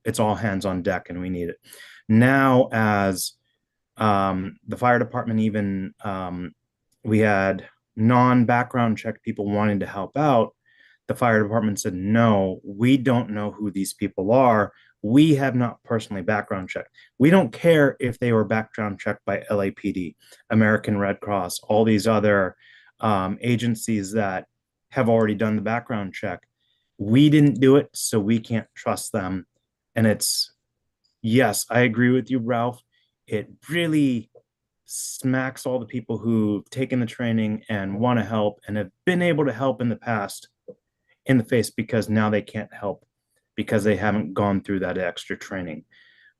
It's all hands on deck and we need it. Now, as the fire department, even we had non-background check people wanting to help out, the fire department said, no, we don't know who these people are. We have not personally background checked. We don't care if they were background checked by LAPD, American Red Cross, all these other agencies that have already done the background check. We didn't do it, so we can't trust them. And it's, yes, I agree with you, Ralph. It really smacks all the people who've taken the training and want to help and have been able to help in the past in the face, because now they can't help because they haven't gone through that extra training.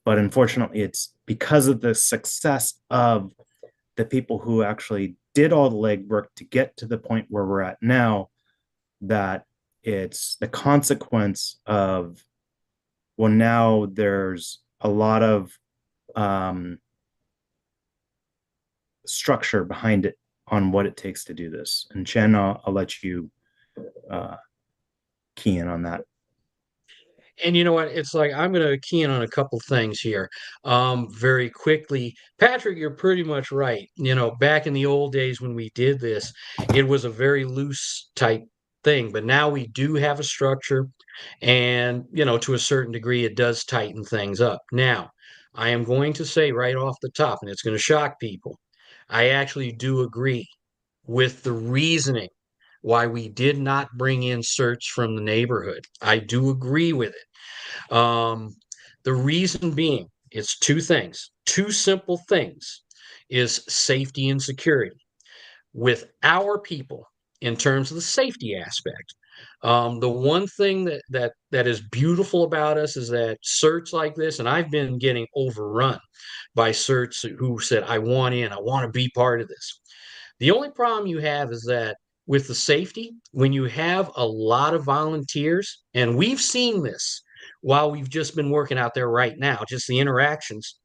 But unfortunately, it's because of the success of the people who actually did all the legwork to get to the point where we're at now, that it's the consequence of, well, now there's a lot of structure behind it on what it takes to do this. And Chen, I'll let you key in on that. And you know what? It's like I'm going to key in on a couple things here very quickly. Patrick, you're pretty much right. You know, back in the old days when we did this, it was a very loose type thing. But now we do have a structure. And, you know, to a certain degree, it does tighten things up. Now, I am going to say right off the top, and it's going to shock people, I actually do agree with the reasoning why we did not bring in CERTs from the neighborhood. I do agree with it. The reason being, it's two things, two simple things, is safety and security. With our people, in terms of the safety aspect, the one thing that is beautiful about us is that CERTs like this, and I've been getting overrun by CERTs who said, I want in, I want to be part of this. The only problem you have is that with the safety, when you have a lot of volunteers, and we've seen this while we've just been working out there right now, just the interactions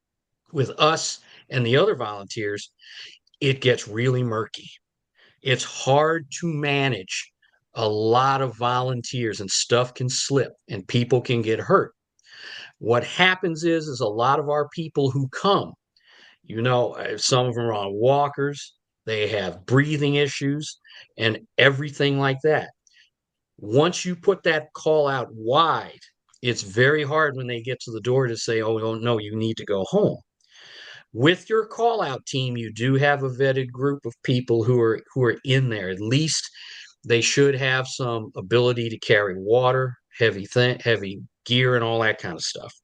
with us and the other volunteers, it gets really murky. It's hard to manage a lot of volunteers, and stuff can slip and people can get hurt. What happens is a lot of our people who come, you know, some of them are on walkers, they have breathing issues and everything like that. Once you put that call out wide it's very hard when they get to the door to say, oh no, you need to go home. With your call out team, you do have a vetted group of people who are in there. At least they should have some ability to carry water, heavy gear, and all that kind of stuff.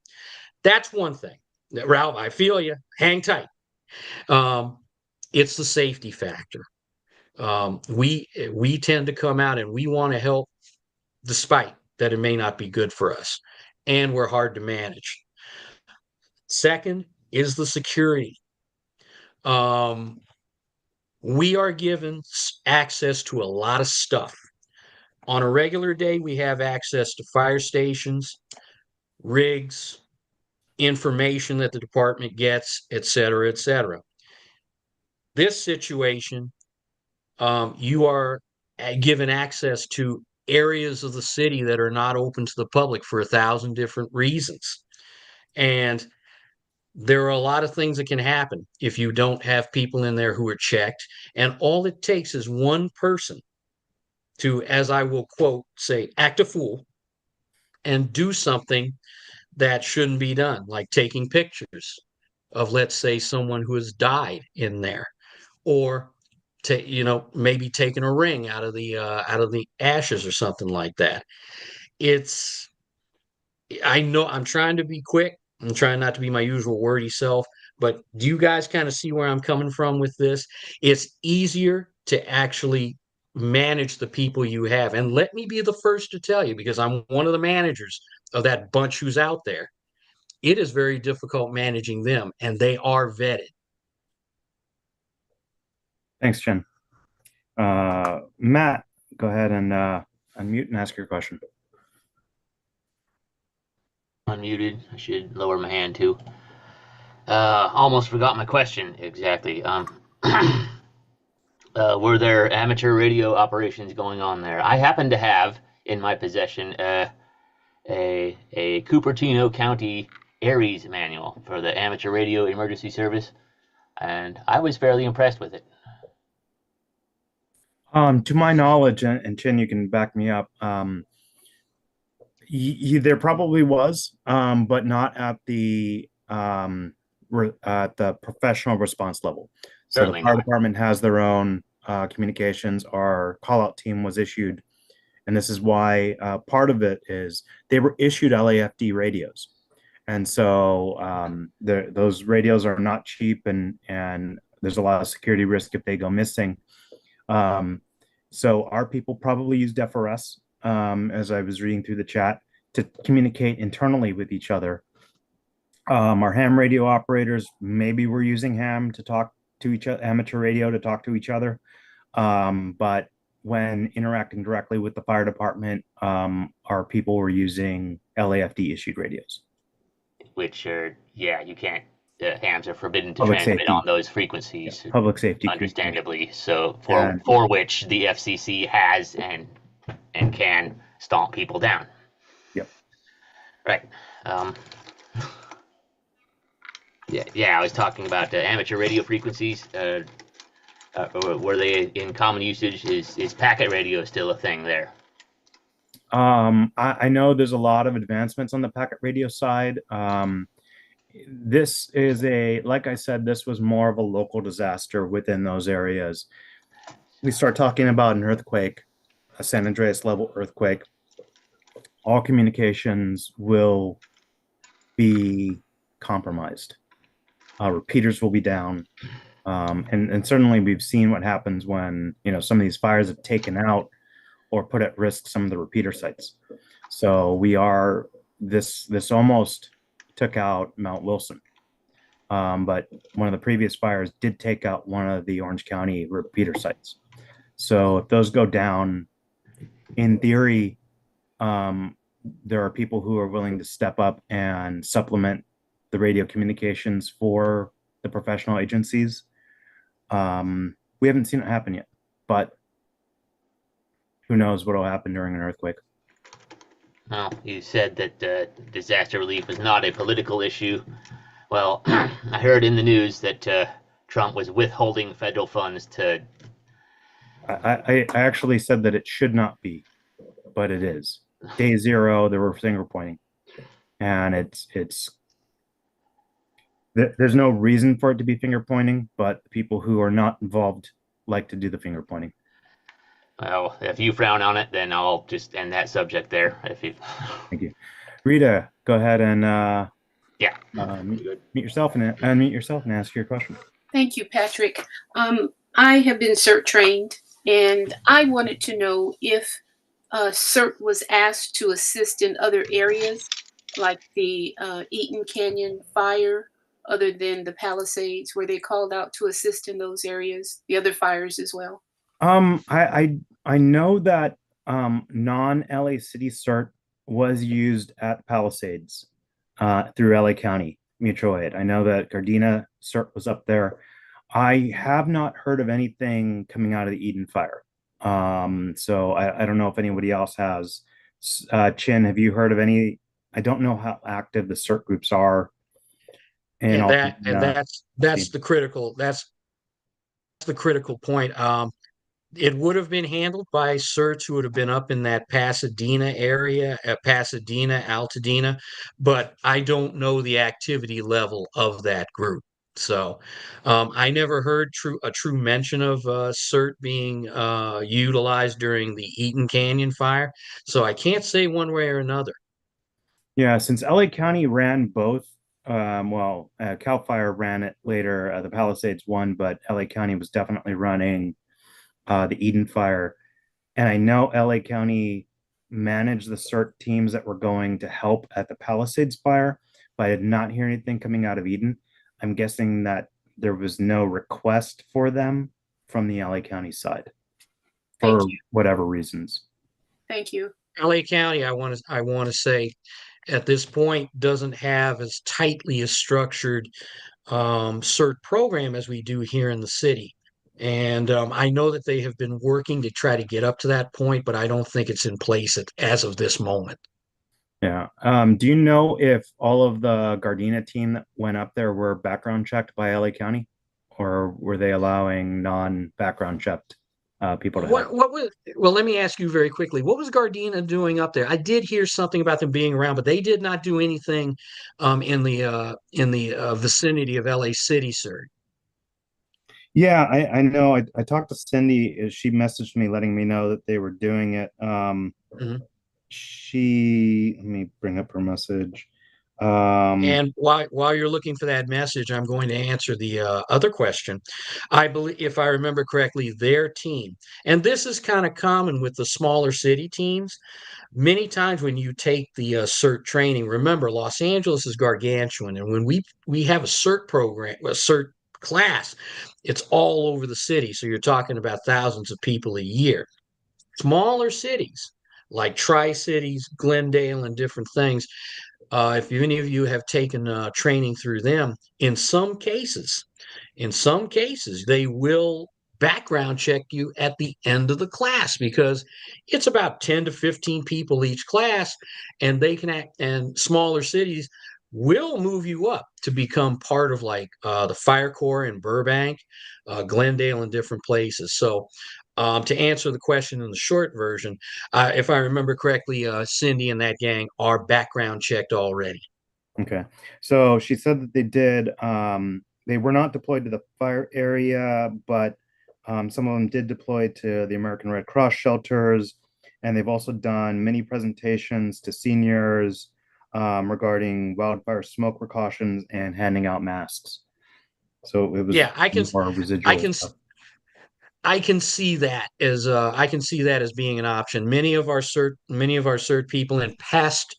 That's one thing. Ralph, I feel you. Hang tight. It's the safety factor. We tend to come out and we want to help, despite that it may not be good for us, and we're hard to manage. Second is the security. We are given access to a lot of stuff. On a regular day, we have access to fire stations, rigs, information that the department gets, et cetera, et cetera. This situation, you are given access to areas of the city that are not open to the public for 1,000 different reasons. And there are a lot of things that can happen if you don't have people in there who are checked. And all it takes is one person to, as I will quote, say, act a fool and do something that shouldn't be done, like taking pictures of, let's say, someone who has died in there, or maybe taking a ring out of the ashes or something like that. I know I'm trying to be quick. I'm trying not to be my usual wordy self, but do you guys kind of see where I'm coming from with this? It's easier to actually manage the people you have. And let me be the first to tell you, because I'm one of the managers of that bunch who's out there. It is very difficult managing them, and they are vetted. Thanks, Jen. Matt, go ahead and unmute and ask your question. Unmuted. I should lower my hand too. Almost forgot my question exactly. Were there amateur radio operations going on there? I happen to have in my possession a Cupertino County ARES manual for the amateur radio emergency service, and I was fairly impressed with it. To my knowledge, and Chen, you can back me up, there probably was, but not at the professional response level. So Certainly the fire not. department has their own communications. Our call-out team was issued, and this is why part of it is they were issued LAFD radios. And so those radios are not cheap, and there's a lot of security risk if they go missing. So our people probably used FRS, as I was reading through the chat, to communicate internally with each other. Our ham radio operators maybe were using ham to talk to each other, amateur radio to talk to each other. But when interacting directly with the fire department, our people were using LAFD issued radios. Which are, you can't, hams are forbidden to Public transmit safety. on those frequencies. Yeah, public safety. Understandably. So for which the FCC has and can stomp people down. Yep. Right. I was talking about amateur radio frequencies. Were they in common usage? Is packet radio still a thing there? I know there's a lot of advancements on the packet radio side. This is like I said, this was more of a local disaster within those areas. We start talking about an earthquake, a San Andreas level earthquake. All communications will be compromised. Repeaters will be down. And certainly we've seen what happens when, some of these fires have taken out or put at risk some of the repeater sites. So this almost took out Mount Wilson. But one of the previous fires did take out one of the Orange County repeater sites. So if those go down, in theory, there are people who are willing to step up and supplement the radio communications for the professional agencies. We haven't seen it happen yet, but who knows what will happen during an earthquake. Well, you said that disaster relief was not a political issue. Well, I heard in the news that Trump was withholding federal funds to... I actually said that it should not be, but it is. Day zero, there were finger pointing. and there's no reason for it to be finger pointing, but people who are not involved like to do the finger pointing. Well, if you frown on it, then I'll just end that subject there. If you, Thank you. Rita, go ahead and yeah, mute yourself and unmute yourself and ask your question. Thank you, Patrick. I have been CERT trained, and I wanted to know if CERT was asked to assist in other areas, like the Eaton Canyon fire, other than the Palisades. Were they called out to assist in those areas, the other fires as well? I know that non-LA City CERT was used at Palisades through LA County Mutual Aid. I know that Gardena CERT was up there. I have not heard of anything coming out of the Eden fire. So I don't know if anybody else has. Chin, have you heard of any? I don't know how active the CERT groups are. And that's the critical point. It would have been handled by CERTs who would have been up in that Pasadena area, Pasadena, Altadena, but I don't know the activity level of that group. So I never heard a true mention of CERT being utilized during the Eaton Canyon fire. So I can't say one way or another. Yeah, since LA County ran both, CAL FIRE ran it later, the Palisades won, but LA County was definitely running the Eden fire. And I know LA County managed the CERT teams that were going to help at the Palisades fire, but I did not hear anything coming out of Eden. I'm guessing that there was no request for them from the LA County side for whatever reasons. Thank you. LA County, I want to say, at this point, doesn't have as tightly a structured CERT program as we do here in the city. And I know that they have been working to try to get up to that point, but I don't think it's in place as of this moment. Yeah. Do you know if all of the Gardena team that went up there were background checked by LA County, or were they allowing non-background checked people to help? Well, let me ask you very quickly. What was Gardena doing up there? I did hear something about them being around, but they did not do anything in the vicinity of LA City, sir. Yeah, I know. I talked to Cindy. She messaged me letting me know that they were doing it. Let me bring up her message. And while you're looking for that message, I'm going to answer the other question. I believe, if I remember correctly, their team, and this is kind of common with the smaller city teams. Many times when you take the CERT training, remember Los Angeles is gargantuan, and when we have a CERT program, a CERT class, it's all over the city. So you're talking about thousands of people a year. Smaller cities like Tri-Cities, Glendale, and different things. If any of you have taken training through them, in some cases, they will background check you at the end of the class, because it's about 10 to 15 people each class, and they can act, and smaller cities will move you up to become part of like the Fire Corps in Burbank, Glendale, and different places. So to answer the question in the short version, if I remember correctly, Cindy and that gang are background checked already. Okay. So she said that they did, they were not deployed to the fire area, but some of them did deploy to the American Red Cross shelters. And they've also done many presentations to seniors regarding wildfire smoke precautions and handing out masks. So it was more residual stuff. I can see that as being an option. Many of our CERT people in past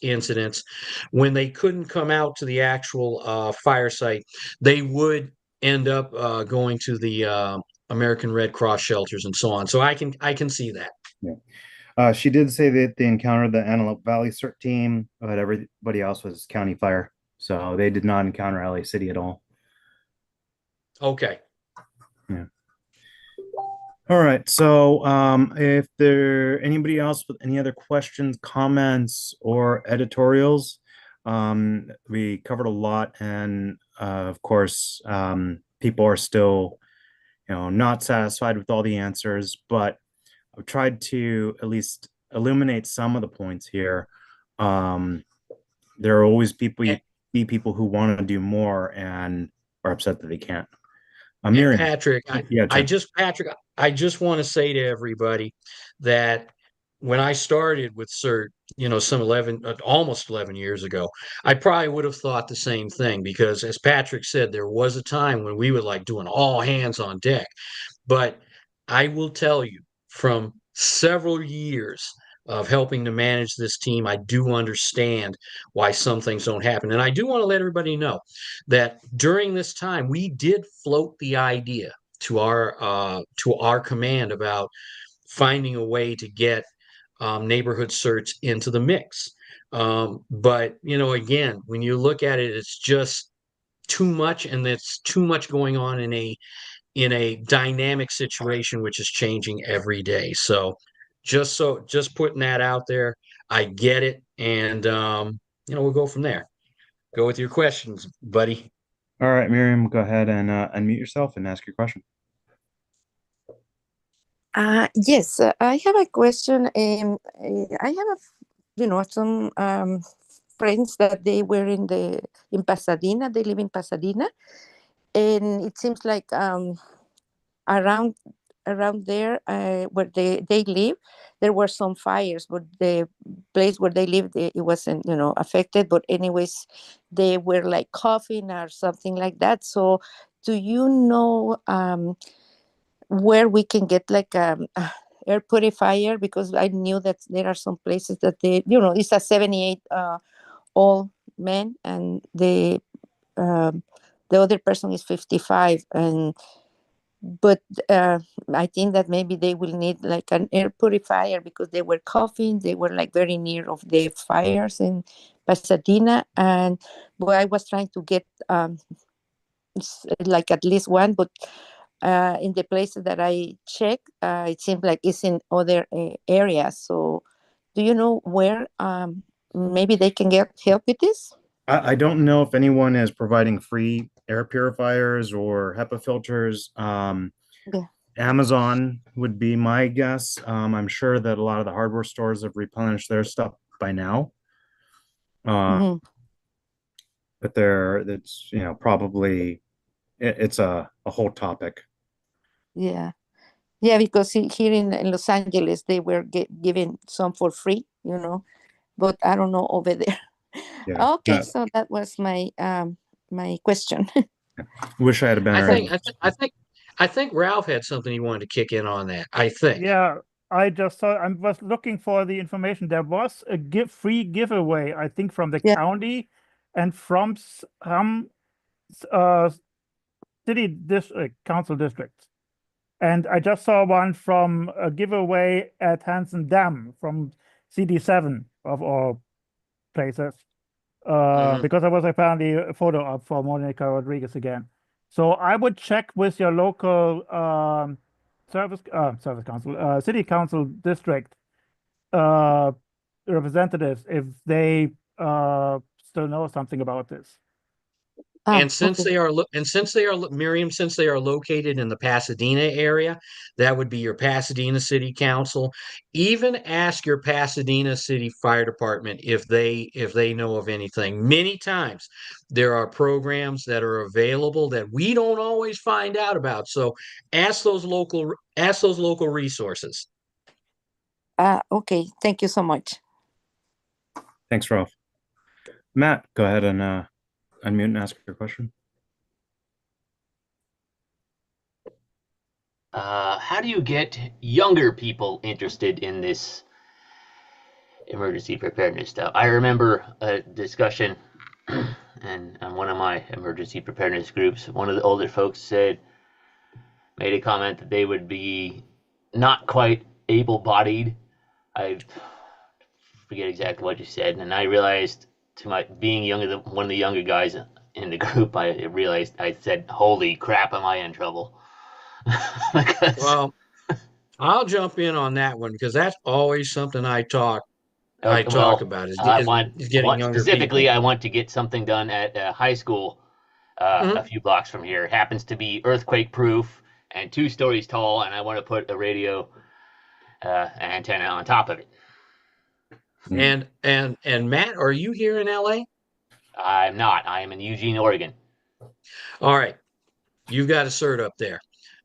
incidents, when they couldn't come out to the actual fire site, they would end up going to the American Red Cross shelters and so on. So I can see that. Yeah. She did say that they encountered the Antelope Valley CERT team, but everybody else was county fire. So they did not encounter LA City at all. Okay. Yeah. All right. So if anybody else with any other questions, comments, or editorials, we covered a lot, and of course, people are still, not satisfied with all the answers, but I've tried to at least illuminate some of the points here. there are always people And- people who want to do more and are upset that they can't. And Miriam, Patrick, yeah, Jim. I just want to say to everybody that when I started with CERT, some almost 11 years ago, I probably would have thought the same thing because, as Patrick said, there was a time when we were like doing all hands on deck. But I will tell you, from several years of helping to manage this team, I do understand why some things don't happen. And I do want to let everybody know that during this time, we did float the idea to our command about finding a way to get neighborhood certs into the mix. But again, when you look at it, it's just too much, and it's too much going on in a dynamic situation which is changing every day. So just putting that out there. I get it, and we'll go from there. Go with your questions, buddy. All right, Miriam, go ahead and unmute yourself and ask your question. Yes, I have a question. I have some friends that they were in Pasadena. They live in Pasadena, and it seems like around there where they live, there were some fires, but the place where they lived, it wasn't affected. But anyways, they were like coughing or something like that. So, do you know where we can get like air purifier? Because I knew that there are some places that they, it's a 78 old man, and the other person is 55, but I think that maybe they will need like an air purifier because they were coughing. They were like very near of the fires in Pasadena, and I was trying to get like at least one, but in the places that I check, it seems like it's in other areas. So, do you know where maybe they can get help with this? I don't know if anyone is providing free air purifiers or HEPA filters. Yeah. Amazon would be my guess. I'm sure that a lot of the hardware stores have replenished their stuff by now. But it's probably it's a whole topic. Yeah, because here in Los Angeles they were giving some for free, but I don't know over there. Yeah. Okay, so that was my my question. Wish I had a better. I think Ralph had something he wanted to kick in on that. I think. Yeah, I just saw. I was looking for the information. There was a free giveaway, I think, from the county and from some city council districts. And I just saw one from a giveaway at Hanson Dam from CD7 of all places. Because there was apparently a photo up for Monica Rodriguez again. So I would check with your local service council, city council district representatives if they still know something about this. And since they are Miriam, since they are located in the Pasadena area, that would be your Pasadena City Council. Even ask your Pasadena City Fire Department if they know of anything. Many times there are programs that are available that we don't always find out about. So ask those local resources. Okay, thank you so much. Thanks, Ralph. Matt, go ahead and unmute and ask your question. How do you get younger people interested in this emergency preparedness stuff? I remember a discussion and on one of my emergency preparedness groups, one of the older folks made a comment that they would be not quite able-bodied. I forget exactly what you said, and I realized being one of the younger guys in the group, I realized I said, "Holy crap, am I in trouble?" Well, I'll jump in on that one because that's always something I talk about. Is getting younger specifically, people. I want to get something done at a high school a few blocks from here. It happens to be earthquake-proof and 2 stories tall, and I want to put a radio antenna on top of it. And Matt, are you here in LA? I'm not. I am in Eugene, Oregon. All right. You've got a cert up there.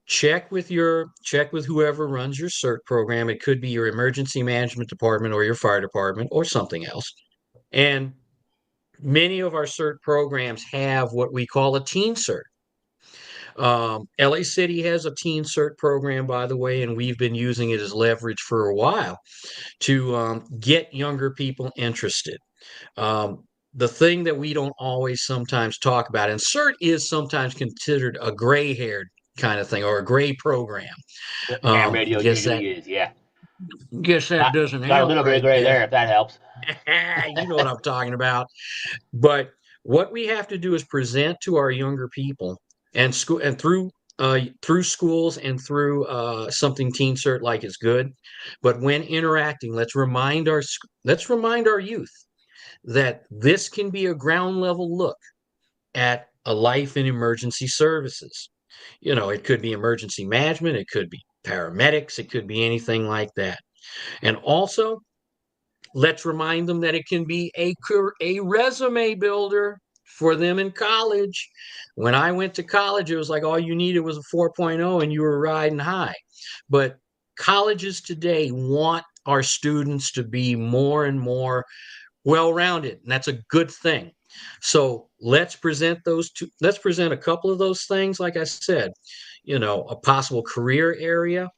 Check with whoever runs your cert program. It could be your emergency management department or your fire department or something else. And many of our cert programs have what we call a teen cert. LA City has a teen cert program, by the way, and we've been using it as leverage for a while to get younger people interested. The thing that we don't always sometimes talk about, and CERT is sometimes considered a gray-haired kind of thing or a gray program. Ham radio guess usually is, yeah. Guess that doesn't Got help a little bit right of gray there, if that helps. You know what I'm talking about. But what we have to do is present to our younger people and school and through schools and through something Teen Cert like is good. But when interacting, let's remind our youth that this can be a ground level look at a life in emergency services. You know, it could be emergency management, it could be paramedics, it could be anything like that. And also, let's remind them that it can be a resume builder for them in college. When I went to college, it was like all you needed was a 4.0 and you were riding high. But colleges today want our students to be more and more well-rounded, and that's a good thing. So let's present a couple of those things, like I said, you know, a possible career area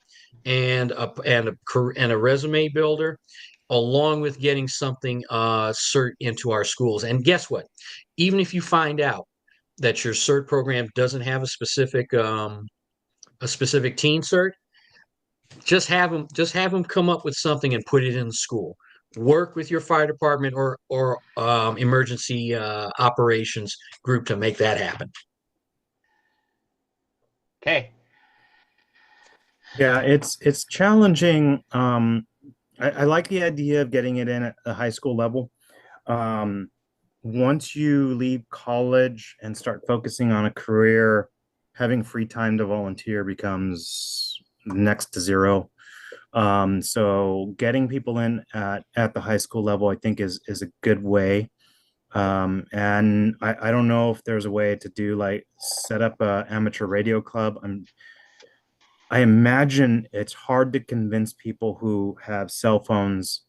and a resume builder, along with getting something cert into our schools. And guess what? Even if you find out that your cert program doesn't have a specific teen cert, just have them come up with something and put it in the school. Work with your fire department or emergency operations group to make that happen. Okay. Yeah, it's challenging. I like the idea of getting it in at the high school level. Once you leave college and start focusing on a career, having free time to volunteer becomes next to zero. So getting people in at the high school level, I think is a good way. And I don't know if there's a way to do like set up a amateur radio club. I imagine it's hard to convince people who have cell phones,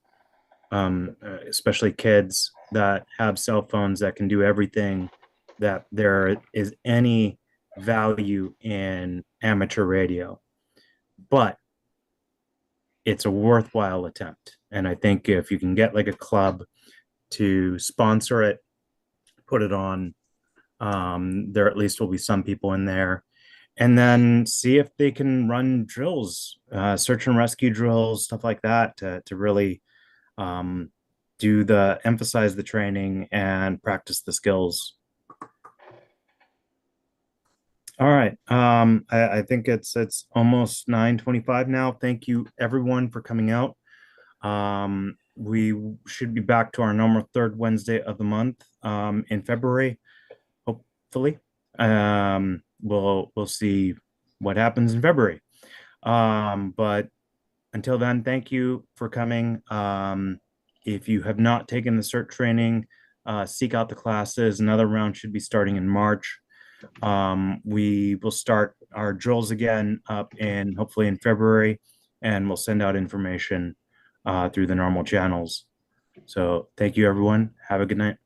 especially kids that have cell phones that can do everything, that there is any value in amateur radio. But it's a worthwhile attempt. And I think if you can get like a club to sponsor it, put it on, there at least will be some people in there. And then see if they can run drills, search and rescue drills, stuff like that, to really emphasize the training and practice the skills. All right. I think it's almost 9:25 now. Thank you everyone for coming out. We should be back to our normal third Wednesday of the month in February, hopefully. We'll see what happens in February. But until then, thank you for coming. If you have not taken the CERT training, seek out the classes. Another round should be starting in March. We will start our drills again up hopefully in February, and we'll send out information through the normal channels. So thank you, everyone. Have a good night.